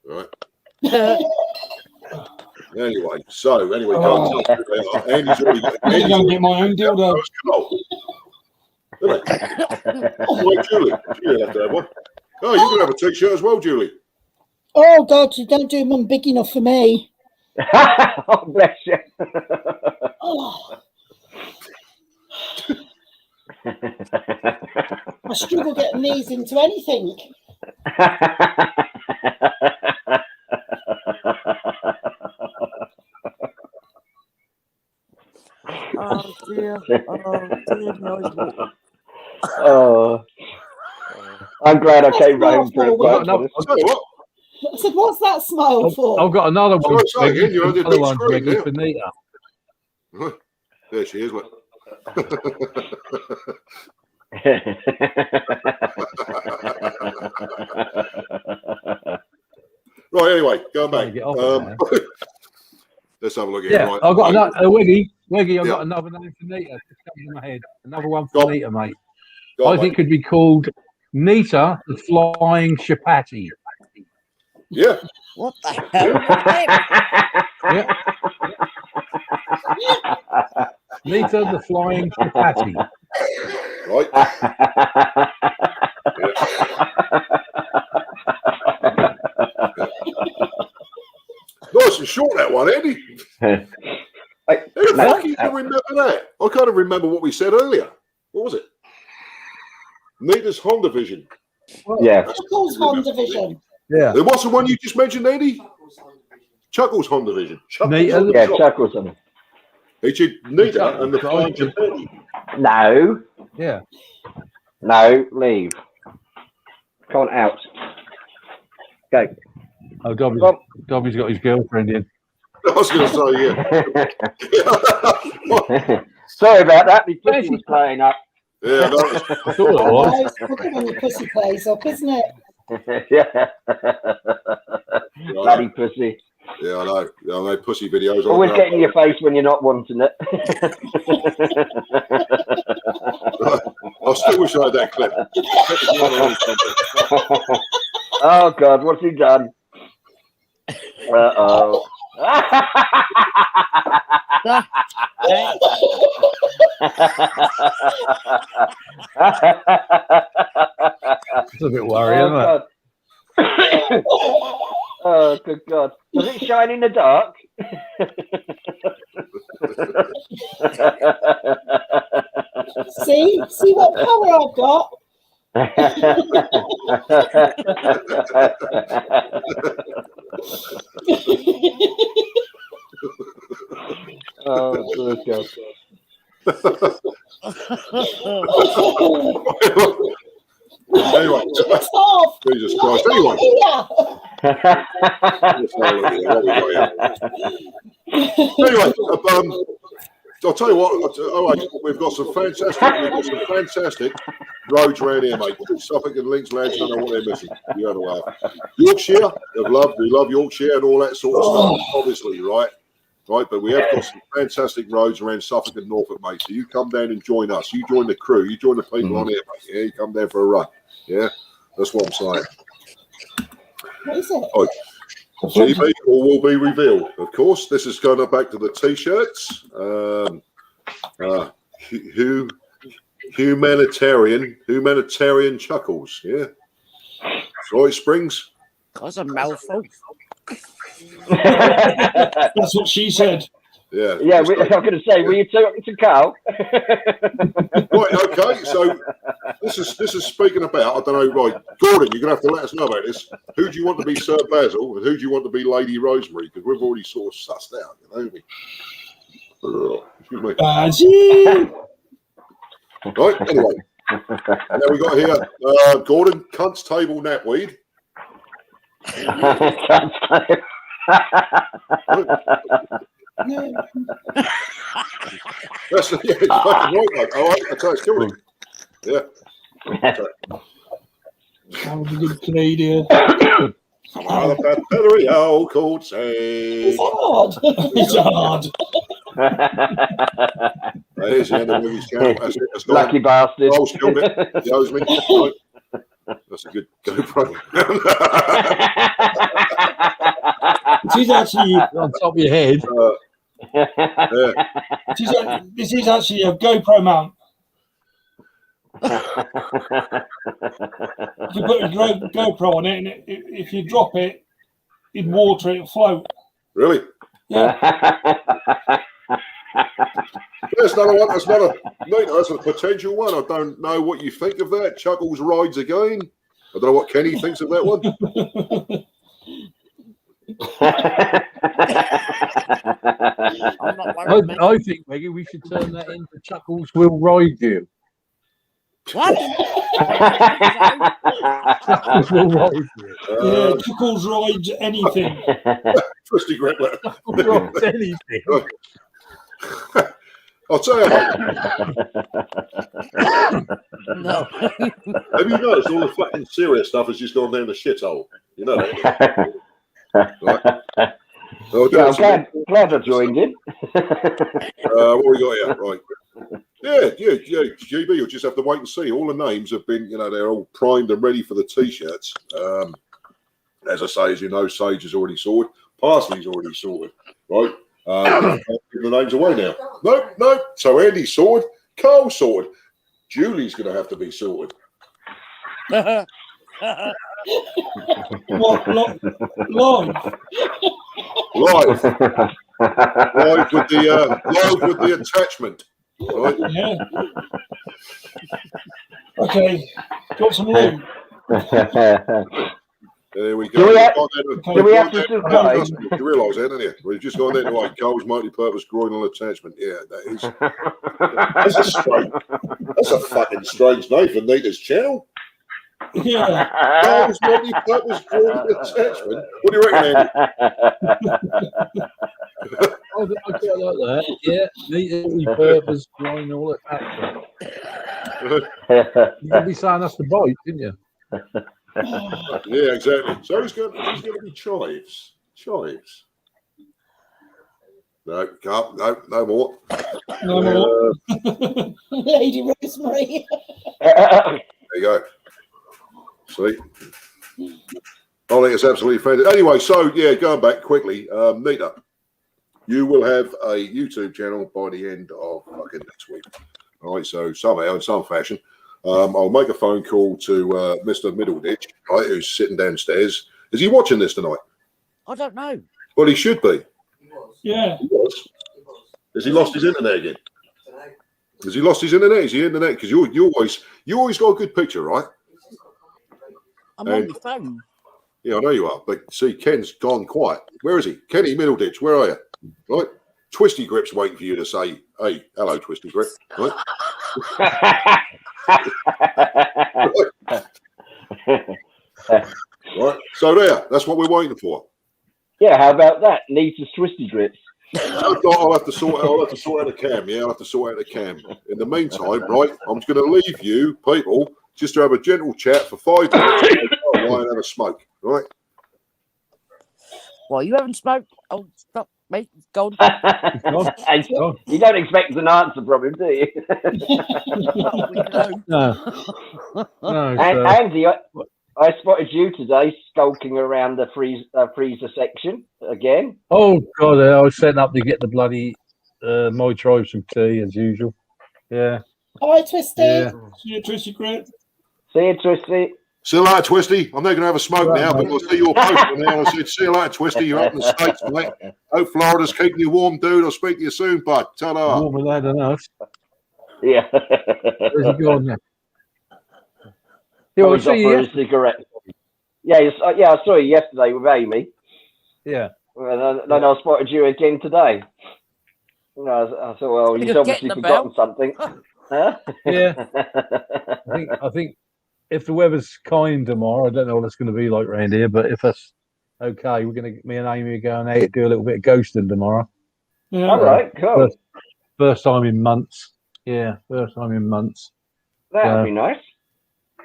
Right. Anyway, Andy's already got I'm going to get my own dildo. Wait, Julie have to have one. Oh, you can have a T-shirt as well, Julie. Oh, God, you don't do them big enough for me. Oh, bless you. Oh. I struggle getting these into anything. oh dear. Oh dear. No. Oh, I'm glad I came round for a while. I'll tell you what. I said, what's that smile for? I've got another one. Sorry, again, you're on your Another big one screen Reggie, now. for Nita. There she is, look. Right, anyway, going back. Let's have a look at it. Yeah, Right. I've got another Wiggy. I've Yeah. got another name for Nita. Just comes in my head. Another one Go for on. Nita, mate. Go on, I think mate. it could be called Nita the Flying Chapati. Yeah. What the hell? Yeah. Nita the Flying Chapati. Right. Nice and short, that one, Andy. Who the fuck you can remember that? I can't even remember what we said earlier. What was it? Nita's Honda Vision. Yeah. Chuckles Honda Vision. Yeah. It was the one you just mentioned, Andy? Chuckles Honda Vision. Nita. Yeah, Chuckles on it. It's Nita and the Flying Chapati. No. Yeah. No, leave. Come on, out. Go. Oh, Dobby's got his girlfriend in. I was going to say, yeah. Sorry about that. The pussy was playing up. Yeah, I thought it was. It's fucking when your pussy plays up, isn't it? Yeah. Bloody pussy. yeah, I know. Yeah, I know pussy videos. Always getting in your face when you're not wanting it. I still wish I had that clip. Oh, God, what's he done? Uh-oh. It's a bit worrying, isn't it? Oh, good God. Does it shine in the dark? See what power I've got? Oh, God. Anyway, It's off. Jesus Not Christ. Anyway, anyway, I'll tell you what. All right, we've got some fantastic roads around here, mate. Suffolk and Links lads don't know what they're missing. You have a laugh. Yorkshire, we love Yorkshire and all that sort of stuff, obviously, right? Right, but we have got some fantastic roads around Suffolk and Norfolk, mate. So you come down and join us. You join the crew. You join the people on here, mate. Yeah, you come down for a run. Yeah, that's what I'm saying. What is it? Oh, GB all will be revealed. Of course, this is going back to the t-shirts. Humanitarian chuckles. Yeah, Troy Springs. That's a mouthful. That's what she said. Yeah, Yeah, I'm going to say, were you talking to Carl? Right, okay. So this is speaking about. I don't know. Right, Gordon, you're going to have to let us know about this. Who do you want to be Sir Basil, and who do you want to be Lady Rosemary? Because we've already sort of sussed out, Excuse me. Basil. Right. Anyway, and then we got here Gordon Cunt's Table Knapweed. That's yeah, it's fucking right, mate. All right, that's how it's killing him. Yeah. That was a good Canadian. Battery out called say. It's hard. It's hard. That is the end of Willie's channel. That's it. That's gone. Lucky bastard. Rolls killed it. He owes me. Right. That's a good GoPro. This is actually On top of your head. Yeah. this is actually a GoPro mount. You put a GoPro on it, and if you drop it in water, it'll float. Really? Yeah. That's another one. That's another. That's a potential one. I don't know what you think of that. Chuckles rides again. I don't know what Kenny thinks of that one. I'm not worried, mate. I think, Meggie, we should turn that into Chuckles Will Ride You. What? Chuckles Will Ride You. Yeah, Chuckles rides anything. Twisty Griplet. Chuckles rides anything. I'll tell you, mate. No. Have you noticed all the fucking serious stuff has just gone down the shithole? You know that? Right. Yeah, I'm glad I joined in. What we got here? Right. Yeah, GB, you'll just have to wait and see. All the names have been, they're all primed and ready for the t-shirts. As I say, as you know, Sage is already sorted. Parsley's already sorted, right? Give the names away now. Nope. So Andy's sorted. Carl's sorted. Julie's going to have to be sorted. What? Live? Live with the attachment. Right? Yeah. Okay. Got some loot. There we go. Do we have to survive? You realise that, don't you? We've just gone there to like Carl's multi-purpose groinal attachment. Yeah, that is. That's a fucking strange name for Nita's channel. Yeah. Carl's multi-purpose groinal attachment. What do you reckon, Andy? I quite like that. Yeah, multi-purpose groinal attachment. You could be saying that's the bite, didn't you? Yeah, exactly. So he's going to be chives. Chives. No, can't. No more. No more. Lady Rosemary. There you go. See? I think it's absolutely fantastic. Anyway, so yeah, going back quickly, Nita, you will have a YouTube channel by the end of fucking next week. All right, so somehow, in some fashion, I'll make a phone call to Mr. Middleditch, right, who's sitting downstairs. Is he watching this tonight? I don't know. Well, he should be. Yeah. He was. Has he lost his internet again? Has he lost his internet? Is he internet? Because you always got a good picture, right? I'm on the phone. Yeah, I know you are. But see, Ken's gone quiet. Where is he? Kenny Middleditch, where are you? Right? Twisty Grip's waiting for you to say, "Hey, hello, Twisty Grip." Right? Right. So there, that's what we're waiting for. Yeah, how about that? Needs a Twisty Grips. I'll have to sort out the cam. Yeah, I'll have to sort out the cam. In the meantime, right, I'm just going to leave you people just to have a gentle chat for 5 minutes and have a smoke. Right. Well, you haven't smoked. Oh, stop, mate. It's gone. And you don't expect an answer from him, do you? Well, we don't. No. Andy, I spotted you today skulking around the freezer section again. Oh God, I was setting up to get the bloody my tribe some tea as usual. Yeah. Hi, Twisty. Yeah. See you, Twisty Grip. See you, Twisty. See you later, Twisty. I'm not going to have a smoke Right, now, mate. but I see your post now. I said, see you later, Twisty. You're up in the States, mate. Hope Florida's keeping you warm, dude. I'll speak to you soon, bud. Ta-da. Warmer lad than us. Yeah. Where's he gone now? Oh, Yeah, I'll he's off see for you. a cigarette. Yeah, I saw you yesterday with Amy. Yeah. And then I spotted you again today. You know, I thought, well, You're he's obviously getting forgotten about. something. Huh? Yeah. I think if the weather's kind tomorrow, I don't know what it's going to be like around here, but if it's okay, me and Amy are going out, do a little bit of ghosting tomorrow. Yeah. All right, cool. First time in months. Yeah, first time in months. That'd be nice.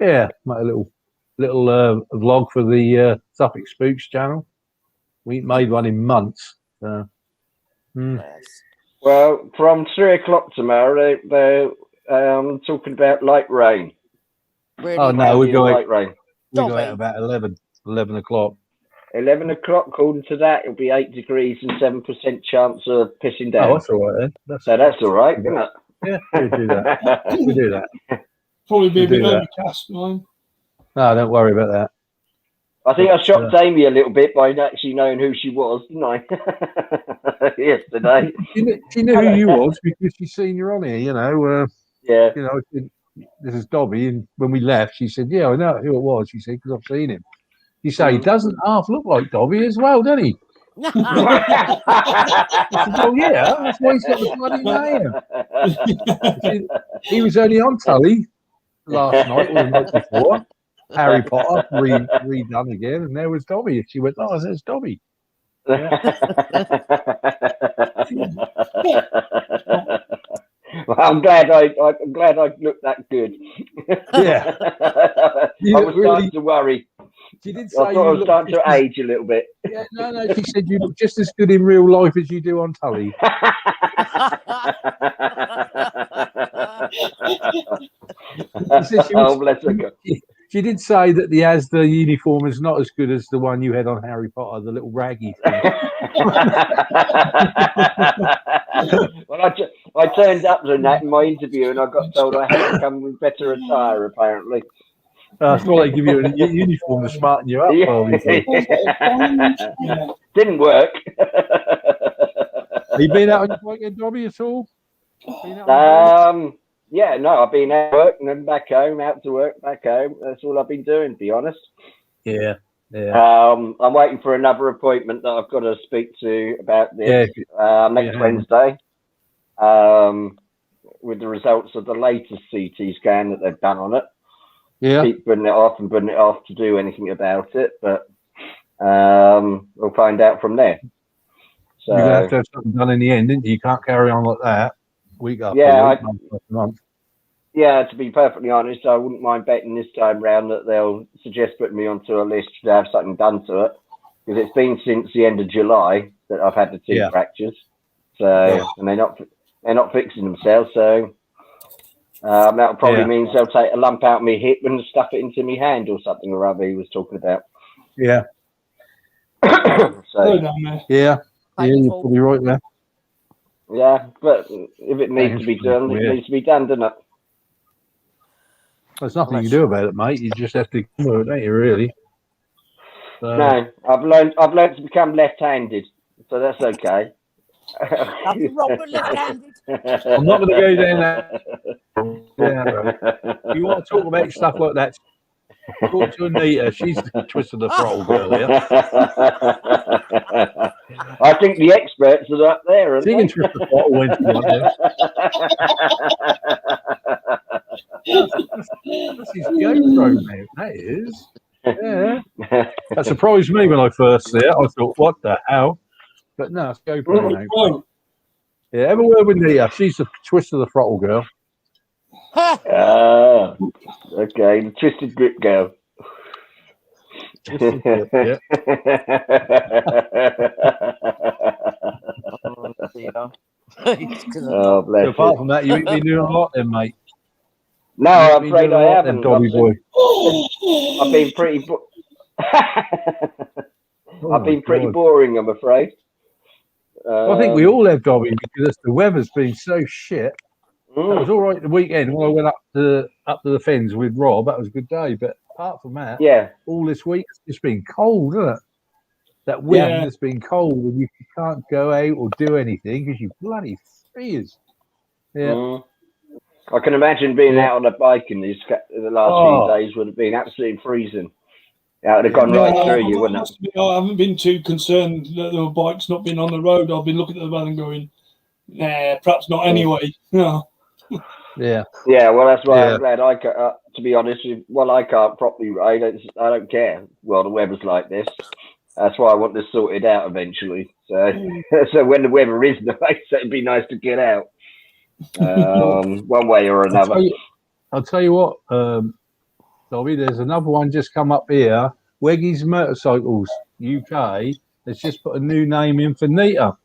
Yeah, make a little vlog for the Suffolk Spooks channel. We ain't made one in months. Yes. Well, from 3 o'clock tomorrow, they're talking about light rain. Really? Oh no, we're going light rain. at about 11 o'clock. 11 o'clock, according to that, it'll be 8 degrees and 7% chance of pissing down. Oh, that's all right then. So that's all right, isn't it? Yeah, we'll do that. We'll do that. Probably be a We'll bit do that. overcast, mine. No, don't worry about that. I think I shocked Amy a little bit by actually knowing who she was, didn't I? Yesterday. She knew who you was because she's seen you on here, you know. Yeah. You know, this is Dobby, and when we left, she said, "Yeah, I know who it was." She said, "Because I've seen him." She said, "He doesn't half look like Dobby as well, doesn't he?" I said, "Oh yeah, that's why he's got the bloody name." He was only on telly last night or the night before. Harry Potter redone again, and there was Dobby. She went, "Oh, there's Dobby." Well, I'm glad I looked that good. Yeah. I was starting to worry. She did I say thought I was starting to age a little bit. Yeah, no. She said you look just as good in real life as you do on telly. Oh, bless her. She did say that the Asda uniform is not as good as the one you had on Harry Potter, the little raggy thing. Well, I turned up to that in my interview and I got told I had to come with better attire, apparently. That's why they give you a uniform to smarten you up. Didn't work. Have you been out on your weekend, Dobby, at all? Yeah, no, I've been out to work and then back home, out to work, back home. That's all I've been doing, to be honest. Yeah. I'm waiting for another appointment that I've got to speak to about this next Wednesday. With the results of the latest CT scan that they've done on it. Yeah. Keep putting it off to do anything about it, but we'll find out from there. So you're gonna have to have something done in the end, didn't you? You can't carry on like that week after week, month after month. Yeah, to be perfectly honest, I wouldn't mind betting this time round that they'll suggest putting me onto a list to have something done to it, because it's been since the end of July that I've had the teeth fractures. So and they're not fixing themselves. So that probably means they'll take a lump out of my hip and stuff it into my hand or something or other he was talking about. Yeah. So, yeah, you're probably right there. Yeah, but if it needs to be done, it needs to be done, doesn't it? There's nothing you can do about it, mate. You just have to do it, don't you, really? So, no, I've learned to become left-handed, so that's okay. Nothing wrong with left-handed. I'm not going to go down that. Yeah, if you want to talk about stuff like that, talk to Anita. She's the twist of the throttle girl here. I think the experts are up there, aren't She they? can trip the bottle when she wants to. That's his GoPro, man. That is. Yeah. That surprised me when I first see it. I thought, what the hell? But no, it's GoPro, mate. Right. Yeah, have a word with Nia. She's the twist of the throttle girl. Ah, okay, the twisted grip girl. Twisted grip, yeah. Oh, dear. Oh, bless So apart you. from that, you ain't been doing a lot then, mate. No, You ain't I'm been afraid doing a I lot haven't. then, Dobby boy. I've been pretty. Oh I've my been pretty God. boring, I'm afraid. Well, I think we all have, Dobby, because the weather's been so shit. That was all right the weekend when I went up to the fens with Rob. That was a good day. But apart from that, Yeah. all this week it's just been cold, isn't it? That wind Yeah. has been cold, and you can't go out or do anything because you bloody freeze. Yeah. I can imagine being Yeah. out on a bike in the last few days would have been absolutely freezing. It would have gone right through you, wouldn't it? I haven't been too concerned that the bike's not been on the road. I've been looking at the van and going, nah, perhaps not anyway. No. Yeah. Yeah, well, that's why I'm glad I can't, to be honest, I can't properly ride. I don't care. Well, the weather's like this. That's why I want this sorted out eventually. So, so when the weather is nice, it'd be nice to get out. One way or another. I'll tell you what, Dobby, there's another one just come up here. Weggy's Motorcycles UK has just put a new name in for Nita,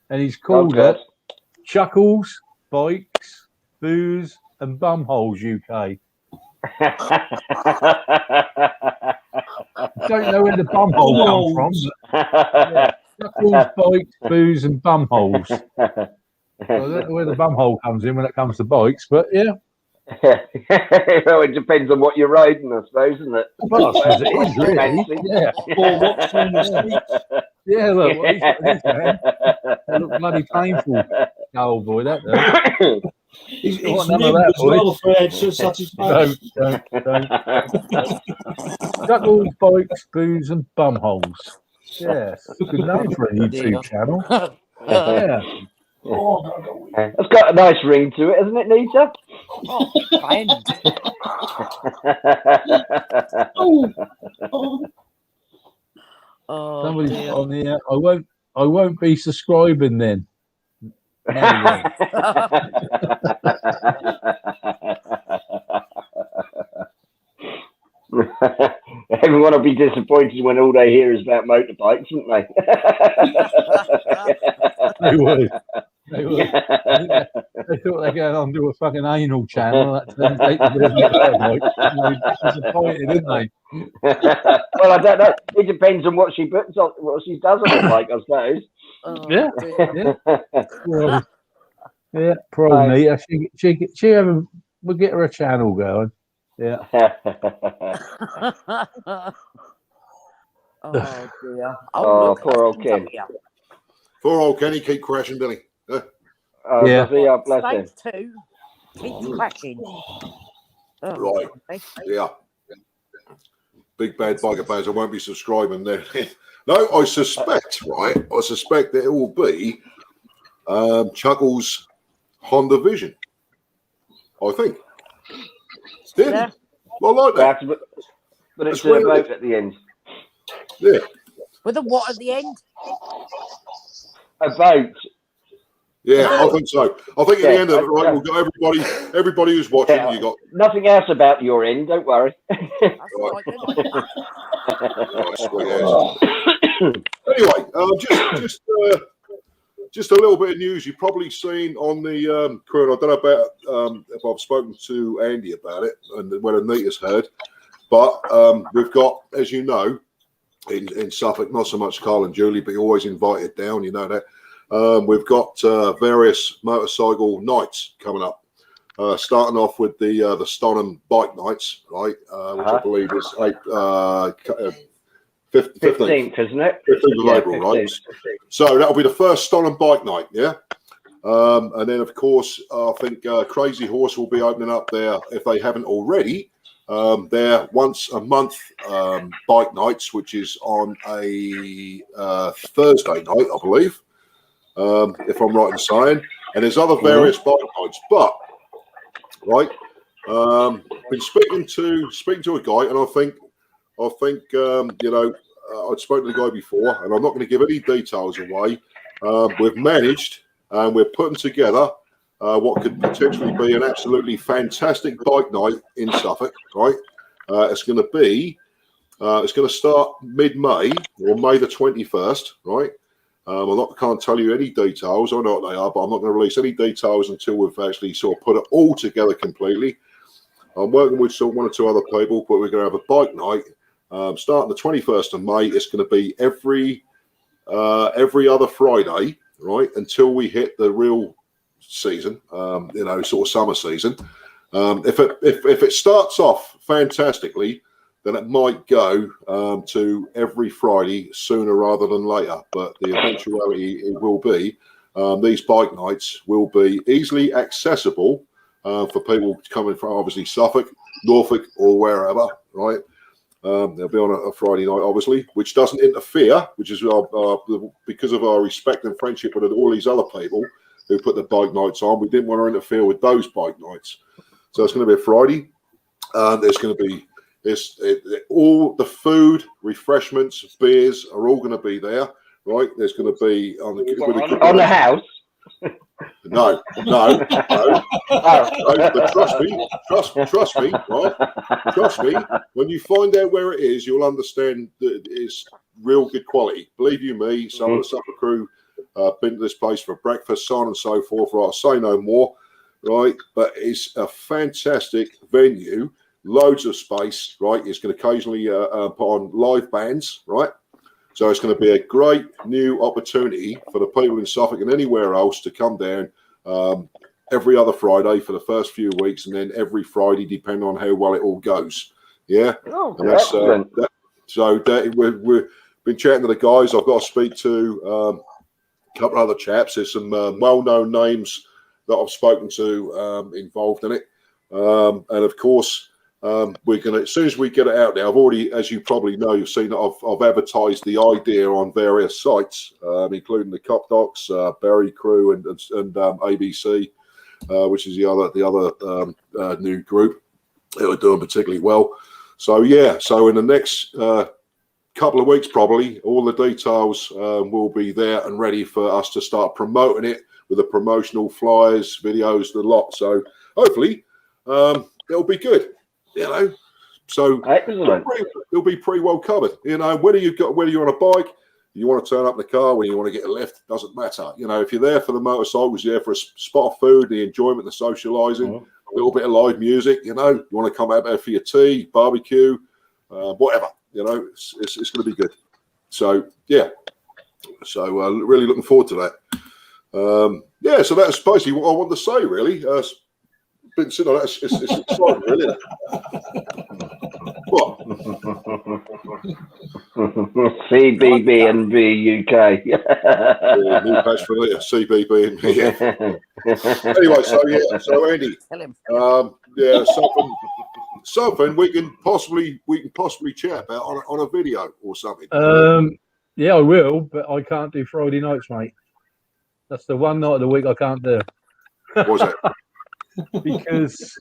and he's called it Chuckles, Bikes, Booze and Bumholes UK. Don't know where the bumhole come from. But, Chuckles, Bikes, Booze and Bumholes. So I don't know where the bumhole comes in when it comes to bikes, but yeah. Well, it depends on what you're riding, I suppose, isn't it? Well, I suppose it is, really. Yeah. Or what's on the streets. Yeah, look, what he's got in his hand. That look bloody painful. Oh, boy, that does. He's none of that, as well for extra satisfaction. Don't. Chuckles, Bikes, Booze and Bumholes. Yes, good name for a YouTube channel. Yeah. It's got a nice ring to it, hasn't it, Nita? Oh, fine. Somebody's on here. I won't be subscribing then. No, then. Everyone will be disappointed when all they hear is about motorbikes, won't they? They would. They thought they're going on to a fucking anal channel. Disappointed, didn't they? Well, I don't know. It depends on what she puts on, what she does on the bike, I suppose. Yeah. Probably. We'll get her a channel going. Yeah. Oh dear. Oh, poor old Ken. Poor old Kenny keep crashing, Billy. Yeah. Bless him. Too. Keeps crashing. Right. Yeah. Big bad biker bears. I won't be subscribing there. No, I suspect, right? I suspect that it will be Chuckles' Honda Vision. I think. Yeah. Well, I like that. But it's a boat at the end. Yeah. With a what at the end? A boat. Yeah, I think so. I think at the end of it, right, we've got everybody who's watching. You got nothing else about your end. Don't worry. Anyway, just a little bit of news you've probably seen on the crew. And I don't know about if I've spoken to Andy about it and whether Nita's heard, but we've got, as you know, in Suffolk, not so much Carl and Julie, but you're always invited down. You know that. We've got various motorcycle nights coming up, starting off with the Stonham Bike Nights, right? Which I believe is 15th, isn't it? 15th of April, 15th. Right? So that'll be the first Stonham Bike Night, yeah? And then, of course, I think Crazy Horse will be opening up there, if they haven't already, They're once a month bike nights, which is on a Thursday night, I believe, if I'm right in saying. And there's other various bike nights, but been speaking to a guy, and I think you know, I'd spoken to the guy before, and I'm not going to give any details away. We've managed, and we're putting together what could potentially be an absolutely fantastic bike night in Suffolk. Right, it's going to start mid-May or May the 21st. Right. Can't tell you any details. I know what they are, but I'm not going to release any details until we've actually sort of put it all together completely. I'm working with one or two other people, but we're going to have a bike night starting the 21st of May. It's going to be every other Friday, right, until we hit the real season, you know, sort of summer season. If it starts off fantastically, then it might go to every Friday sooner rather than later. But the eventuality it will be these bike nights will be easily accessible for people coming from obviously Suffolk, Norfolk, or wherever. Right, they'll be on a Friday night, obviously, which doesn't interfere, which is because of our respect and friendship with all these other people who put the bike nights on. We didn't want to interfere with those bike nights, so it's going to be a Friday. There's going to be all the food, refreshments, beers are all going to be there, right? There's going to be on the house. No. But trust me, right? Trust me. When you find out where it is, you'll understand that it's real good quality. Believe you me, some of the Suffolk crew been to this place for breakfast, so on and so forth. Right, I'll say no more, right? But it's a fantastic venue. Loads of space, right? It's going to occasionally put on live bands, right? So it's going to be a great new opportunity for the people in Suffolk and anywhere else to come down every other Friday for the first few weeks, and then every Friday, depending on how well it all goes. Yeah, and that's we've been chatting to the guys. I've got to speak to a couple of other chaps. There's some well-known names that I've spoken to involved in it, and of course. We're going to, as soon as we get it out there, I've already, as you probably know, you've seen that I've advertised the idea on various sites, including the Cop Docs, Berry Crew, and ABC, which is the other new group that are doing particularly well. So yeah, so in the next couple of weeks, probably all the details will be there and ready for us to start promoting it with the promotional flyers, videos, the lot. So hopefully it'll be good. You know, so it'll be pretty well covered. You know, whether you're on a bike, you want to turn up in the car, when you want to get a lift, doesn't matter. You know, if you're there for the motorcycles, you're there for a spot of food, the enjoyment, the socialising, a little bit of live music. You know, you want to come out there for your tea, barbecue, whatever. You know, it's going to be good. So yeah, so really looking forward to that. Yeah, so that's basically what I wanted to say. Really. Been sitting on that. It's exciting, really. What? CBB and UK. New patch for later. CBB and BF. Anyway, so Andy, something we can possibly chat about on a video or something. Yeah, I will, but I can't do Friday nights, mate. That's the one night of the week I can't do. What's that? Because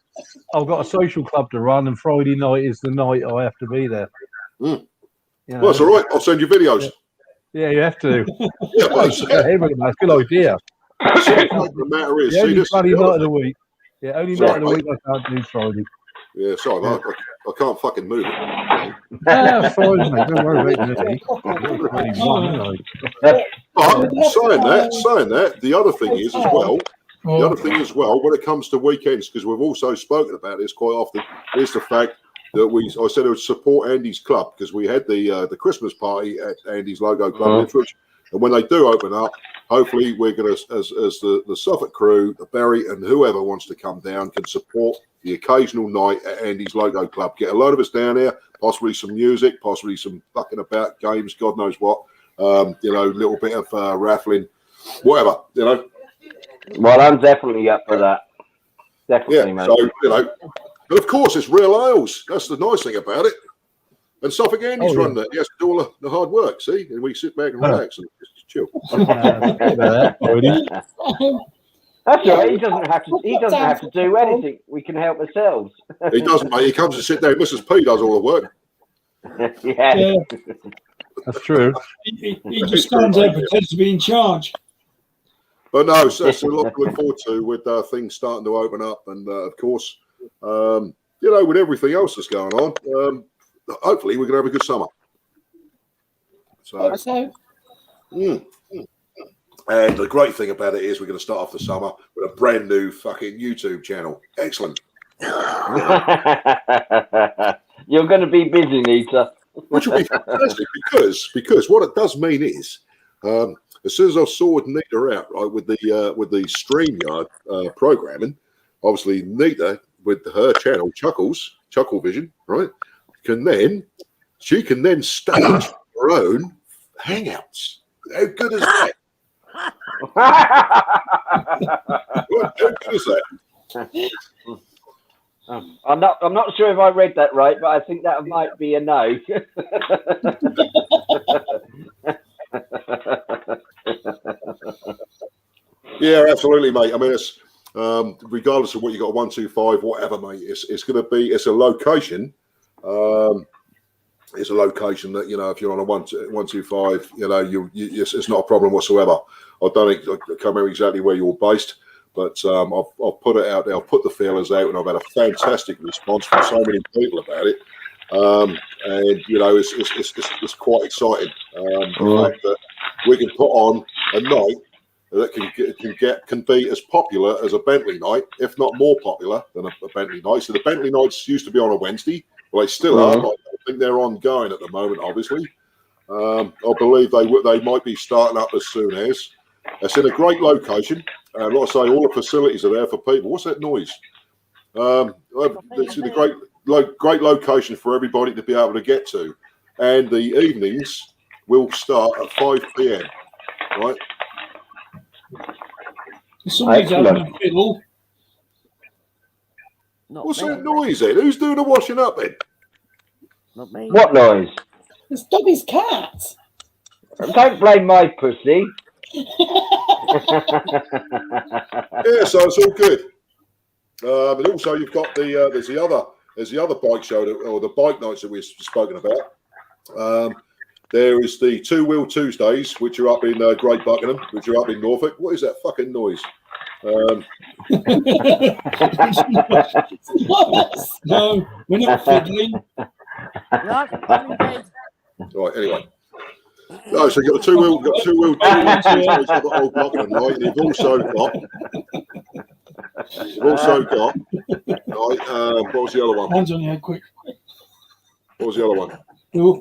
I've got a social club to run, and Friday night is the night I have to be there. You know? Well, that's all right. I'll send you videos. Yeah, you have to. Yeah, well, that's a good idea. The matter is, only night of the week. Yeah, only night of the week I can't do Friday. Yeah, sorry, I can't fucking move it. Yeah, fine, mate. Don't worry about me. Saying that, the other thing is as well. The other thing as well, when it comes to weekends, because we've also spoken about this quite often, is the fact that I said it would support Andy's club, because we had the Christmas party at Andy's Logo Club in Ipswich, and when they do open up, hopefully we're going to, as the Suffolk crew, the Berry, and whoever wants to come down can support the occasional night at Andy's Logo Club. Get a load of us down there, possibly some music, possibly some fucking about games, God knows what, you know, a little bit of raffling, whatever, you know. Well, I'm definitely up for that. Definitely, yeah, man. So, you know, And of course, it's real ales. That's the nice thing about it. And Suffolk Andy's run that. He has to do all the hard work, see? And we sit back and relax and just chill. That's right. He doesn't have to. He doesn't have to do anything. We can help ourselves. He doesn't, mate. He comes and sit there. Mrs. P does all the work. Yeah. That's true. He just stands there and pretends to be in charge. But no, so that's a lot to look forward to with things starting to open up, and of course, you know, with everything else that's going on, hopefully we're going to have a good summer. So. And the great thing about it is we're going to start off the summer with a brand new fucking YouTube channel. Excellent. You're going to be busy, Nita. Which will be fantastic because what it does mean is, as soon as I sorted Nita out, right, with the StreamYard programming, obviously Nita with her channel Chuckle Vision, right, she can then stage her own hangouts. How good is that? How good is that? I'm not sure if I read that right, but I think that might be a no. Yeah, absolutely, mate. I mean, it's regardless of what you got, 125, whatever, mate. It's a location. It's a location that, you know, if you're on a 125, you know, it's not a problem whatsoever. I can't remember exactly where you're based, but I've put it out there. I've put the feelers out, and I've had a fantastic response from so many people about it. And you know, it's quite exciting. The fact that we can put on a night that can be as popular as a Bentley night, if not more popular than a Bentley night. So the Bentley nights used to be on a Wednesday. Well, they still are. But I think they're ongoing at the moment. Obviously, I believe they might be starting up as soon as. It's in a great location. Like I say, all the facilities are there for people. What's that noise? It's in a great location for everybody to be able to get to, and the evenings will start at 5 p.m. Right? Somebody's having a fiddle. What's that noise then? Who's doing the washing up then? Not me. What noise? It's Dobby's cat. Don't blame my pussy. Yeah, so it's all good. And also you've got there's the other bike show or the bike nights that we've spoken about. There is the Two Wheel Tuesdays, which are up in Great Buckingham, which are up in Norfolk. What is that fucking noise? No, we're not fiddling. No, I'm in bed. Right, anyway. No, so you've got the two wheel Tuesdays up at Old Buckingham, right? And you've also got right, what was the other one? Hands on your head, quick. What was the other one? No.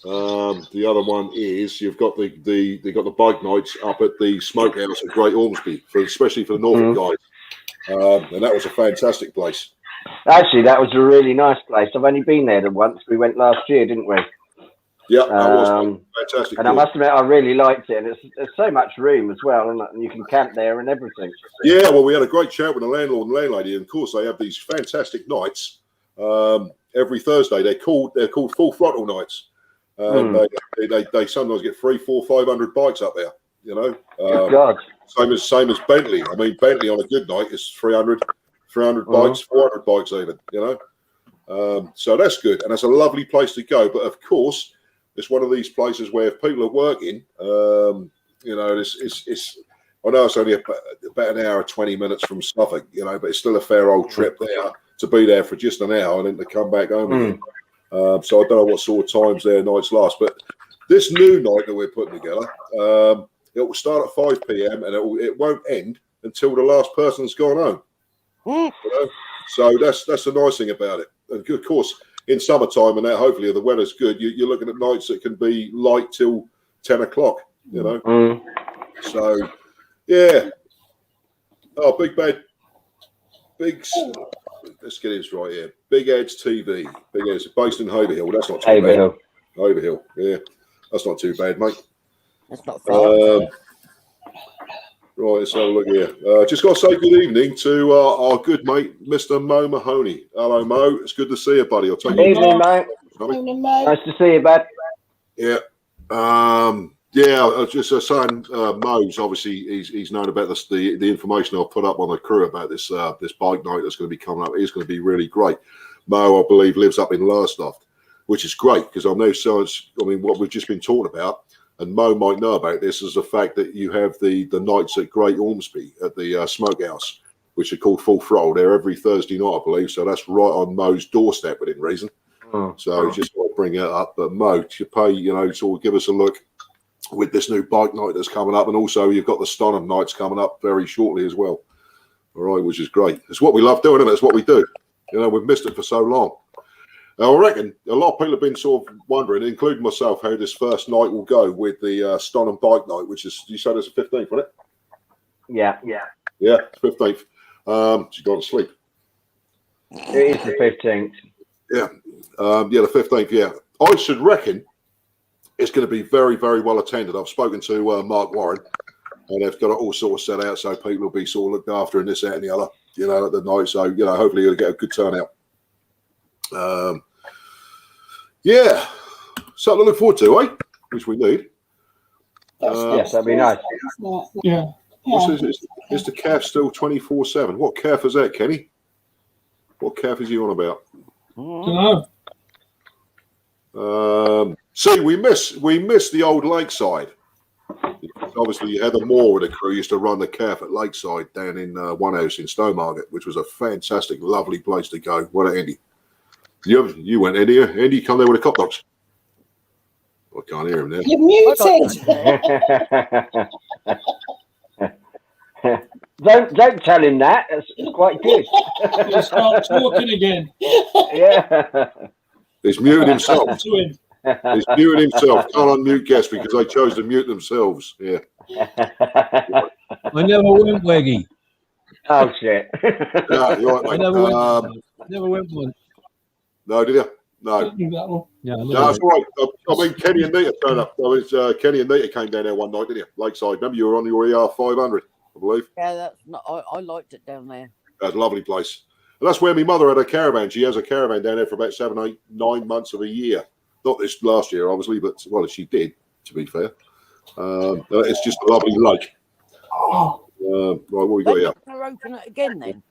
The other one is you've got the bike nights up at the Smokehouse at Great Ormsby, especially for the Norfolk guys, and that was a fantastic place. Actually, that was a really nice place. I've only been there once. We went last year, didn't we? Yeah, that was fantastic. And I must admit, I really liked it. And there's so much room as well, and you can camp there and everything. Yeah, well, we had a great chat with the landlord and landlady, and of course, they have these fantastic nights every Thursday. They're called Full Throttle nights. They sometimes get 300, 400, 500 bikes up there. You know, God. Same as Bentley. I mean, Bentley on a good night is 300 bikes, 400 bikes even. You know, so that's good, and that's a lovely place to go. But of course, it's one of these places where if people are working, you know, it's. I know it's only about an hour, 20 minutes from Suffolk, you know, but it's still a fair old trip there to be there for just an hour and then to come back home again. So I don't know what sort of times their nights last, but this new night that we're putting together, it will start at 5 p.m. and it won't end until the last person's gone home. You know? So that's the nice thing about it. And of course, in summertime and that, hopefully, if the weather's good, you're looking at nights that can be light till 10 o'clock. You know, so yeah. Oh, Big Bad, let's get this right here. Big Ed's TV. Big Ed's based in Haverhill. That's not too bad. Haverhill, yeah, that's not too bad, mate. That's not far. Right, let's have a look here. Just got to say good evening to our good mate, Mr. Mo Mahoney. Hello, Mo. It's good to see you, buddy. I'll take Good evening, mate. Morning, mate. Nice to see you, bud. Yeah. Yeah, I was just saying, Mo's obviously he's known about this, the information I've put up on the crew about this this bike night that's going to be coming up. It's going to be really great. Mo, I believe, lives up in Lowestoft, which is great because I know what we've just been talking about, and Mo might know about this, is the fact that you have the nights at Great Ormsby at the Smokehouse, which are called Full Throttle. They're every Thursday night, I believe. So that's right on Mo's doorstep within reason. So just want to bring it up. But Mo, to pay, sort of give us a look with this new bike night that's coming up, and also you've got the Stonham nights coming up very shortly as well. All right, which is great. It's what we love doing, and it's what we do. We've missed it for so long. Now, I reckon a lot of people have been sort of wondering, including myself, how this first night will go with the Stonham bike night, which is, you said it's the 15th, wasn't it? Yeah, 15th. She's gone to sleep. it is the 15th. Yeah, the 15th. Yeah, I should reckon it's going to be very, very well attended. I've spoken to Mark Warren, and they've got it all sort of set out so people will be sort of looked after and this, that, and the other, at the night. So, hopefully you'll get a good turnout. Yeah, something to look forward to, eh? Which we need. Yes, that'd be nice. Yeah. Is the calf still 24/7? What calf is that, Kenny? What calf is he on about? Dunno. See, we miss the old Lakeside. Obviously, Heather Moore with the crew used to run the calf at Lakeside down in one house in Stowmarket, which was a fantastic, lovely place to go. What a Andy! You went, Andy. Andy, come there with the cop dogs. I can't hear him now. You're muted. Don't tell him that. That's quite good. He'll start talking again. Yeah. He's muted himself. To him. He's muted himself. Can't unmute guests because they chose to mute themselves. Yeah. I never went Weggy. Oh shit. Yeah, you're right, I mate. never went one. No, did you? No. Yeah, No, that's all right. I mean, Kenny and Nita turned up. Kenny and Nita came down there one night, didn't you? Lakeside. Remember, you were on your ER 500, I believe. Yeah, that's not. I liked it down there. That's a lovely place. And that's where my mother had a caravan. She has a caravan down there for about 7, 8, 9 months of a year. Not this last year, obviously, but she did, to be fair. It's just a lovely lake. Right, what we got here? They're open it again then.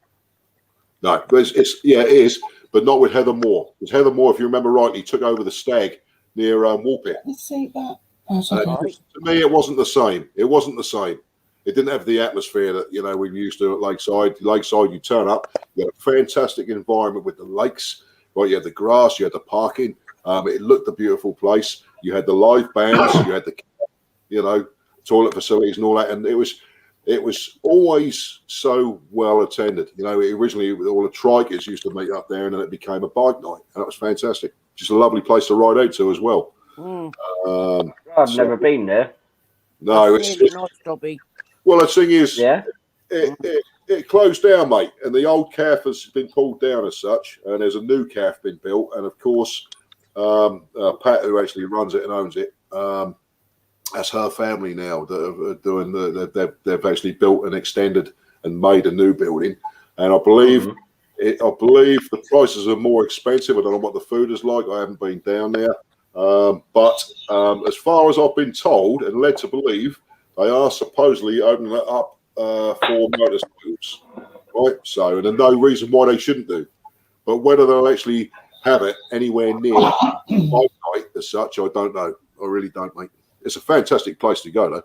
No, but it is, but not with Heather Moore. Because Heather Moore, if you remember rightly, took over the Stag near Woolpit. Let's see that. To me, it wasn't the same. It wasn't the same. It didn't have the atmosphere that we used to at Lakeside. Lakeside, you turn up, you had a fantastic environment with the lakes. Right, you had the grass, you had the parking. It looked a beautiful place. You had the live bands, you had the toilet facilities and all that, and it was always so well attended. Originally all the trikers used to meet up there, and then it became a bike night, and that was fantastic. Just a lovely place to ride out to as well. I've never been there. No, That's it's really nice, Dobby. well. The thing is, Yeah. it closed down, mate, and the old calf has been pulled down as such, and there's a new calf been built, and of course, Pat, who actually runs it and owns it, that's her family now that are doing they've actually built and extended and made a new building, and I believe the prices are more expensive. I don't know what the food is like. I haven't been down there, but as far as I've been told and led to believe, they are supposedly opening it up for motorcycles, right? So, and there's no reason why they shouldn't do, but whether they'll actually have it anywhere near my night as such, I don't know. I really don't, mate. It's a fantastic place to go, though.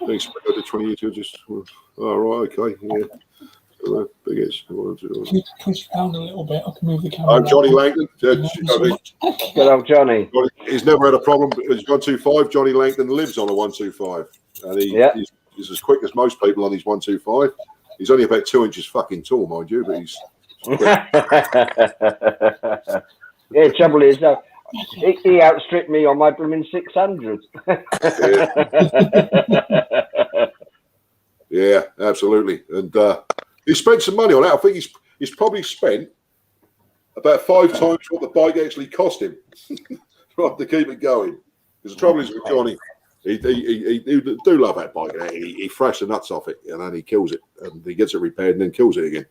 I think I did 20 years. Just right, okay, yeah. Biggest. Can you push around a little bit? I can move the camera. Johnny Langton. Good old Johnny. He's never had a problem. He's 125. Johnny Langton lives on a 125, and he's as quick as most people on his 125. He's only about 2 inches fucking tall, mind you, but he's. Yeah, trouble is, he outstripped me on my blooming 600. Yeah, absolutely. And he spent some money on it. I think he's probably spent about 5 times what the bike actually cost him to keep it going. Because the trouble is with Johnny, He do love that bike. He thrashed the nuts off it, and then he kills it, and he gets it repaired, and then kills it again.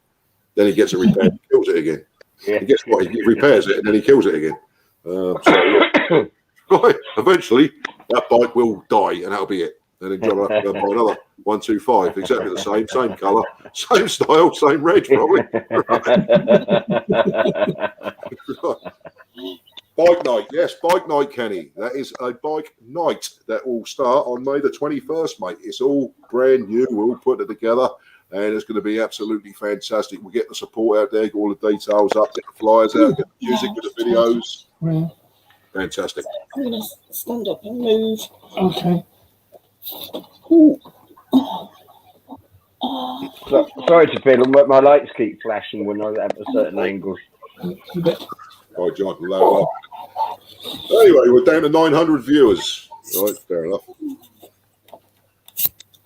Then he gets it repaired, and kills it again. Yeah. He gets what he repairs it, and then he kills it again. Right, eventually that bike will die, and that'll be it. And then John will have to go buy another 125, exactly the same colour, same style, same reg, probably. Bike night, yes, bike night, Kenny. That is a bike night that will start on May the 21st, mate. It's all brand new. We'll put it together, and it's going to be absolutely fantastic. We'll get the support out there, get all the details up, get the flyers out, get the music, get the videos. Yeah. Fantastic. I'm going to stand up and move. Okay. So, sorry to fiddle, but my lights keep flashing when I'm at a certain angle. Right, John, loud up. Anyway, we're down to 900 viewers. Right, fair enough.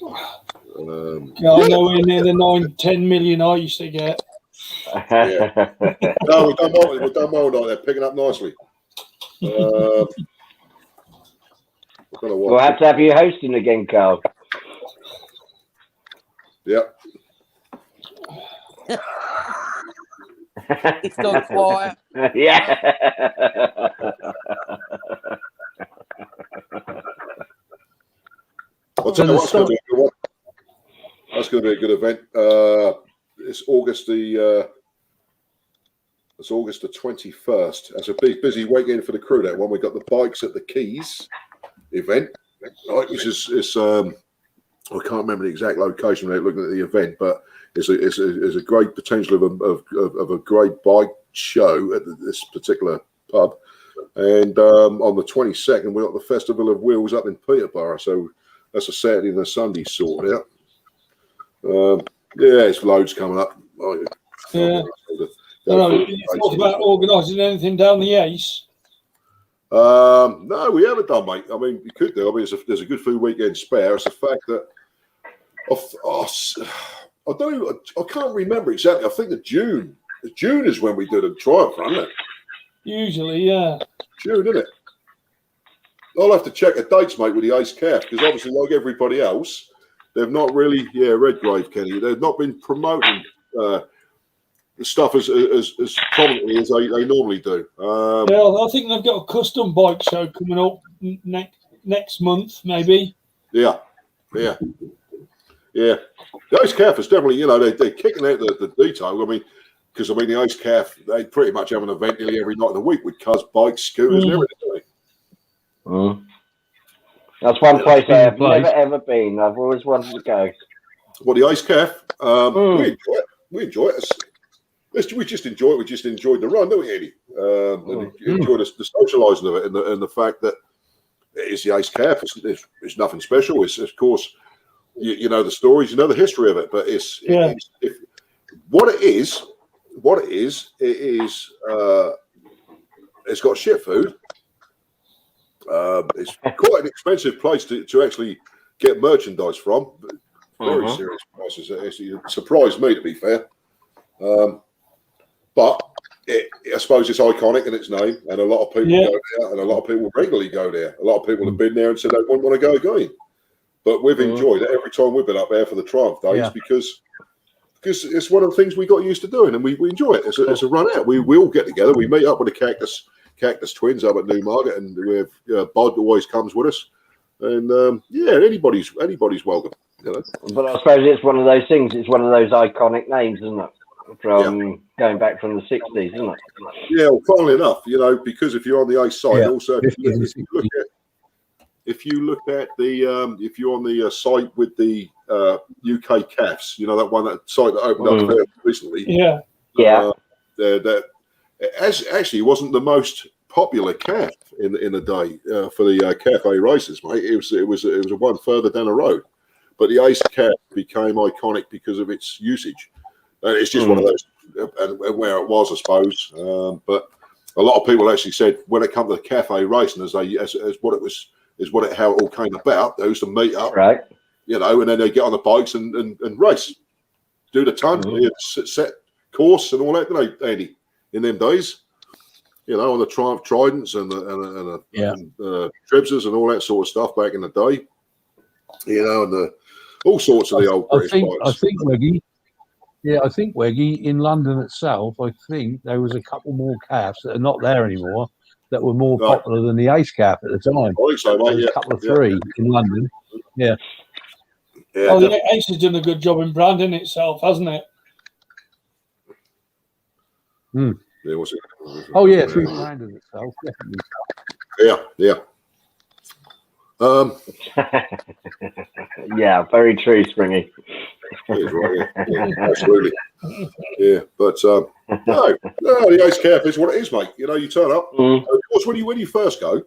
Yeah, nowhere near the 10 million I used to get. Yeah. No, we've done well tonight. They're picking up nicely. We'll have to have you hosting again, Carl. Yep. It's not quiet. Yeah. I'll tell you what's going to be a good one. That's going to be a good event. It's August the 21st. That's a big busy weekend for the crew. That one we got the bikes at the Keys event, right? Which is I can't remember the exact location without looking at the event, but it's a great potential of a great bike show at this particular pub. And on the 22nd, we got the Festival of Wheels up in Peterborough. So that's a Saturday and a Sunday sorted out. Yeah, it's loads coming up. Yeah. You thought about organising anything down the Ace? No, we haven't done, mate. I mean, we could do. I mean, there's a good food weekend spare. It's the fact that I can't remember exactly. I think that June is when we do the Triumph run, isn't it? Usually, yeah. June, isn't it? I'll have to check the dates, mate, with the Ace Calf, because obviously, like everybody else, they've not really, Redgrave, Kenny, they've not been promoting the stuff as prominently as they normally do. I think they've got a custom bike show coming up next month, maybe. Yeah. The Ace Calf is definitely, they're kicking out the detail. I mean, because the Ace Calf, they pretty much have an event nearly every night of the week with cars, bikes, scooters, and everything. That's one place I have never ever been. I've always wanted to go. Well, the Ace Calf, we enjoy it. We just enjoy it. We just enjoyed the run, don't we, Eddie? And enjoyed the socialising of it and the fact that it's the Ace Calf. It's nothing special. It's, of course, you know the stories, you know the history of it, but it's got shit food. It's quite an expensive place to actually get merchandise from. Very serious prices. It surprised me, to be fair. But I suppose it's iconic in its name, and a lot of people go there, and a lot of people regularly go there. A lot of people have been there and said they wouldn't want to go again. But we've enjoyed it every time we've been up there for the Triumph Days because it's one of the things we got used to doing, and we enjoy it. It's a run out. We all get together. We meet up with the Cactus Twins up at Newmarket, and we have Bod always comes with us. And anybody's welcome. But I suppose it's one of those things. It's one of those iconic names, isn't it? From going back from the 60s, isn't it? Yeah, well, funnily enough, because if you're on the Ace site, also if you look at the if you're on the site with the UK CAFs, that site that opened up there recently. That actually wasn't the most popular CAF in the day for the cafe races, mate. It was a one further down the road, but the Ace CAF became iconic because of its usage. And it's just one of those, and where it was, I suppose. But a lot of people actually said when it comes to the cafe racing, how it all came about. They used to meet up, right? And then they get on the bikes and race, do the ton, set course and all that, don't they, Andy? In them days, you know, on the Triumph Tridents and the Trebsers and all that sort of stuff back in the day. You know, and all sorts of the old British bikes. I think, Weggy. Yeah, I think, Weggy, in London itself, I think there was a couple more calves that are not there anymore that were more popular than the Ace calf at the time. I think so, mate. There was a couple of three in London. Yeah. Oh, the Ace has done a good job in branding itself, hasn't it? Mm. Yeah, what's it? Oh, yeah, through branding itself, definitely. Yeah. Yeah, very true, Springy. Right, yeah, absolutely. Yeah, but no, the Ace calf is what it is, mate. You know, you turn up. Of course, when you first go,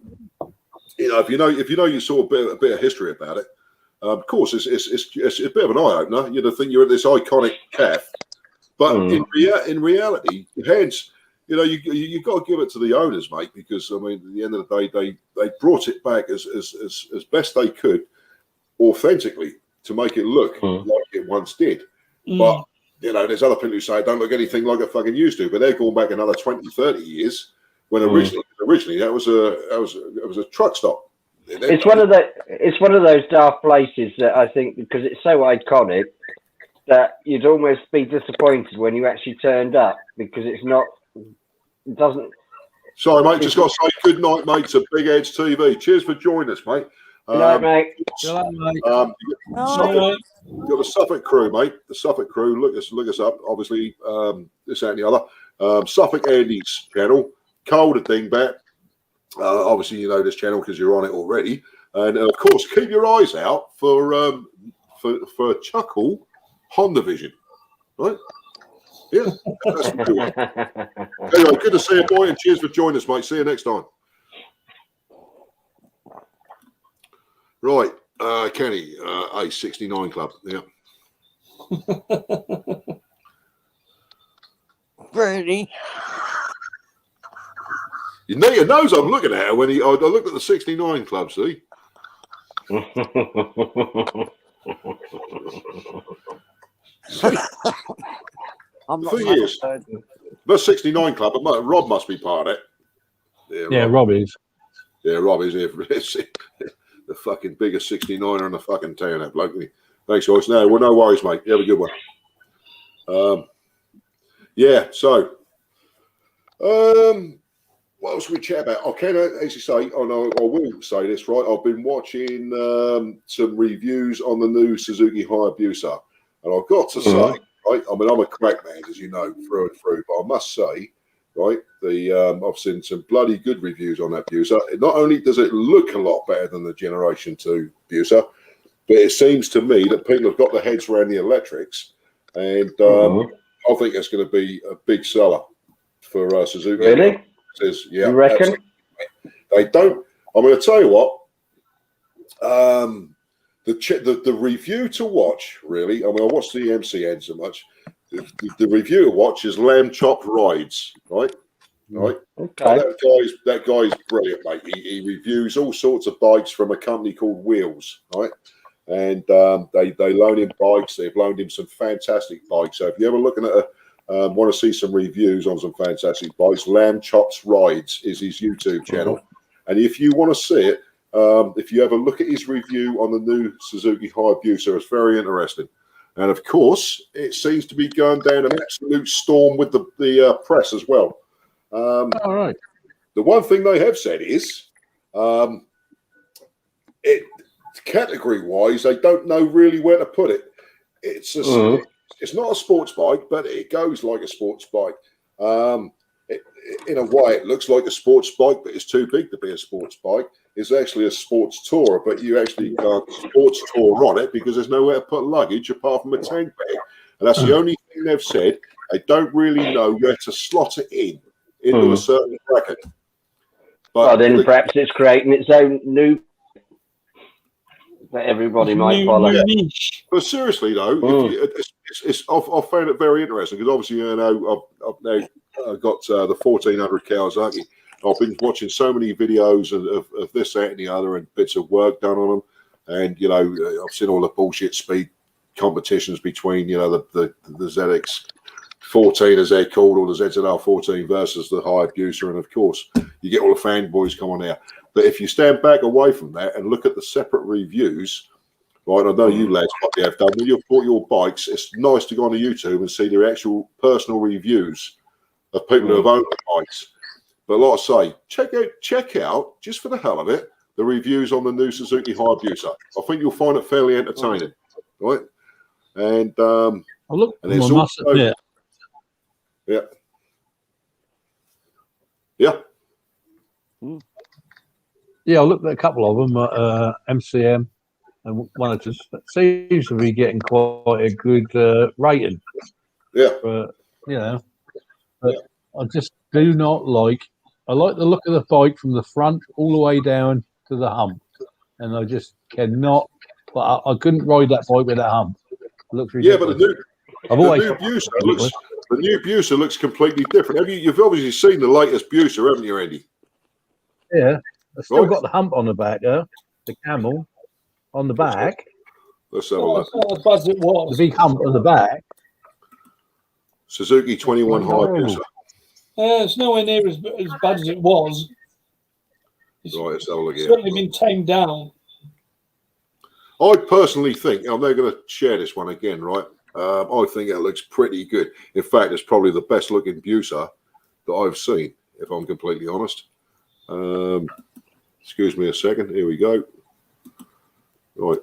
you know, if you know you saw a bit of history about it. Of course, it's a bit of an eye opener. You know, think you're at this iconic calf, but in reality, heads. You know, you got to give it to the owners, mate, because I mean, at the end of the day, they brought it back as best they could, authentically, to make it look like it once did. But you know, there's other people who say it don't look anything like it fucking used to, but they're going back another 20, 30 years when originally that was a truck stop. It's one of those daft places that I think, because it's so iconic, that you'd almost be disappointed when you actually turned up, because it doesn't. Sorry, mate. Just got to say good night, mate, to Big Edge TV. Cheers for joining us, mate. Good night, mate. Good night, mate. You've got the Suffolk crew, mate. The Suffolk crew. Look us up. Obviously, this and the other. Suffolk Andy's channel. Cold Dingbat. Obviously, you know this channel because you're on it already. And of course, keep your eyes out for Chuckle Honda Vision. Right. Yeah, that's a good one. Anyway, good to see you, boy, and cheers for joining us, mate. See you next time. Right, Kenny, A69 Club. Yeah. Brady. You know your nose. I'm looking at it when I looked at the 69 Club. See. I'm not. The thing is, the 69 Club, Rob must be part of it. Yeah, Rob is. Yeah, Rob is here. The fucking biggest 69er in the fucking town, that bloke. Thanks, guys. No worries, mate. You have a good one. Yeah, so, what else we chat about? I can actually say, I will say this, right? I've been watching some reviews on the new Suzuki Hayabusa, and I've got to say, right? I mean, I'm a crack man, as you know, through and through. But I must say, right, I've seen some bloody good reviews on that Busa. Not only does it look a lot better than the Generation 2 Busa, but it seems to me that people have got their heads around the electrics, and I think it's going to be a big seller for Suzuki. Really? Yeah, you reckon? Absolutely. They don't. I'm going to tell you what. The review to watch, really. I mean, I watched the MCN so much. The review to watch is Lamb Chop Rides, right? Right. Okay. That guy's brilliant, mate. He reviews all sorts of bikes from a company called Wheels, right? And they loan him bikes. They've loaned him some fantastic bikes. So if you're ever looking at want to see some reviews on some fantastic bikes, Lamb Chops Rides is his YouTube channel. And if you want to see it, if you ever look at his review on the new Suzuki Hayabusa, it's very interesting. And of course, it seems to be going down an absolute storm with the press as well. All right. The one thing they have said is, category-wise, they don't know really where to put it. It's not a sports bike, but it goes like a sports bike. In a way, it looks like a sports bike, but it's too big to be a sports bike. It's actually a sports tourer, but you actually can't sports tour on it because there's nowhere to put luggage apart from a tank bag. And that's the only thing they've said. They don't really know where to slot it into a certain bracket. But then perhaps it's creating its own new that everybody might follow. Niche. But seriously, though, I've found it very interesting because obviously, you know, I've now got the 1400 Kawasaki. I've been watching so many videos of this, that, and the other, and bits of work done on them. And you know, I've seen all the bullshit speed competitions between, you know, the ZX 14, as they're called, or the ZZR 14 versus the Hayabusa, and of course you get all the fanboys come on there. But if you stand back away from that and look at the separate reviews, right? I know you lads probably have done when you've bought your bikes. It's nice to go on YouTube and see their actual personal reviews of people who have owned the bikes. But like I say, check out just for the hell of it the reviews on the new Suzuki Hayabusa. I think you'll find it fairly entertaining, right? And look, and I it's must also, admit, yeah. yeah, I looked at a couple of them at MCM, and one of them seems to be getting quite a good rating. Yeah. But but I just do not like. I like the look of the bike from the front all the way down to the hump, and I just cannot. But I couldn't ride that bike with that hump. It looks ridiculous. Yeah, but the new Busa looks completely different. You've obviously seen the latest Busa, haven't you, Andy? Yeah, I've still got the hump on the back there, the camel on the back. Let's have a look. Not as bad as it was. The big hump on the back. Suzuki 21 Hayabusa. It's nowhere near as bad as it was. It's let's have a look here. certainly been tamed down. I personally think, I'm now going to share this one again, right? I think it looks pretty good. In fact, it's probably the best looking Busa that I've seen, if I'm completely honest. Excuse me a second. Here we go. Right.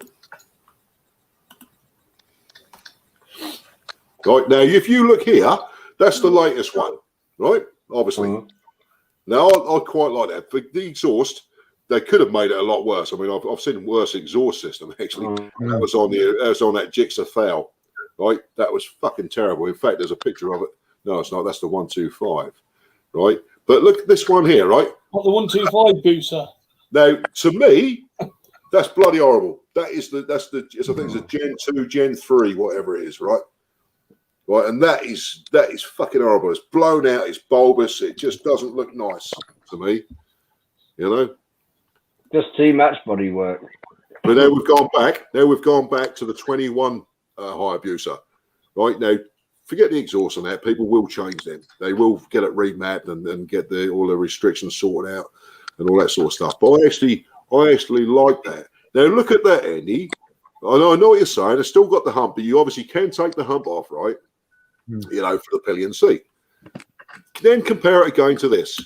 Right, now if you look here, that's the latest one, right? Obviously. Now I quite like that. The exhaust, they could have made it a lot worse. I mean, I've seen worse exhaust system actually. That was on that Gixxer Thal, right? That was fucking terrible. In fact, there's a picture of it. No, it's not. That's the 125, right? But look at this one here, right? Not the 125 Busa. Now, to me, that's bloody horrible. I think it's a Gen 2, Gen 3, whatever it is, right? Right, and that is fucking horrible. It's blown out, it's bulbous, it just doesn't look nice to me. You know? Just too much body work. But now we've gone back. Now we've gone back to the 21 Hayabusa. Right now, forget the exhaust on that. People will change them. They will get it remapped and get all the restrictions sorted out and all that sort of stuff. But I actually like that. Now look at that, Andy. I know what you're saying. It's still got the hump, but you obviously can take the hump off, right? You know, for the pillion seat. Then compare it again to this.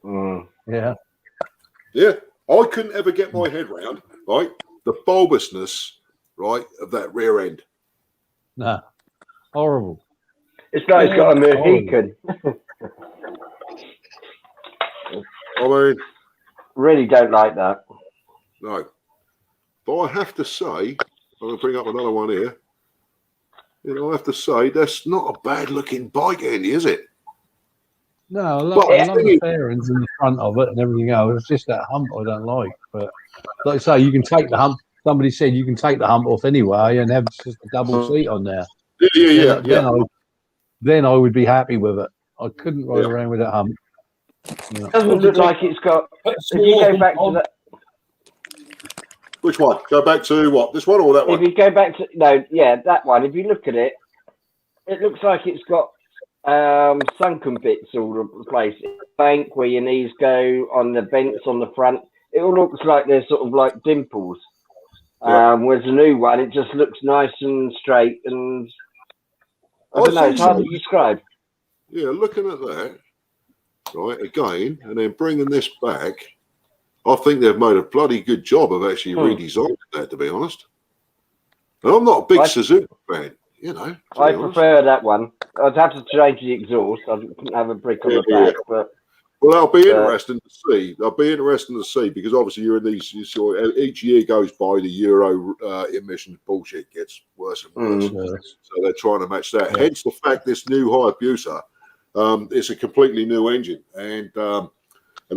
Yeah. Yeah. I couldn't ever get my head round, right, the bulbousness, right, of that rear end. Nah. Horrible. It's like it's got a Mohican. I mean, really don't like that. No. But I have to say, I'm going to bring up another one here. You know, I have to say, that's not a bad looking bike, Andy, is it? No, I love the fairings in the front of it and everything else. It's just that hump I don't like. But like I say, you can take the hump. Somebody said you can take the hump off anyway and have just a double seat on there. Then I would be happy with it. I couldn't ride around with that hump. It doesn't look like it's got. If you go back to that. Which one? Go back to what? This one or that one? If you go back to that one. If you look at it, it looks like it's got sunken bits all over the place. Bank where your knees go on the vents on the front. It all looks like there's sort of like dimples. Whereas the new one, it just looks nice and straight and I don't know. It's hard to describe. Yeah, looking at that, right again, and then bringing this back. I think they've made a bloody good job of actually redesigning that, to be honest. And I'm not a big Suzuki fan, you know. I prefer that one. I'd have to change the exhaust. I couldn't have a brick on the back. But well, that'll be interesting to see. That'll be interesting to see because obviously you're in these. Each year goes by, the Euro emission bullshit gets worse and worse. So they're trying to match that. Hence the fact this new Hayabusa, it's a completely new engine, and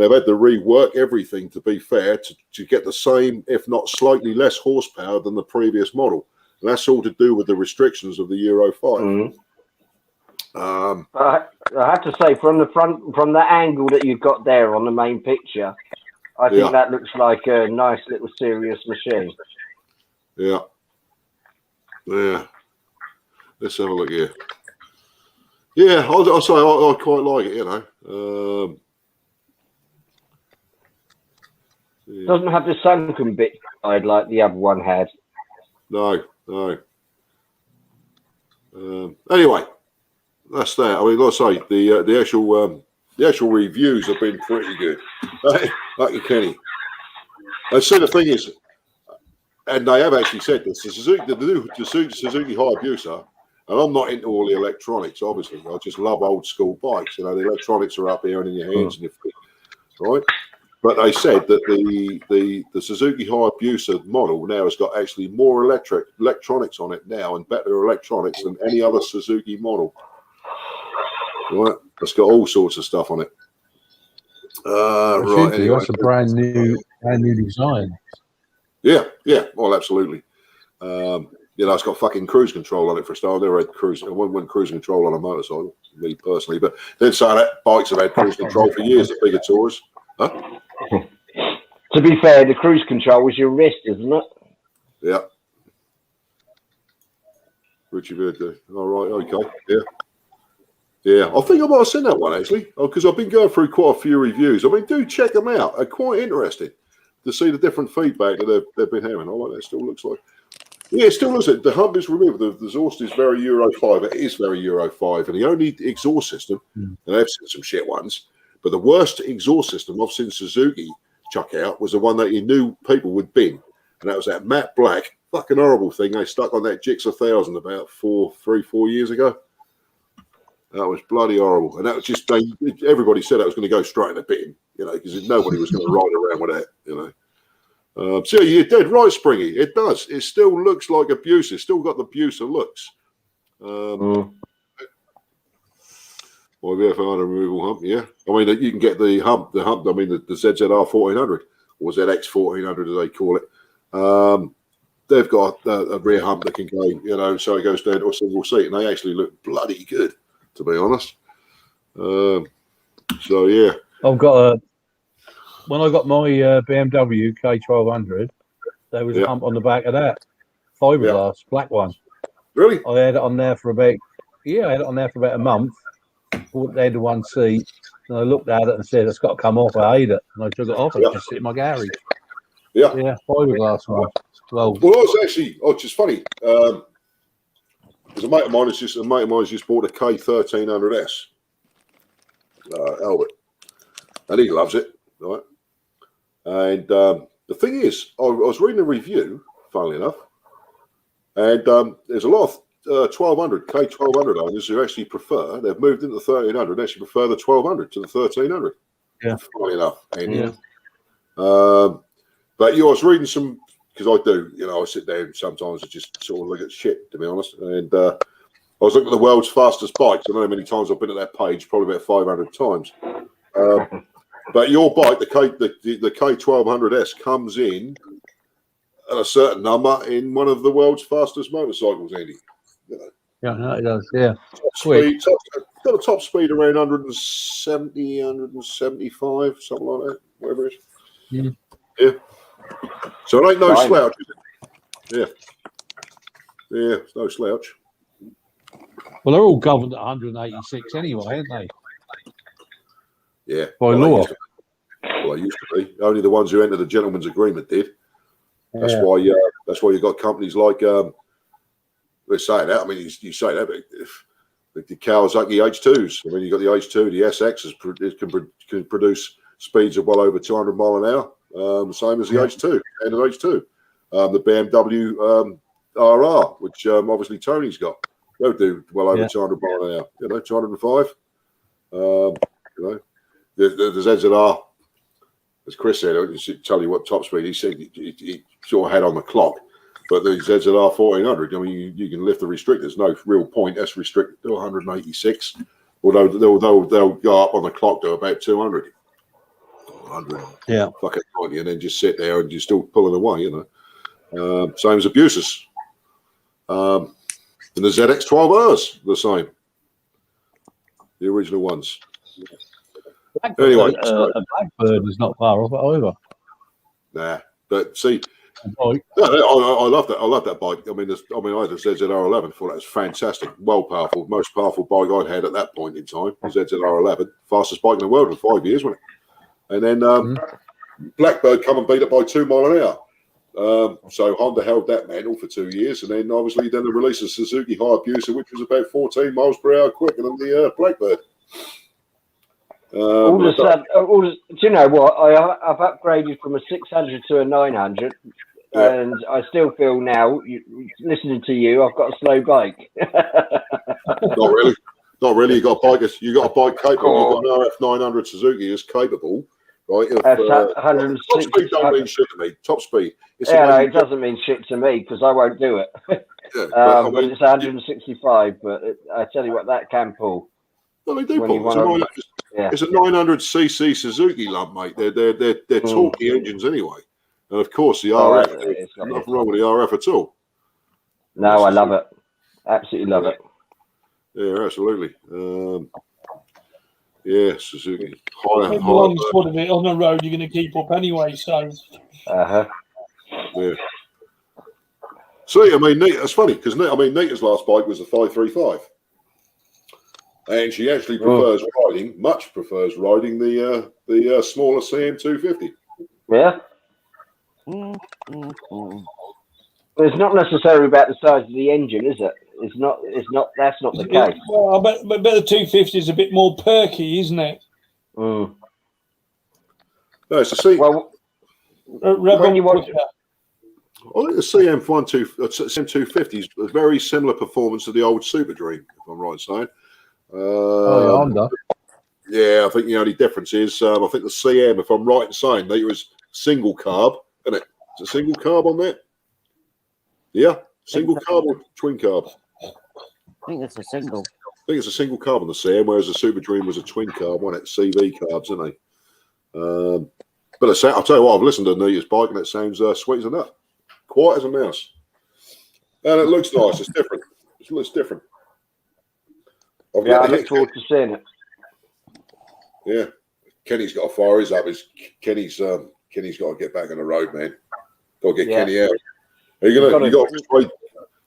they've had to rework everything, to be fair, to get the same, if not slightly less horsepower than the previous model. And that's all to do with the restrictions of the Euro 5. I have to say, from the front, from the angle that you've got there on the main picture, I think that looks like a nice little serious machine. Yeah. Let's have a look here. Yeah, I'll say I quite like it. You know. Yeah. Doesn't have the sunken bit side like the other one had. No. Anyway, that's that. I mean, like I say, the actual reviews have been pretty good. Like you, Kenny. And so the thing is, and they have actually said this: the new Suzuki Hayabusa. And I'm not into all the electronics, obviously. I just love old school bikes. You know, the electronics are up here and in your hands and your feet, right? But they said that the Suzuki Hayabusa model now has got actually more electronics on it now and better electronics than any other Suzuki model. Right? It's got all sorts of stuff on it. Right. Anyway. That's a brand new design. Yeah. Well, absolutely. You know, it's got fucking cruise control on it for a start. I never had cruise control on a motorcycle, me personally. But then saying that, bikes have had cruise control for years at bigger tours. Huh? To be fair, the cruise control was your wrist, isn't it? Yeah. Richie Bird. All right. Okay. Yeah. I think I might have seen that one actually, because I've been going through quite a few reviews. I mean, do check them out. They're quite interesting to see the different feedback that they've been having. I like that. It still looks like. Yeah, it still looks like the hump is removed. The exhaust is very Euro 5. It is very Euro 5. And the only exhaust system, and I've seen some shit ones, but the worst exhaust system I've seen Suzuki chuck out was the one that you knew people would bin. And that was that matte black, fucking horrible thing they stuck on that Gix 1000 about 4 years ago. That was bloody horrible. And that was just, everybody said that was going to go straight in the bin, you know, because nobody was going to ride around with that, you know. So you're dead right, Springy. It does. It still looks like abuse. It's still got the abuse of looks. YBF removal hump. Yeah, I mean you can get the hump. I mean the ZZR 1400 or ZX 1400 as they call it. They've got a rear hump that can go, you know, so it goes down to a single seat, and they actually look bloody good, to be honest. So yeah, I've got when I got my BMW K1200, there was a hump on the back of that fiberglass black one. Really? I had it on there for about a month. Bought it to one seat, and I looked at it and said, "It's got to come off. I hate it." And I took it off and just sit in my garage. Yeah, fiberglass one. Well, I was actually, it's just funny. Because a mate of mine has just bought a K1300S Albert, and he loves it, right? And the thing is, I was reading a review, funnily enough, and there's a lot of K1200 owners who actually prefer. They've moved into the 1300 and actually prefer the 1200 to the 1300. Yeah, funnily enough. And, but I was reading some, because I do, you know, I sit down sometimes and just sort of look at shit, to be honest. And I was looking at the world's fastest bikes. I don't know how many times I've been at that page, probably about 500 times. But your bike, the K1200S, comes in at a certain number in one of the world's fastest motorcycles, Andy. You know. Yeah, no, it does. Yeah, got a top speed around 170, 175, something like that, whatever it is. Yeah. So it ain't no slouch, is it? Yeah, it's no slouch. Well, they're all governed at 186 anyway, aren't they? Yeah. By law. They used to be. Only the ones who entered the gentleman's agreement did. That's why you got companies like let's say that. I mean, you say that, but the Kawasaki H2s. I mean, you got the H2, the SX can produce speeds of well over 200 mile an hour, same as the H2 and an H2. The BMW RR, which obviously Tony's got, they'll do well over 200 mile an hour. You know, 205. You know, the ZZR. As Chris said, I should tell you what top speed he said he sort of had on the clock. But the ZZR 1400, I mean, you can lift the restrict. There's no real point. That's restricted to 186. Although they'll go up on the clock to about 200. 100. Yeah. Fucking 90, and then just sit there and you're still pulling away, you know. Same as Abuses. And the ZX 12Rs, the same. The original ones. Anyway, a Blackbird is not far off it either. Nah, but see, bike. No, I love that. I love that bike. I mean, I had a ZZR11. Thought that was fantastic. Well powerful, most powerful bike I'd had at that point in time. The ZZR11, fastest bike in the world for 5 years, wasn't it? And then Blackbird come and beat it by 2 miles an hour. So Honda held that mantle for 2 years, and then obviously the release of Suzuki Hayabusa, which was about 14 miles per hour quicker than the Blackbird. Do you know what? I've upgraded from a 600 to a 900, and I still feel now, listening to you, I've got a slow bike. Not really. Not really. You got a bike capable. You've got an RF 900 Suzuki is capable, right? That's 160. Top speed don't mean shit to me. Top speed. It doesn't mean shit to me because I won't do it. Yeah, but it's 165. But I tell you what, that can pull. Well, they do pull. It's a 900cc Suzuki lump, mate. They're torquey engines anyway, and of course the RF. There's nothing wrong with the RF at all. No, I love it. Absolutely love it. Yeah, absolutely. Yeah, Suzuki. Long spot of it on the road, you're going to keep up anyway. So. Yeah. See, I mean, it's funny because Nita's last bike was the 535. And she actually much prefers riding the smaller CM250. Yeah. But it's not necessarily about the size of the engine, is it? It's not. That's not the case. Well, I bet the 250 is a bit more perky, isn't it? No, it's a C. Well, when you watch it. I think the CM250 is a very similar performance to the old Super Dream, if I'm right saying. Honda. Yeah, I think the only difference is I think the CM, if I'm right in saying, that it was single carb, isn't it? Is it single carb on that? Yeah, single carb or twin carb? I think it's a single. I think it's a single carb on the CM, whereas the Super Dream was a twin carb, wasn't it? CV carbs, isn't they? But I'll tell you what, I've listened to Nita's bike and it sounds sweet as a nut, quiet as a mouse, and it looks nice. It's different. It looks different. I look forward to seeing it. Yeah, Kenny's got to fire his up. Kenny's got to get back on the road, man. Got to get Kenny out. You got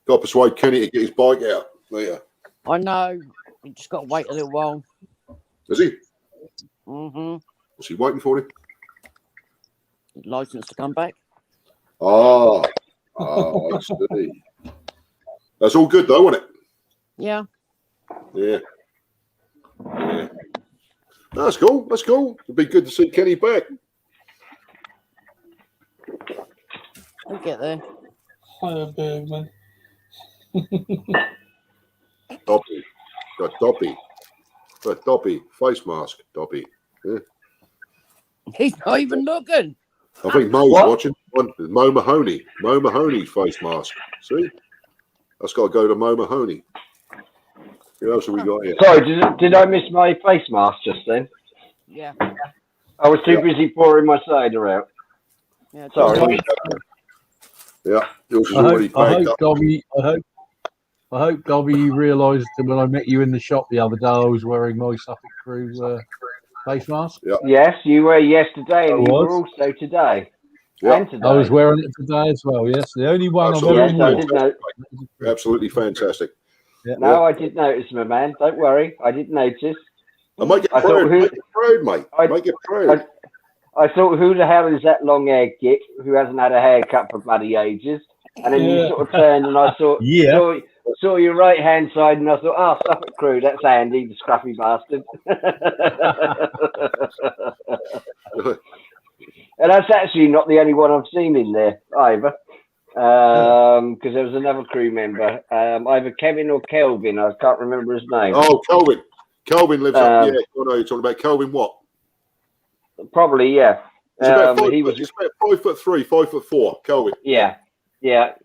to persuade Kenny to get his bike out. Yeah. I know. You just got to wait a little while. Is he? Mm-hmm. What's he waiting for him? License to come back. I see. That's all good though, isn't it? Yeah. Yeah. No, that's cool. That's cool. It'd be good to see Kenny back. We'll get there. Hi, Bergman. Doppy. Got Doppy. Got Doppy. Face mask. Doppy. Yeah. He's not even looking. I think Mo's watching. Mo Mahoney. Mo Mahoney's face mask. See? That's got to go to Mo Mahoney. Who else have we got here? Sorry, did I miss my face mask just then? Yeah. I was too busy pouring my cider out. Yeah, sorry. Yeah, yours is already packed up. I hope, Dobby, you realised that when I met you in the shop the other day, I was wearing my Suffolk Crew face mask. Yeah. Yes, you were yesterday, and you were also today. Yeah. And today. I was wearing it today as well. Yes, the only one I've ever worn. Absolutely fantastic. Yeah. No, I did notice, my man. Don't worry, I did notice. I make it proud, make it proud, mate. Make it proud. I thought, who the hell is that long-haired git who hasn't had a haircut for bloody ages? And then you sort of turned, and I saw your right-hand side, and I thought, oh, Suffolk Crew, that's Andy, the scruffy bastard. And that's actually not the only one I've seen in there either, because there was another crew member, either Kevin or Kelvin. I can't remember his name. Oh, Kelvin. Kelvin lives up. Yeah, I know you're talking about Kelvin. What? Probably, yeah. He's about 5'3", 5'4". Kelvin. Yeah,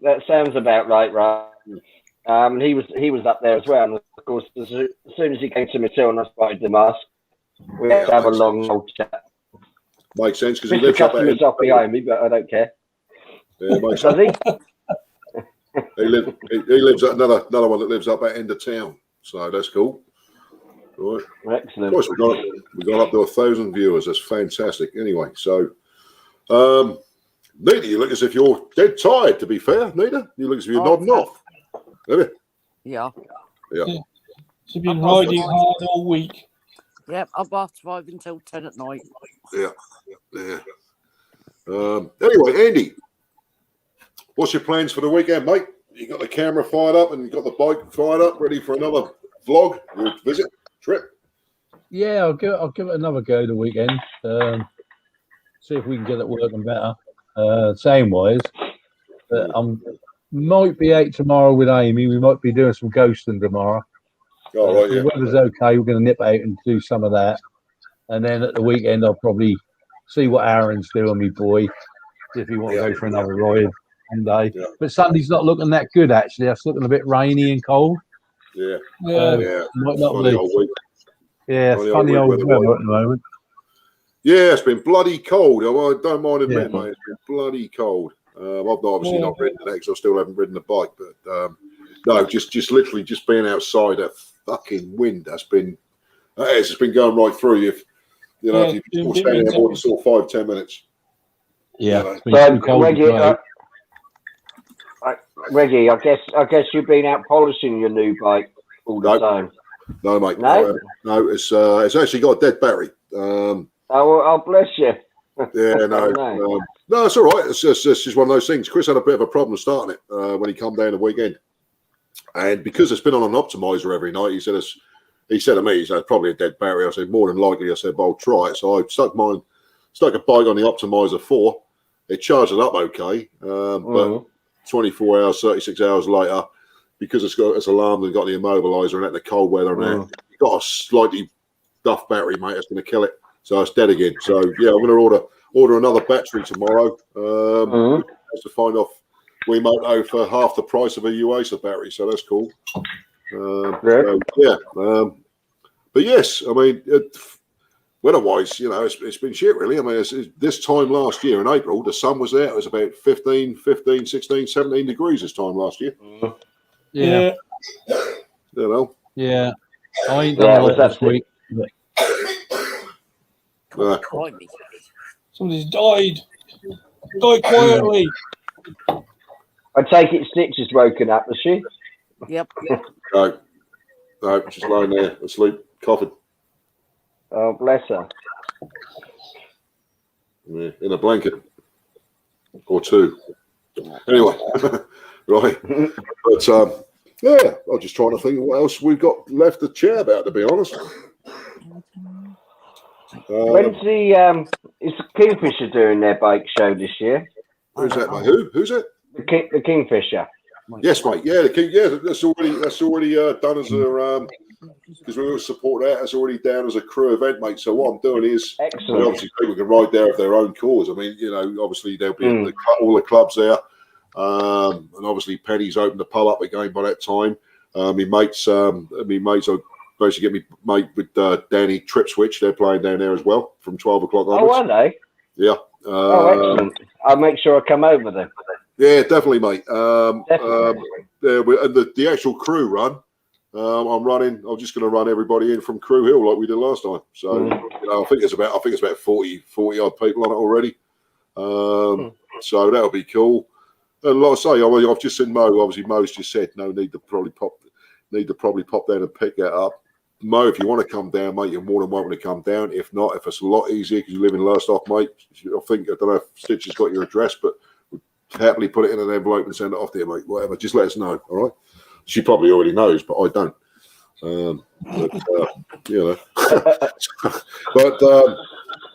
that sounds about right. He was up there as well, and of course, as soon as he came to me too, and I spotted the mask, we had to have a long old chat. Makes sense because he lives up there. Off behind me, but I don't care. Yeah, makes sense. He lives at another one that lives up at end of town, so that's cool. Right. Excellent. Of course, we got up to 1,000 viewers. That's fantastic. Anyway, so Nita, you look as if you're dead tired, to be fair, Nita. You look as if you're nodding off. Yeah. She's been riding hard all week. Yep, I'm off 5 until 10 at night. Yeah. Anyway, Andy, what's your plans for the weekend, mate? You got the camera fired up and you got the bike fired up, ready for another vlog or visit trip? Yeah, I'll give it another go the weekend. See if we can get it working better. Same wise, might be out tomorrow with Amy. We might be doing some ghosting tomorrow. If the weather's okay, we're going to nip out and do some of that. And then at the weekend, I'll probably see what Aaron's doing, me boy, if he wants to go for another ride Sunday. Yeah. But Sunday's not looking that good, actually. It's looking a bit rainy and cold. Yeah. Might not Funny be. old week. Yeah, funny old weather at the moment. Yeah, it's been bloody cold. I don't mind admitting, mate. It's been bloody cold. I've obviously not ridden the next. I still haven't ridden the bike, but no, just literally just being outside that fucking wind. It's been going right through you. If you're standing there more than sort of 5-10 minutes. Yeah. Reggie, I guess you've been out polishing your new bike all the time. No, mate. No? No, it's actually got a dead battery. Oh, bless you. Yeah, no, it's all right. It's just one of those things. Chris had a bit of a problem starting it when he come down the weekend, and because it's been on an optimizer every night, he said to me, he said probably a dead battery. I said more than likely. I said, well, I'll try it. So I stuck a bike on the optimizer 4. It charged it up okay, but 24 hours, 36 hours later, because it's alarmed and got the immobilizer and at the cold weather and that, you've got a slightly duff battery, mate. It's going to kill it. So it's dead again. So yeah, I'm going to order another battery tomorrow. To find off Wiimoto for half the price of a UASA battery. So that's cool. But yes, I mean, weather-wise, it's been shit really. I mean, it's this time last year in April, the sun was there. It was about 15, 16, 17 degrees this time last year. Yeah. Yeah. I ain't done a lot this week. Somebody's died. Died quietly. I take it Stitch is woken up, is she? Yep. No, she's lying there asleep, coughing. Oh, bless her. Yeah, in a blanket or two. Anyway, right. But I was just trying to think of what else we've got left to chat about, to be honest. When's is the Kingfisher doing their bike show this year? Who's that, mate? Who's it? The Kingfisher. Yes, mate. Yeah, that's already done as a because we will support that. It's already down as a crew event, mate. So what I'm doing is, obviously people can ride there of their own cause. I mean, obviously there'll be all the clubs there, and obviously Penny's opened the pub up again by that time. My mates are basically get me mate with Danny Tripswitch. They're playing down there as well from 12 o'clock onwards. Oh, are they? Yeah. Excellent. I'll make sure I come over then. Yeah, definitely, mate. Definitely. And the actual crew run. I'm just going to run everybody in from Crew Hill like we did last time. So I think it's about 40 odd people on it already. So that'll be cool. And like I say, I've just seen Mo. Obviously, Mo's just said no need to probably pop down and pick that up. Mo, if you want to come down, mate, you're more than welcome to come down. If not, if it's a lot easier because you live in Lowestoft, mate, I don't know if Stitch has got your address, but we'd happily put it in an envelope and send it off to you, mate. Whatever, just let us know. All right. She probably already knows, but I don't. But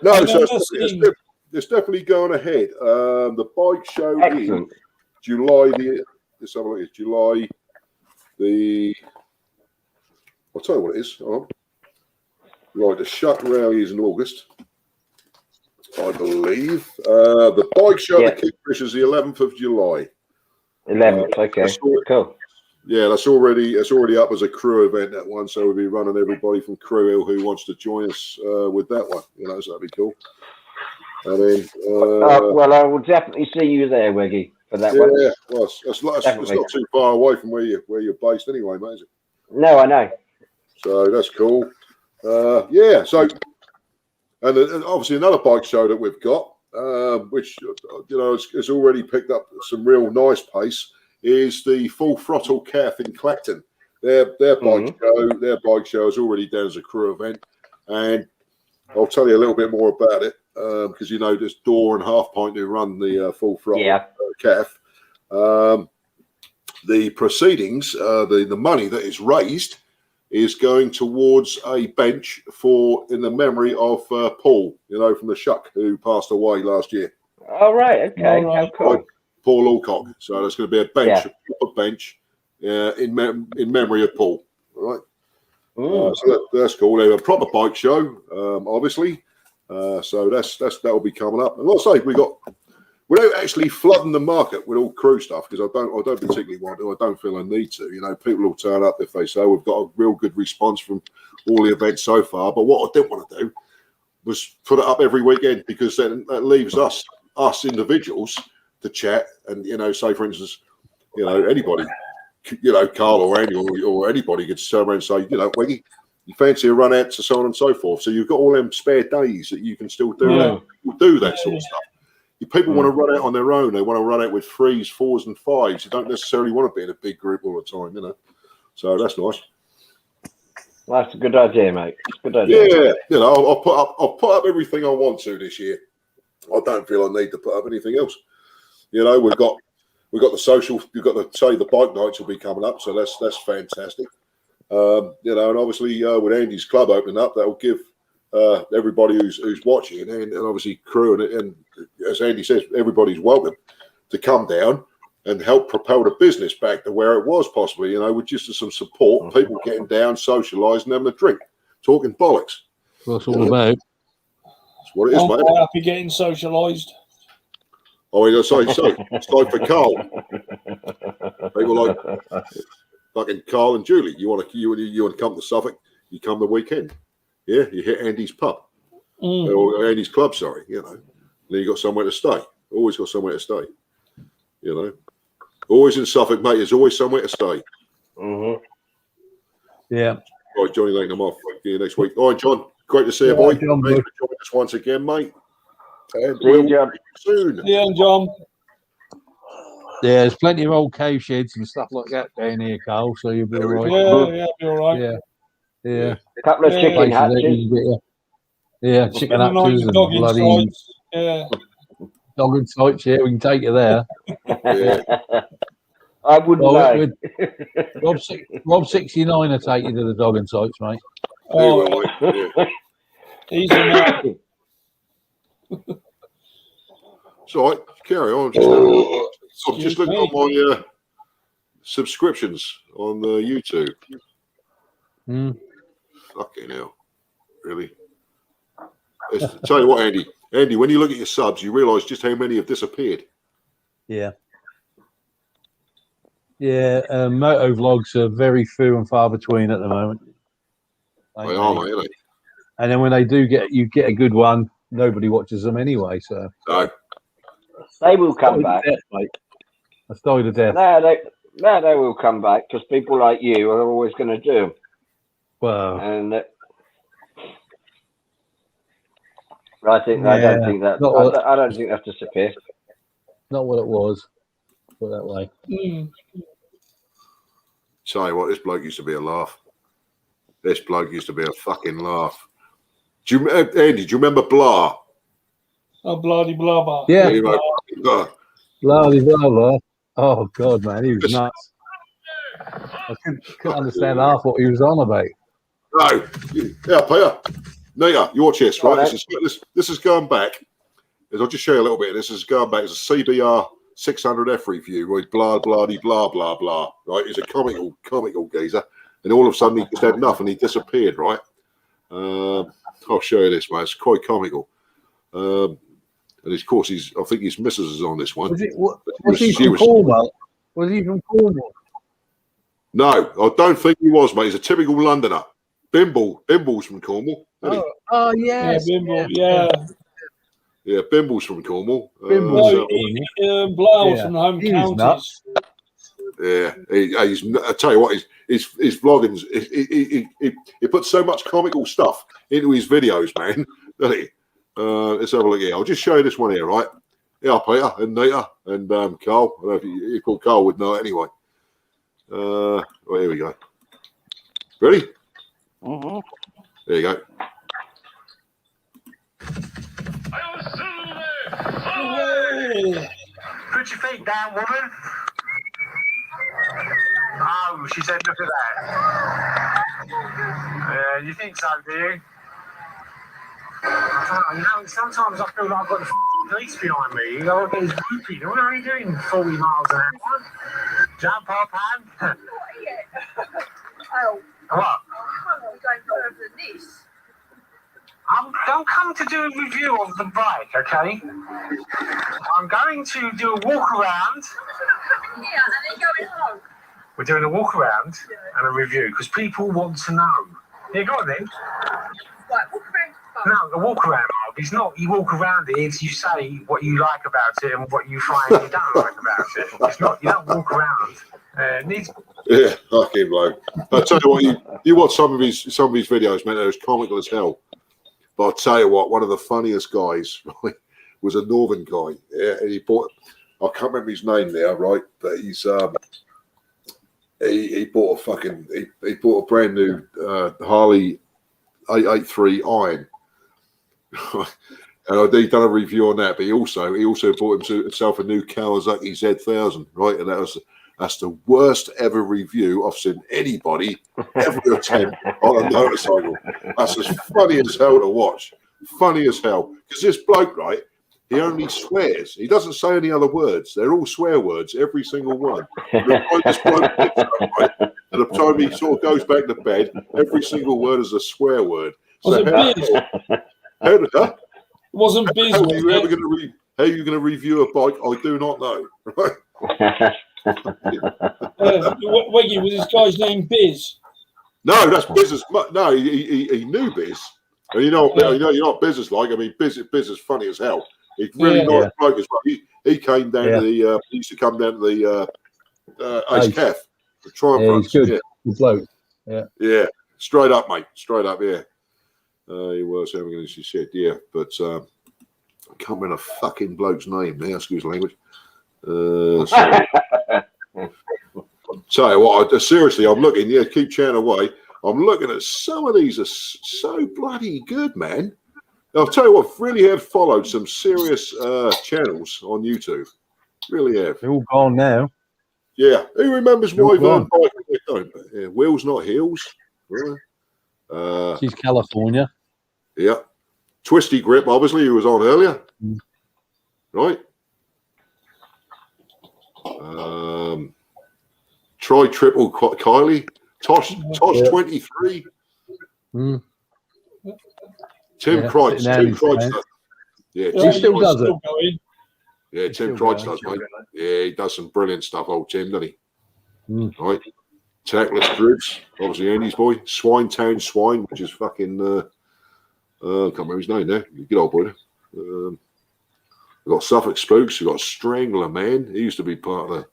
no. So it's definitely going ahead. The bike show is July let's have a look. It's July the. I'll tell you what it is. Right, the Shuck Rally is in August, I believe. The bike show at the Kingfisher is the 11th of July. 11th, okay. Cool. Yeah, that's already up as a crew event, that one. So we'll be running everybody from Crew Hill who wants to join us with that one. So that'd be cool. I mean, well, I will definitely see you there, Wiggy, for that one. Yeah, well, it's not too far away from where you're based anyway, mate, is it? No, I know. So that's cool. So and obviously another bike show that we've got which it's already picked up some real nice pace, is the Full Throttle Calf in Clacton. Their bike show is already down as a crew event, and I'll tell you a little bit more about it because there's Door and Half Pint who run the Full Throttle Calf. The proceedings, the money that is raised, is going towards a bench in the memory of Paul, from the Shuck, who passed away last year. All right, okay, how cool. Paul Alcock. So there's going to be a bench, a proper bench, in memory of Paul. All right. So that's cool. They have a proper bike show, obviously. So that'll be coming up. And like I say, without actually flooding the market with all crew stuff, because I don't particularly want to. I don't feel I need to. People will turn up if they say we've got a real good response from all the events so far. But what I didn't want to do was put it up every weekend, because then that leaves us individuals to chat and say, for instance, anybody, Carl or Andy or anybody could turn around and say, Wiggy, you fancy a run out to so on and so forth. So you've got all them spare days that you can still do that sort of stuff. People want to run out on their own. They want to run out with 3s, 4s, and 5s. You don't necessarily want to be in a big group all the time, So that's nice. Well, that's a good idea, mate. It's a good idea. Yeah, I'll put up everything I want to this year. I don't feel I need to put up anything else. We've got the social. You've got the bike nights will be coming up, so that's fantastic. And obviously with Andy's club opening up, that'll give everybody who's watching and obviously crew and as Andy says, everybody's welcome to come down and help propel the business back to where it was possibly, with just some support, people getting down, socialising, having a drink, talking bollocks. That's all about. That's what it is, I'm mate. quite happy getting socialised. Oh, sorry, it's like for Carl. People like fucking Carl and Julie. You want to come to Suffolk? You come the weekend. Yeah, you hit Andy's pub or Andy's club. Sorry, Then you got somewhere to stay. Always got somewhere to stay. Always in Suffolk, mate. There's always somewhere to stay. Yeah. All right, Johnny, Lane, I'm off. See you next week. All right, John. Great to see you, boy. John, Thanks for joining us once again, mate. And See you, John. Soon. Yeah, John. Yeah, there's plenty of old cave sheds and stuff like that down here, Carl. So you'll be all right. Yeah, be all right. Yeah. A couple of chicken hatches. Yeah, chicken hatches and dog bloody dog and sites. Yeah, we can take you there. I wouldn't know. Rob 69 will take you to the dog and sites, mate. Oh, he's a man. It's all right. Carry on. I'm just looking at my subscriptions on YouTube. Fucking hell. Really? Tell you what, Andy, when you look at your subs, you realise just how many have disappeared. Yeah. Yeah, moto vlogs are very few and far between at the moment. They are, mate, aren't they? And then when they do get a good one, nobody watches them anyway. So no. They will come back. That's died to death. No, they will come back because people like you are always going to do them. Well, and I don't think that's disappeared. Not what it was. Put it that way. Tell you what, this bloke used to be a laugh. This bloke used to be a fucking laugh. Andy, do you remember Blah? Oh, bloody blah blah. Yeah. Bloody blah blah. Oh God, man, he was nuts. I couldn't understand half what he was on about. No, yeah, Peter. Nita, you watch this, right? This is going back. I'll just show you a little bit. This is going back. It's a CBR 600F review with blah blah blah blah blah. Right? He's a comical geezer, and all of a sudden he just had enough and he disappeared. Right? I'll show you this, man. It's quite comical. And of course, I think his missus is on this one. Was he from Cornwall? Was he from Cornwall? No, I don't think he was, mate. He's a typical Londoner. Bimble's from Cornwall. Oh yes. Yeah, Bimble, yeah. Yeah, Bimble's from Cornwall. Blah was from the home counties. Nuts. Yeah, I tell you what, his vlogging, he puts so much comical stuff into his videos, man. Doesn't he? Let's have a look here. I'll just show you this one here, right? Yeah, Peter and Nita and Carl. I don't know if you call Carl would know it anyway. Well, here we go. Ready? Mm-hmm. There you go. Hey. Put your feet down, woman. Oh, she said, look at that. You think so, do you? I don't know, sometimes I feel like I've got the police behind me. You know, these groupies. What are you doing 40 miles an hour? Jump up, hand. Not yet. Oh. What? I'm going further than this. Don't come to do a review of the bike, okay? I'm going to do a walk around. Yeah, and then going home. We're doing a walk around and a review because people want to know. Yeah, go on then. Right, walk around. No, the walk around, Mark. It's not you walk around it, it's you say what you like about it and what you find you don't like about it. It's not, you don't walk around. Yeah, fucking bloke. I'll tell you what, you watch some of his videos, man, it was comical as hell. But I'll tell you what, one of the funniest guys, right, was a northern guy. Yeah, and he bought, I can't remember his name now, right? But he's he bought he bought a brand new Harley 883 Iron. And he done a review on that, but he also bought himself a new Kawasaki Z1000, right? And that's the worst ever review I've seen anybody ever attempt on a motorcycle. That's as funny as hell to watch. Funny as hell. Because this bloke, right, he only swears. He doesn't say any other words. They're all swear words, every single one. And the time he sort of goes back to bed, every single word is a swear word. Was it Biz? Huh? Wasn't Biz? How are you going to review a bike? I do not know. Right? Wiggy, was this guy's name Biz? No, that's business. No, he knew Biz. And you know what business like. I mean, Biz is funny as hell. He's really nice bloke as well. He came down to the. He used to come down to the Ace Caf, the Triumph. He's good. Good bloke. Yeah. Straight up, mate. Straight up. Yeah. He was having this shit. Yeah, but I can't remember the fucking bloke's name now. Excuse the language. Tell you what, seriously, I'm looking. Yeah, keep chatting away. I'm looking at some of these are so bloody good, man. I'll tell you what, really have followed some serious channels on YouTube. Really have. They're all gone now. Yeah, who remembers Wyvern Bike? Wheels Not Heels. She's California. Yeah, Twisty Grip, obviously, who was on earlier, right? Try Triple Kylie, Tosh 23, Tim Kreitz. Yeah, he still does it. Yeah, Tim Kreitz does, mate. Yeah, he does some brilliant stuff, old Tim, doesn't he? Right. Tackless Dribs, obviously Andy's boy. Swinetown Swine, which is fucking I can't remember his name there. Good old boy. We've got Suffolk Spooks, we've got Strangler Man. He used to be part of the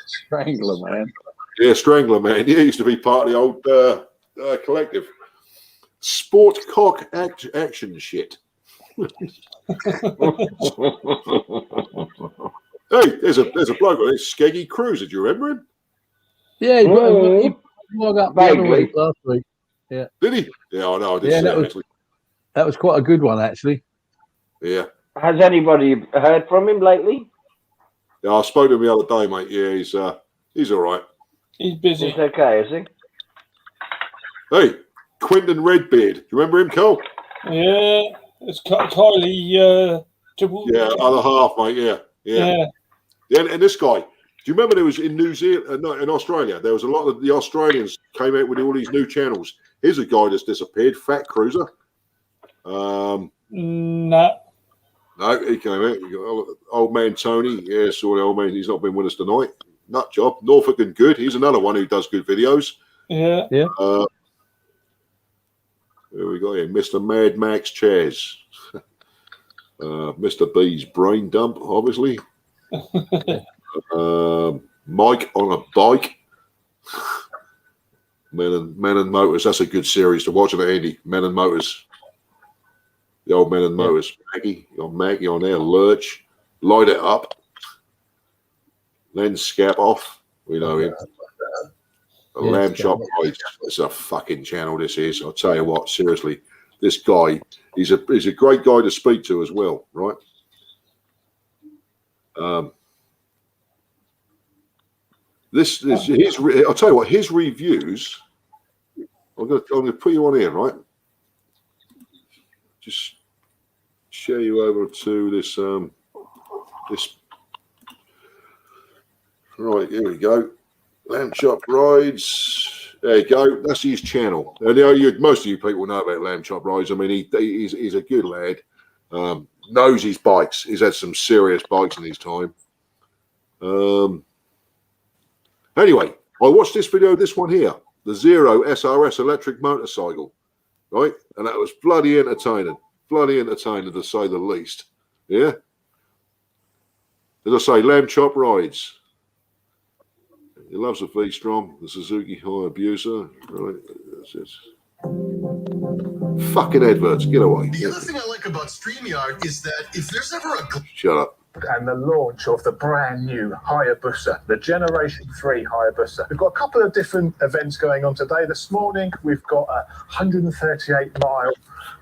Strangler Man. Yeah, Strangler Man. He used to be part of the old collective. Sport Cock Action Shit. Hey, there's a bloke on it, Skeggy Cruiser. Do you remember him? Yeah, he brought up the other week, last week. Yeah. Did he? Yeah, I know. I did see that, actually. That was quite a good one, actually. Yeah. Has anybody heard from him lately? Yeah, I spoke to him the other day, mate. Yeah, he's all right. He's busy. He's okay, is he? Hey, Quentin Redbeard. Do you remember him, Cole? Yeah, it's Kylie. Other half, mate. Yeah. And this guy. Do you remember there was in New Zealand, no, in Australia? There was a lot of the Australians came out with all these new channels. Here's a guy that's disappeared, Fat Cruiser. No, he came out. You got old man Tony. Yeah, sorry, old man. He's not been with us tonight. Nut job. Norfolk and Good. He's another one who does good videos. Yeah. There we go. Here, Mr. Mad Max Chaz. Mr. B's brain dump, obviously. Mike on a bike. Men and Motors. That's a good series to watch, Andy. Men and Motors. The old men and motors. Maggie, you got Maggie on there. Lurch, light it up. Then scap off. We know him. The Lamb Chop Rides. It's a fucking channel. This is. I'll tell you what. Seriously, this guy. He's a great guy to speak to as well, right? This is his. I'll tell you what. His reviews. I'm gonna put you on here, right? Just share you over to this. This. Right, here we go. Lamb Chop Rides. There you go. That's his channel. And most of you people know about Lamb Chop Rides. I mean, he's a good lad. Knows his bikes. He's had some serious bikes in his time. Anyway, I watched this video, this one here, the Zero SRS electric motorcycle, right? And that was bloody entertaining to say the least. Yeah. As I say, Lamb Chop Rides. He loves a V-Strom, the Suzuki Hayabusa. Right. That's it. Fucking adverts, get away. The other thing I like about StreamYard is that if there's ever a... Shut up. And the launch of the brand new Hayabusa, the Generation 3 Hayabusa. We've got a couple of different events going on today. This morning, we've got a 138-mile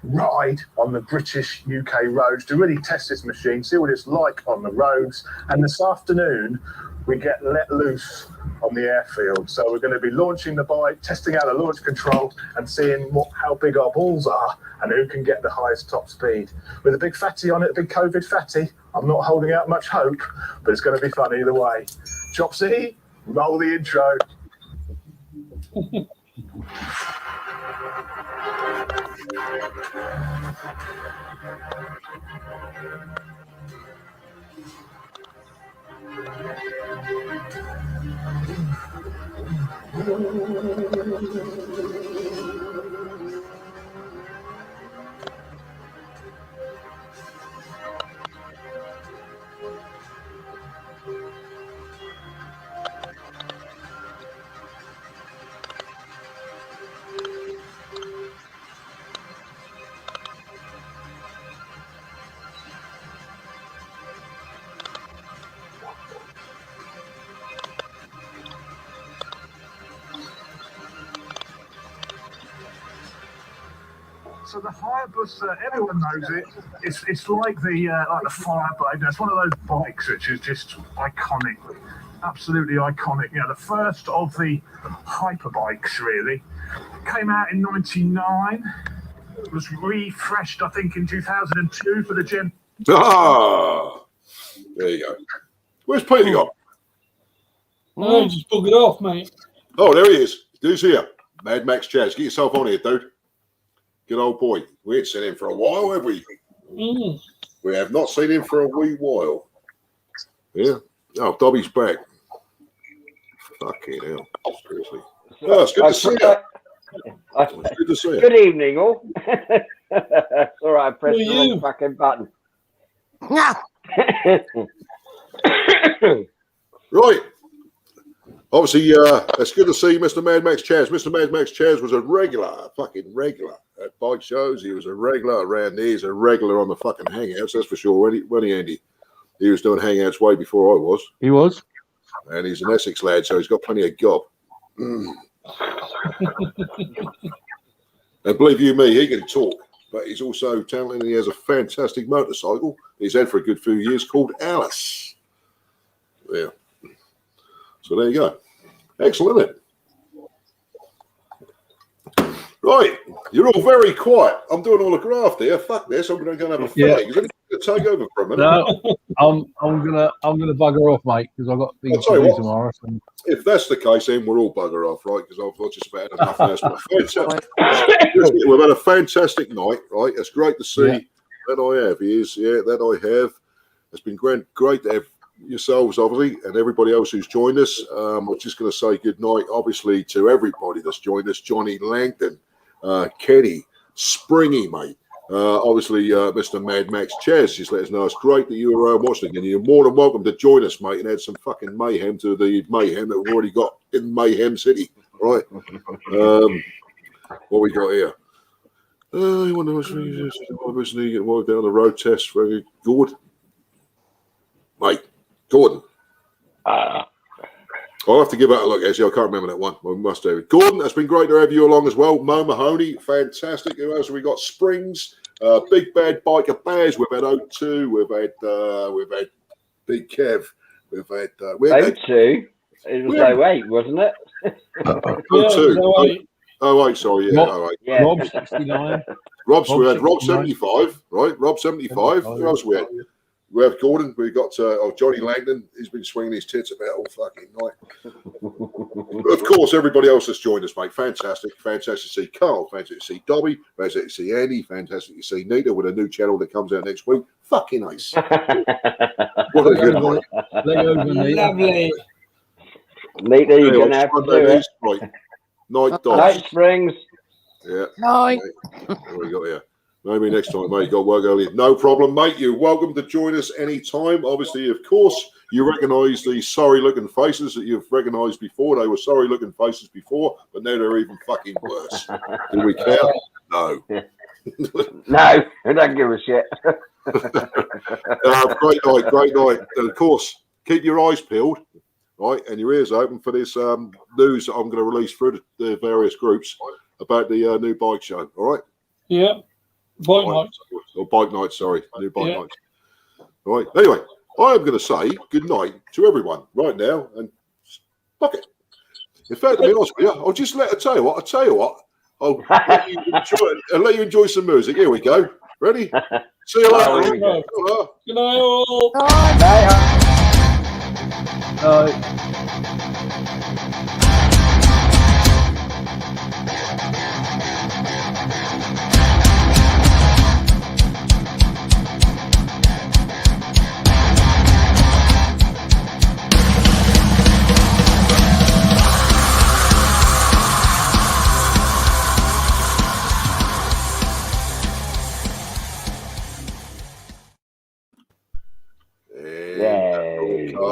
ride on the British UK roads to really test this machine, see what it's like on the roads. And this afternoon, we get let loose on the airfield. So we're going to be launching the bike, testing out the launch control and seeing how big our balls are and who can get the highest top speed. With a big fatty on it, a big COVID fatty, I'm not holding out much hope, but it's going to be fun either way. Chopsy, roll the intro. So the Hayabusa, everyone knows it. It's like the Fireblade. It's one of those bikes which is just iconic, absolutely iconic. You know, the first of the hyperbikes really came out in '99. It was refreshed, I think, in 2002 for the Gen. Ah, there you go. Where's Peter gone? No, just bug it off, mate. Oh, there he is. Who's here? Mad Max Chaz. Get yourself on here, dude. Good old boy. We ain't seen him for a while, have we? We have not seen him for a wee while. Yeah. Oh, Dobby's back. Fucking hell. Seriously. Oh, it's good to see you. It's good to see you. Good evening, all. All right, I pressed the wrong fucking button. Right. Obviously, it's good to see Mr. Mad Max Chaz. Mr. Mad Max Chaz was a fucking regular at bike shows. He was a regular around there. He's a regular on the fucking Hangouts, that's for sure. When he Andy? He was doing Hangouts way before I was. He was. And he's an Essex lad, so he's got plenty of gob. And believe you me, he can talk, but he's also talented and he has a fantastic motorcycle he's had for a good few years called Alice. Yeah. So there you go. Excellent, isn't it? Right. You're all very quiet. I'm doing all the graft here. Fuck this. I'm going to go and have a fag. Is anyone going to take over for a minute? No, I'm gonna bugger off, mate, because I've got things to do tomorrow. So. If that's the case, then we're all bugger off, right? Because I've just about had enough. We've had a fantastic night, right? It's great to see that I have. That I have. It's been great to have yourselves, obviously, and everybody else who's joined us. I'm just going to say good night, obviously, to everybody that's joined us. Johnny Langdon, Kenny, Springy, mate. Obviously, Mr. Mad Max Chaz, just let us know. It's great that you were watching again. You're more than welcome to join us, mate, and add some fucking mayhem to the mayhem that we've already got in Mayhem City, right? What we got here? You wonder what's obviously get wiped out on the road test for Gordon. Mate, Gordon. I'll have to give that a look, actually. I can't remember that one. I must do it. Gordon, it's been great to have you along as well. Mo Mahoney, fantastic. Who else have we got? Springs, Big Bad Biker Bears. We've had O2. We've had Big Kev. We've had O2. It was 08, wasn't it? O2. Oh, wait, sorry. Yeah, Rob, 08. Yeah. Rob 69. We had Rob 69. 75, right? Rob 75. Who else we had? We have Gordon. We got Johnny Langdon. He's been swinging his tits about all fucking night. Of course, everybody else that's joined us, mate. Fantastic. Fantastic to see Carl. Fantastic to see Dobby. Fantastic to see Andy. Fantastic to see Nita with a new channel that comes out next week. Fucking ace. What a good night. Lovely. Nita, you're going to have to do it. Right. Night, dogs. Night, Springs. Yeah. Night. What we got here? Maybe next time, mate. You got work early. No problem, mate. You're welcome to join us anytime. Obviously, of course, you recognise the sorry-looking faces that you've recognised before. They were sorry-looking faces before, but now they're even fucking worse. Do we care? No. No, I don't give a shit. Great night, great night. And of course, keep your eyes peeled, right, and your ears open for this news that I'm going to release through the various groups about the new bike show. All right? Yeah. Bike night. Or bike night, sorry. New bike night. All right. Anyway, I am going to say good night to everyone right now. And fuck it. In fact, to be honest with you, I'll just tell you what. I'll let you enjoy some music. Here we go. Ready? See you later. Good night, all. Yay.